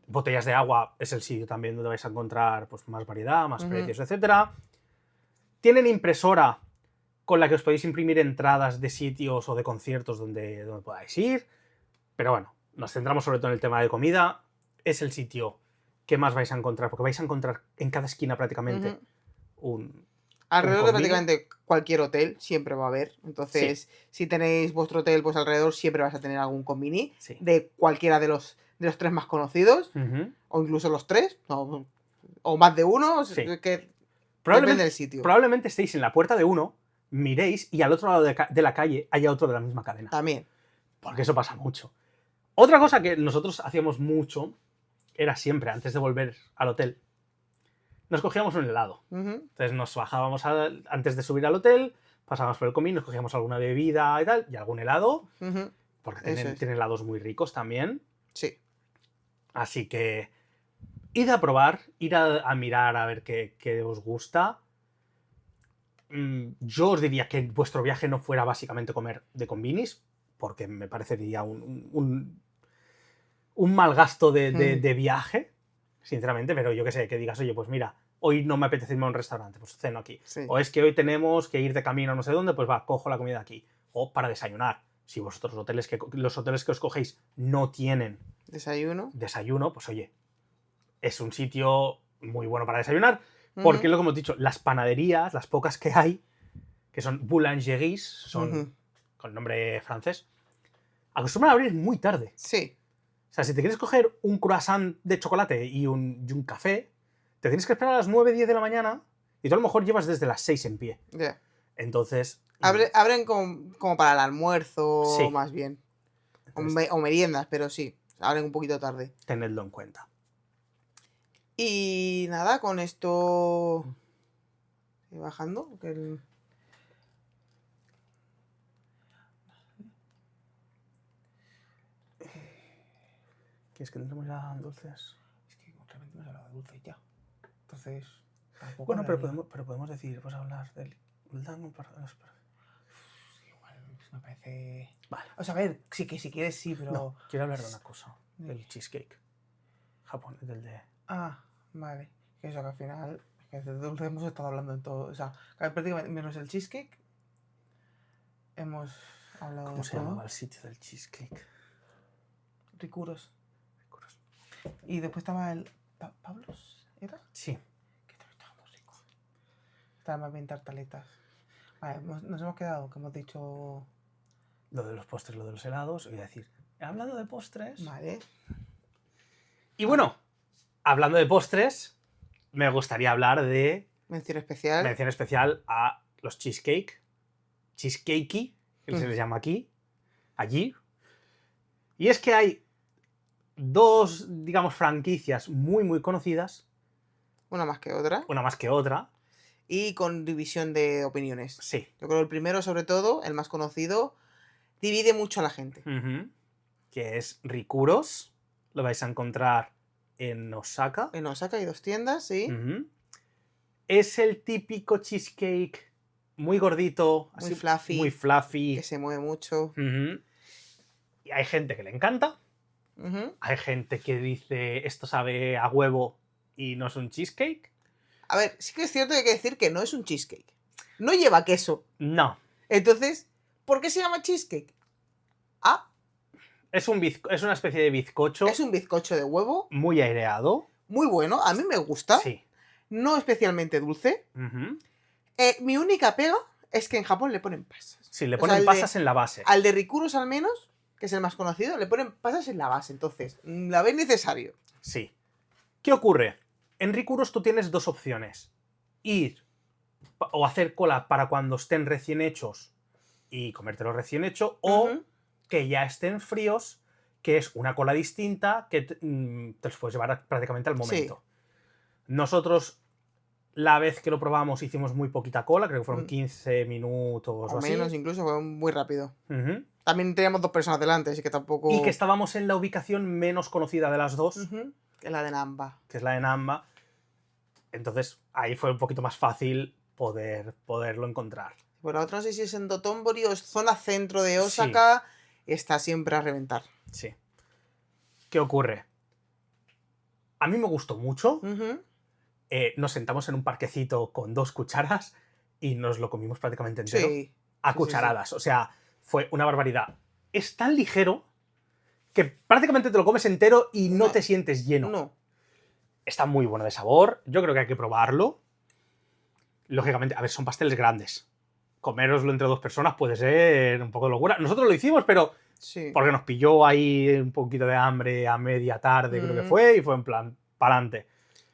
Botellas de agua es el sitio también donde vais a encontrar pues, más variedad, más precios, etc. Tienen impresora con la que os podéis imprimir entradas de sitios o de conciertos donde podáis ir. Pero bueno, nos centramos sobre todo en el tema de comida. Es el sitio que más vais a encontrar, porque vais a encontrar en cada esquina prácticamente Alrededor de combini. prácticamente cualquier hotel siempre va a haber. Entonces, si tenéis vuestro hotel, pues alrededor siempre vais a tener algún combini Sí. de cualquiera de los tres más conocidos, o incluso los tres, o más de uno, Sí. que depende del sitio. Probablemente estéis en la puerta de uno, miréis y al otro lado de la calle haya otro de la misma cadena. También. Porque eso pasa mucho. Otra cosa que nosotros hacíamos mucho era siempre, antes de volver al hotel, nos cogíamos un helado. Ujú. Entonces nos bajábamos antes de subir al hotel, pasábamos por el comín, nos cogíamos alguna bebida y tal, y algún helado, Ujú. porque Eso tienen, es. tienen helados muy ricos también. Sí. Así que id a probar, ir a mirar a ver qué os gusta. Yo os diría que vuestro viaje no fuera básicamente comer de combinis, porque me parecería un mal gasto de viaje, sinceramente, pero yo qué sé, que digas, oye, pues mira, hoy no me apetece irme a un restaurante, pues ceno aquí. Sí. O es que hoy tenemos que ir de camino a no sé dónde, pues va, cojo la comida aquí. O para desayunar. Si vosotros los hoteles que os cogéis no tienen Desayuno. desayuno, pues oye, es un sitio muy bueno para desayunar, porque lo que hemos dicho, las panaderías, las pocas que hay, que son boulangeries, son con nombre francés, acostumbran a abrir muy tarde. Sí. O sea, si te quieres coger un croissant de chocolate y un café, te tienes que esperar a las 9, 10 de la mañana y tú a lo mejor llevas desde las 6 en pie. Yeah. Entonces... Abren como para el almuerzo, Sí. más bien. Entonces, O meriendas, pero sí. Abren un poquito tarde. tenedlo en cuenta. Y nada, con esto... Bajando. Que es que entremos ya en dulces. Es que realmente hemos hablado de dulce ya. Entonces, tampoco. Bueno, pero podemos decir, pues hablar del Guldan. Igual me parece. Vale. O sea, a ver, sí que si quieres, sí, pero. No, quiero hablar de una cosa. Del cheesecake. Japón, del de. Ah, vale. Que eso que al final. Que de dulce hemos estado hablando en todo. O sea, prácticamente menos el cheesecake. Hemos hablado ¿Cómo de se todo. llamaba el sitio del cheesecake? Ricuros. Y después estaba el. ¿Pablos? ¿Era? Sí. Que también estaba muy rico. Estaba más bien tartaletas. Vale, nos hemos quedado, que hemos dicho. Lo de los postres, lo de los helados. Voy a decir, he hablado de postres. Vale. Y bueno, hablando de postres, me gustaría hablar de Mención especial. mención especial a los cheesecake. Cheesecakey, que se les llama aquí. Allí. Y es que hay dos, digamos, franquicias muy, muy conocidas. Una más que otra. Una más que otra. Y con división de opiniones. Sí. Yo creo que el primero, sobre todo, el más conocido, divide mucho a la gente. Que es Rikuros. Lo vais a encontrar en Osaka. En Osaka hay 2 tiendas, sí. Es el típico cheesecake muy gordito, Muy fluffy. muy fluffy. Que se mueve mucho. Y hay gente que le encanta. Hay gente que dice esto sabe a huevo y no es un cheesecake. A ver, sí que es cierto que hay que decir que no es un cheesecake. No lleva queso. No. Entonces, ¿por qué se llama cheesecake? Ah, Es una especie de bizcocho es un bizcocho de huevo muy aireado. muy bueno. A mí me gusta. Sí. No especialmente dulce. Mi única pega es que en Japón le ponen pasas. Sí, le O sea, ponen pasas en la base. Al de Rikuros al menos, que es el más conocido, le ponen pasas en la base. Entonces, la ves necesario. Sí. ¿Qué ocurre? En Rikuros tú tienes dos opciones. Ir o hacer cola para cuando estén recién hechos y comértelo recién hecho, o que ya estén fríos, que es una cola distinta que te los puedes llevar prácticamente al momento. Sí. Nosotros, la vez que lo probamos, hicimos muy poquita cola, creo que fueron 15 minutos o así. Menos, incluso fue muy rápido. También teníamos 2 personas delante, así que tampoco... Y que estábamos en la ubicación menos conocida de las dos. Que es la de Namba. Que es la de Namba. Entonces, ahí fue un poquito más fácil poderlo encontrar. Pues la otra no sé si es en Dotonbori o es zona centro de Osaka. Sí. Está siempre a reventar. Sí. ¿Qué ocurre? A mí me gustó mucho. Nos sentamos en un parquecito con 2 cucharas y nos lo comimos prácticamente entero. Sí. A cucharadas. Sí. O sea, fue una barbaridad. Es tan ligero que prácticamente te lo comes entero y no te sientes lleno. No. Está muy bueno de sabor. Yo creo que hay que probarlo. Lógicamente, a ver, son pasteles grandes. Coméroslo entre 2 personas puede ser un poco de locura. Nosotros lo hicimos, pero sí. Porque nos pilló ahí un poquito de hambre a media tarde, creo que fue, y fue en plan, para adelante.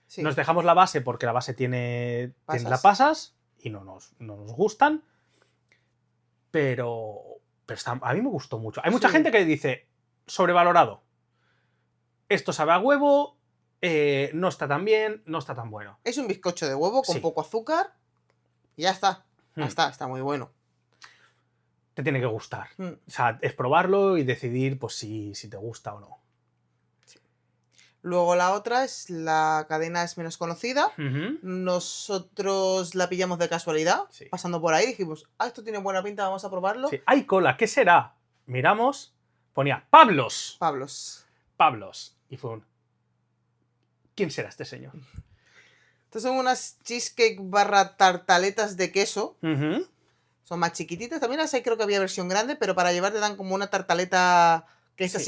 Sí. Nos dejamos la base porque la base tiene las pasas y no nos gustan. Pero a mí me gustó mucho. Hay mucha gente que dice, sobrevalorado. Esto sabe a huevo, no está tan bien, no está tan bueno. Es un bizcocho de huevo con poco azúcar y ya está. Ya está muy bueno. Te tiene que gustar. O sea, es probarlo y decidir pues si te gusta o no. Sí. Luego la otra es la cadena es menos conocida. Nosotros la pillamos de casualidad. Sí. Pasando por ahí dijimos, esto tiene buena pinta, vamos a probarlo. Sí. ¡Hay cola! ¿Qué será? Miramos, ponía Pablos. Y fue ¿quién será este señor? Estas son unas cheesecake / tartaletas de queso. Son más chiquititas. También las hay, creo que había versión grande, pero para llevar te dan como una tartaleta que esta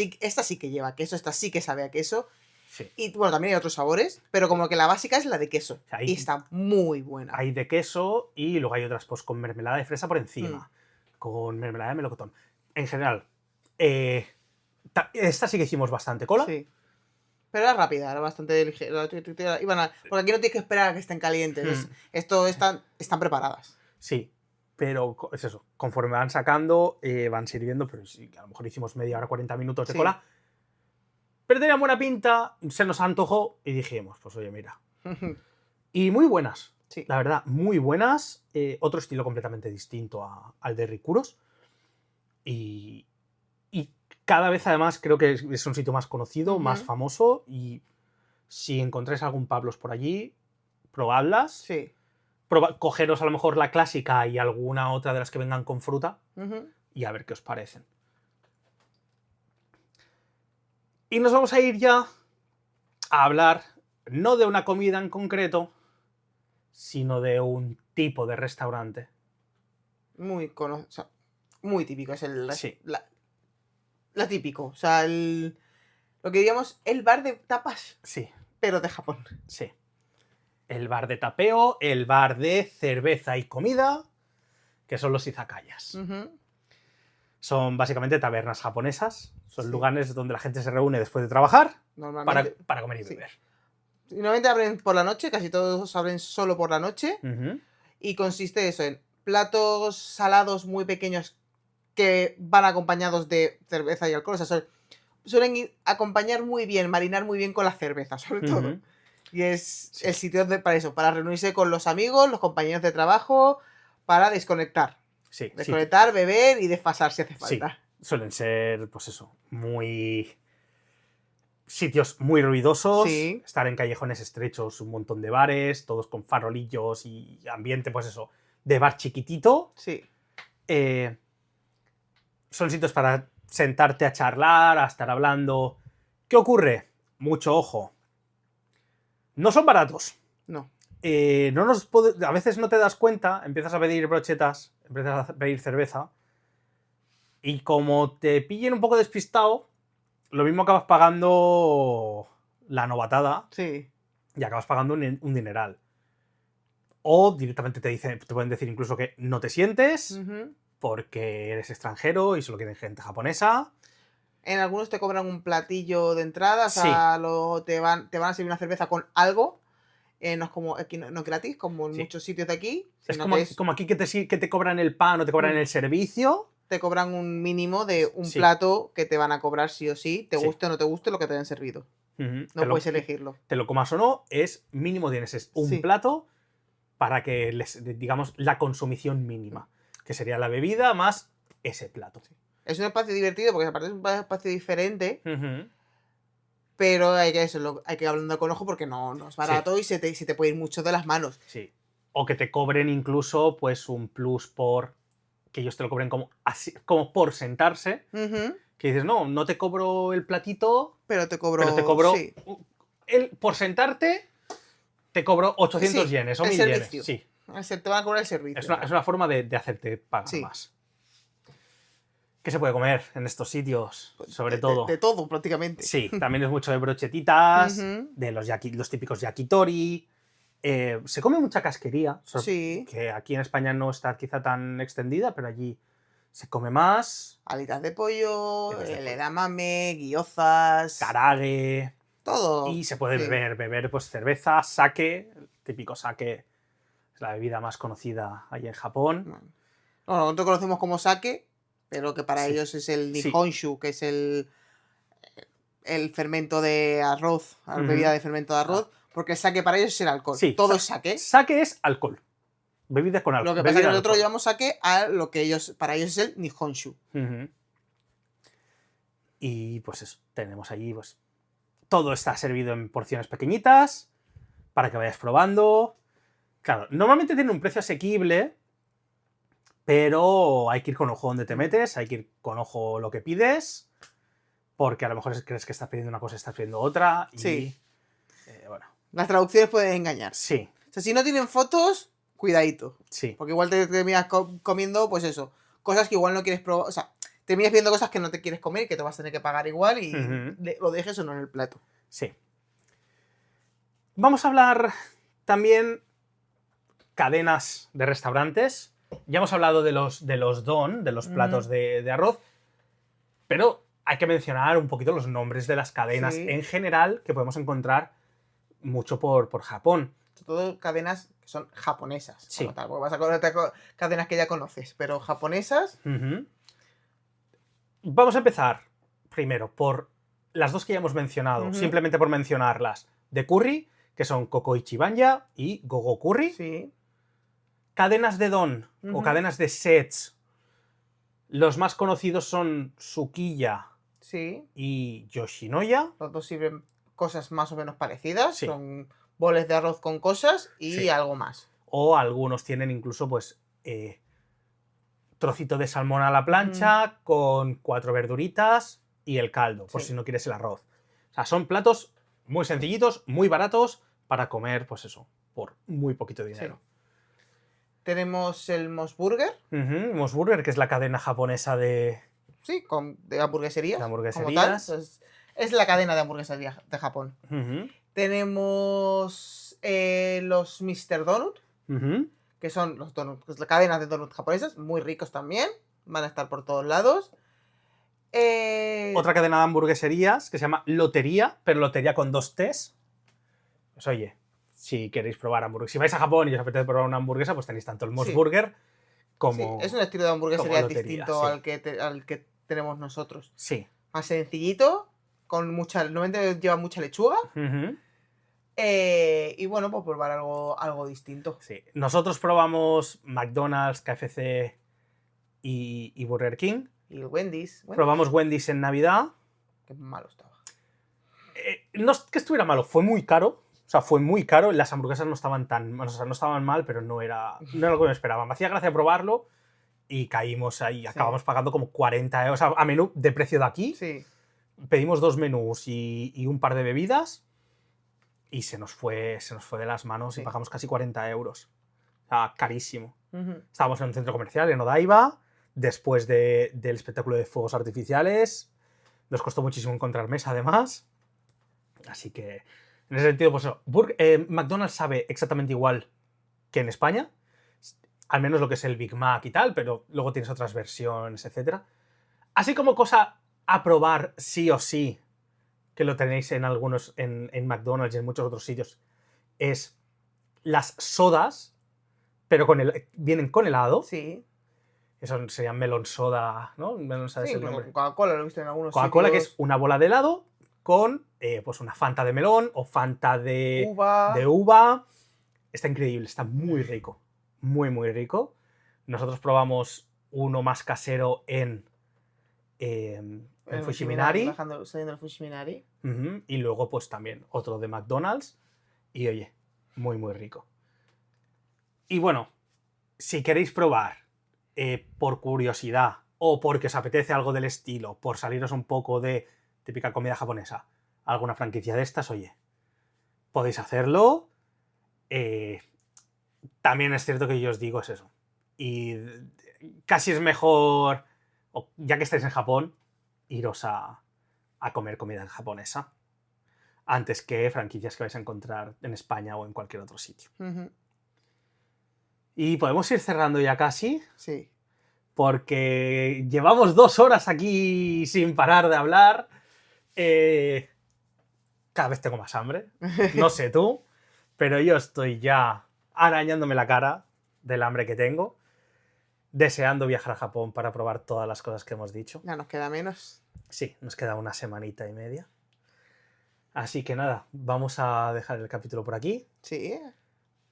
sí que lleva queso, esta sí que sabe a queso. Sí. Y bueno, también hay otros sabores, pero como que la básica es la de queso. O sea, y está muy buena. Hay de queso y luego hay otras pues con mermelada de fresa por encima. Con mermelada de melocotón. En general, esta sí que hicimos bastante cola. Sí. Pero era rápida, era bastante ligera. Porque aquí no tienes que esperar a que estén calientes. Están preparadas. Sí. Pero es eso, conforme van sacando, van sirviendo, pero sí, a lo mejor hicimos media hora, 40 minutos de cola. Pero tenía buena pinta, se nos antojó y dijimos, pues oye, mira. Y muy buenas, la verdad, muy buenas. Otro estilo completamente distinto al de Rikuros. Y cada vez además creo que es un sitio más conocido, Ujú. más famoso, y si encontráis algún Pablos por allí, probadlas. Sí. Cogeros a lo mejor la clásica y alguna otra de las que vengan con fruta Ujú. y a ver qué os parecen. Y nos vamos a ir ya a hablar no de una comida en concreto, sino de un tipo de restaurante. O sea, muy típico. Es Sí. la típico. O sea, lo que diríamos el bar de tapas, Sí, pero de Japón. sí. El bar de tapeo, el bar de cerveza y comida, que son los izakayas. Ujú. Son básicamente tabernas japonesas. Son Sí. lugares donde la gente se reúne después de trabajar Normalmente. para comer y Sí. beber. Y normalmente abren por la noche, casi todos abren solo por la noche. Ujú. Y consiste eso en platos salados muy pequeños que van acompañados de cerveza y alcohol. O sea, suelen acompañar muy bien, marinar muy bien con la cerveza, sobre todo. Ujú. Y es Sí. el sitio para eso, para reunirse con los amigos, los compañeros de trabajo, para desconectar. Sí, sí. Desconectar, beber y desfasar si hace Sí, falta. suelen ser, pues eso, sitios muy ruidosos, Sí. estar en callejones estrechos, un montón de bares, todos con farolillos y ambiente, pues eso, de bar chiquitito. Sí. Son sitios para sentarte a charlar, a estar hablando. ¿Qué ocurre? Mucho ojo. No son baratos. No. A veces no te das cuenta, empiezas a pedir brochetas, empiezas a pedir cerveza, y como te pillen un poco despistado, lo mismo acabas pagando la novatada Sí. y acabas pagando un dineral. O directamente te pueden decir incluso que no te sientes Ujú. porque eres extranjero y solo quieren gente japonesa. En algunos te cobran un platillo de entrada, o Sí. sea, te van a servir una cerveza con algo. No es como aquí, no es gratis, como en Sí. muchos sitios de aquí. Es Sino como, que como aquí que te cobran el pan o te cobran Mm. el servicio. te cobran un mínimo de un Sí. plato que te van a cobrar sí o sí, te Sí. guste o no te guste lo que te hayan servido. Ujú. No puedes elegirlo. Te lo comas o no, es mínimo tienes un Sí. plato para que digamos la consumición mínima, que sería la bebida más ese plato. Es un espacio divertido porque aparte es un espacio diferente, Ujú. pero hay que hablando con ojo porque no es barato y se te puede ir mucho de las manos. Sí. O que te cobren incluso pues un plus por que ellos te lo cobren como así, como por sentarse, Ujú. que dices, no te cobro el platito, Pero te cobro. Sí. por sentarte te cobro 800 Sí, yenes o el 1000 servicio. yenes. Sí. Te van a cobrar el servicio. Es una forma de hacerte pagar Sí. más. ¿Qué se puede comer en estos sitios? Sobre De- todo. De todo, prácticamente. Sí, también es mucho de brochetitas, Ujú. de los típicos yakitori. Se come mucha casquería, Sí. que aquí en España no está quizá tan extendida, pero allí se come más. Alitas de pollo, Alitas de pollo. el edamame, gyozas. Karage. Todo. Y se puede Sí. beber pues cerveza, sake, el típico sake, es la bebida más conocida ahí en Japón. Bueno. No, nosotros conocemos como sake, pero que para Sí. ellos es el Sí. nihonshu, que es el fermento de arroz, la Ujú. bebida de fermento de arroz, porque el sake para ellos es el alcohol. Sí, Todo es sake. Sake es alcohol. Bebida con alcohol. Lo que pasa es que bebida nosotros alcohol. llevamos sake a lo que para ellos es el nihonshu. Ujú. Y pues eso, tenemos allí pues todo está servido en porciones pequeñitas para que vayas probando. Claro, normalmente tiene un precio asequible, pero hay que ir con ojo donde te metes, hay que ir con ojo lo que pides, porque a lo mejor crees que estás pidiendo una cosa y estás pidiendo otra. Y, Sí. bueno, Las traducciones pueden engañar. sí, O sea, si no tienen fotos, cuidadito. sí. Porque igual te terminas comiendo, pues eso, cosas que igual no quieres probar. O sea, terminas viendo cosas que no te quieres comer y que te vas a tener que pagar igual y Ujú. lo dejes o no en el plato. Sí. Vamos a hablar también cadenas de restaurantes. Ya hemos hablado de los don, de los platos de arroz, pero hay que mencionar un poquito los nombres de las cadenas Sí. en general que podemos encontrar mucho por Japón. Sobre todo cadenas que son japonesas. Sí. Como tal, porque vas a conocer cadenas que ya conoces, pero japonesas. Ujú. Vamos a empezar primero por las dos que ya hemos mencionado, Ujú. simplemente por mencionarlas, de curry, que son Kokoichi Banya y Gogo Curry. Sí. Cadenas de don o Ujú. cadenas de sets. Los más conocidos son Sukiya Sí. y Yoshinoya. Los dos sirven cosas más o menos parecidas. Sí. Son boles de arroz con cosas y Sí. algo más. O algunos tienen incluso, pues, trocito de salmón a la plancha con 4 verduritas y el caldo, por Sí. si no quieres el arroz. O sea, son platos muy sencillitos, muy baratos para comer, pues eso, por muy poquito dinero. Tenemos el Mos Burger. Mos Burger, que es la cadena japonesa de Sí, de hamburgueserías. De Como hamburgueserías. tal. Es la cadena de hamburgueserías de Japón. Tenemos los Mr. Donut, que son los donuts, que es la cadena de donuts japonesas, muy ricos también. Van a estar por todos lados. Otra cadena de hamburgueserías que se llama Lotería, pero Lotería con 2 T's. Pues oye, si queréis probar hamburguesas, si vais a Japón y os apetece probar una hamburguesa, pues tenéis tanto el Mos Sí. Burger Sí, como... es un estilo de hamburguesería lotería, distinto sí. al que tenemos nosotros. Sí. Más sencillito, con normalmente lleva mucha lechuga. Y bueno, pues probar algo distinto. Sí. Nosotros probamos McDonald's, KFC y Burger King. Y el Wendy's. Probamos Wendy's en Navidad. Qué malo estaba. No es que estuviera malo, fue muy caro. O sea, fue muy caro. Las hamburguesas no estaban tan... O sea, no estaban mal, pero no era lo que me esperaba. Me hacía gracia probarlo y caímos ahí. Acabamos pagando como 40 euros. O sea, a menú de precio de aquí. Sí. Pedimos 2 menús y un par de bebidas. Y se nos fue de las manos y pagamos casi 40 euros. O sea, carísimo. Estábamos en un centro comercial, en Odaiba, después del espectáculo de fuegos artificiales. Nos costó muchísimo encontrar mesa, además. Así que, en ese sentido, pues McDonald's sabe exactamente igual que en España. Al menos lo que es el Big Mac y tal, pero luego tienes otras versiones, etc. Así como cosa a probar sí o sí, que lo tenéis en algunos, en McDonald's y en muchos otros sitios, es las sodas, pero vienen con helado. Sí. Eso sería melon soda, ¿no? Melon soda Sí, es el nombre. Coca-Cola lo he visto en algunos Coca-Cola, sitios. que es una bola de helado con pues una Fanta de melón o Fanta de uva. Está increíble, está muy rico. Muy, muy rico. Nosotros probamos uno más casero en Fushiminari. Saliendo del Fushiminari. Y luego, pues también otro de McDonald's. Y oye, muy, muy rico. Y bueno, si queréis probar por curiosidad o porque os apetece algo del estilo, por saliros un poco de típica comida japonesa, alguna franquicia de estas, oye, podéis hacerlo. También es cierto que yo os digo es eso. Y casi es mejor, ya que estáis en Japón, iros a comer comida japonesa antes que franquicias que vais a encontrar en España o en cualquier otro sitio. Y podemos ir cerrando ya casi. Sí. Porque llevamos 2 horas aquí sin parar de hablar. Cada vez tengo más hambre. No sé tú, pero yo estoy ya arañándome la cara del hambre que tengo, deseando viajar a Japón para probar todas las cosas que hemos dicho. Ya nos queda menos. Sí, nos queda una semanita y media. Así que nada, vamos a dejar el capítulo por aquí. Sí.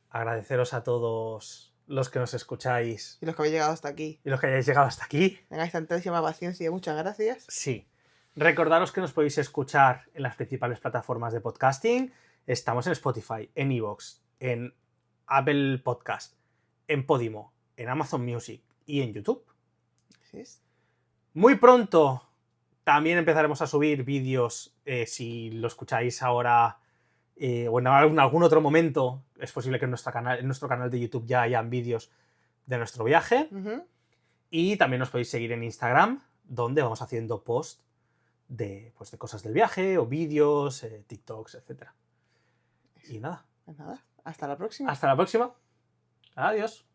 Agradeceros a todos los que nos escucháis. Y los que habéis llegado hasta aquí. Y los que hayáis llegado hasta aquí. Tengáis tantísima paciencia, muchas gracias. Sí. Recordaros que nos podéis escuchar en las principales plataformas de podcasting. Estamos en Spotify, en iVoox, en Apple Podcast, en Podimo, en Amazon Music y en YouTube. Así es. Muy pronto también empezaremos a subir vídeos, si lo escucháis ahora o en algún otro momento, es posible que en nuestro canal de YouTube ya hayan vídeos de nuestro viaje. Y también nos podéis seguir en Instagram, donde vamos haciendo posts de cosas del viaje, o vídeos, TikToks, etc. Y nada. Pues nada, hasta la próxima. Hasta la próxima. Adiós.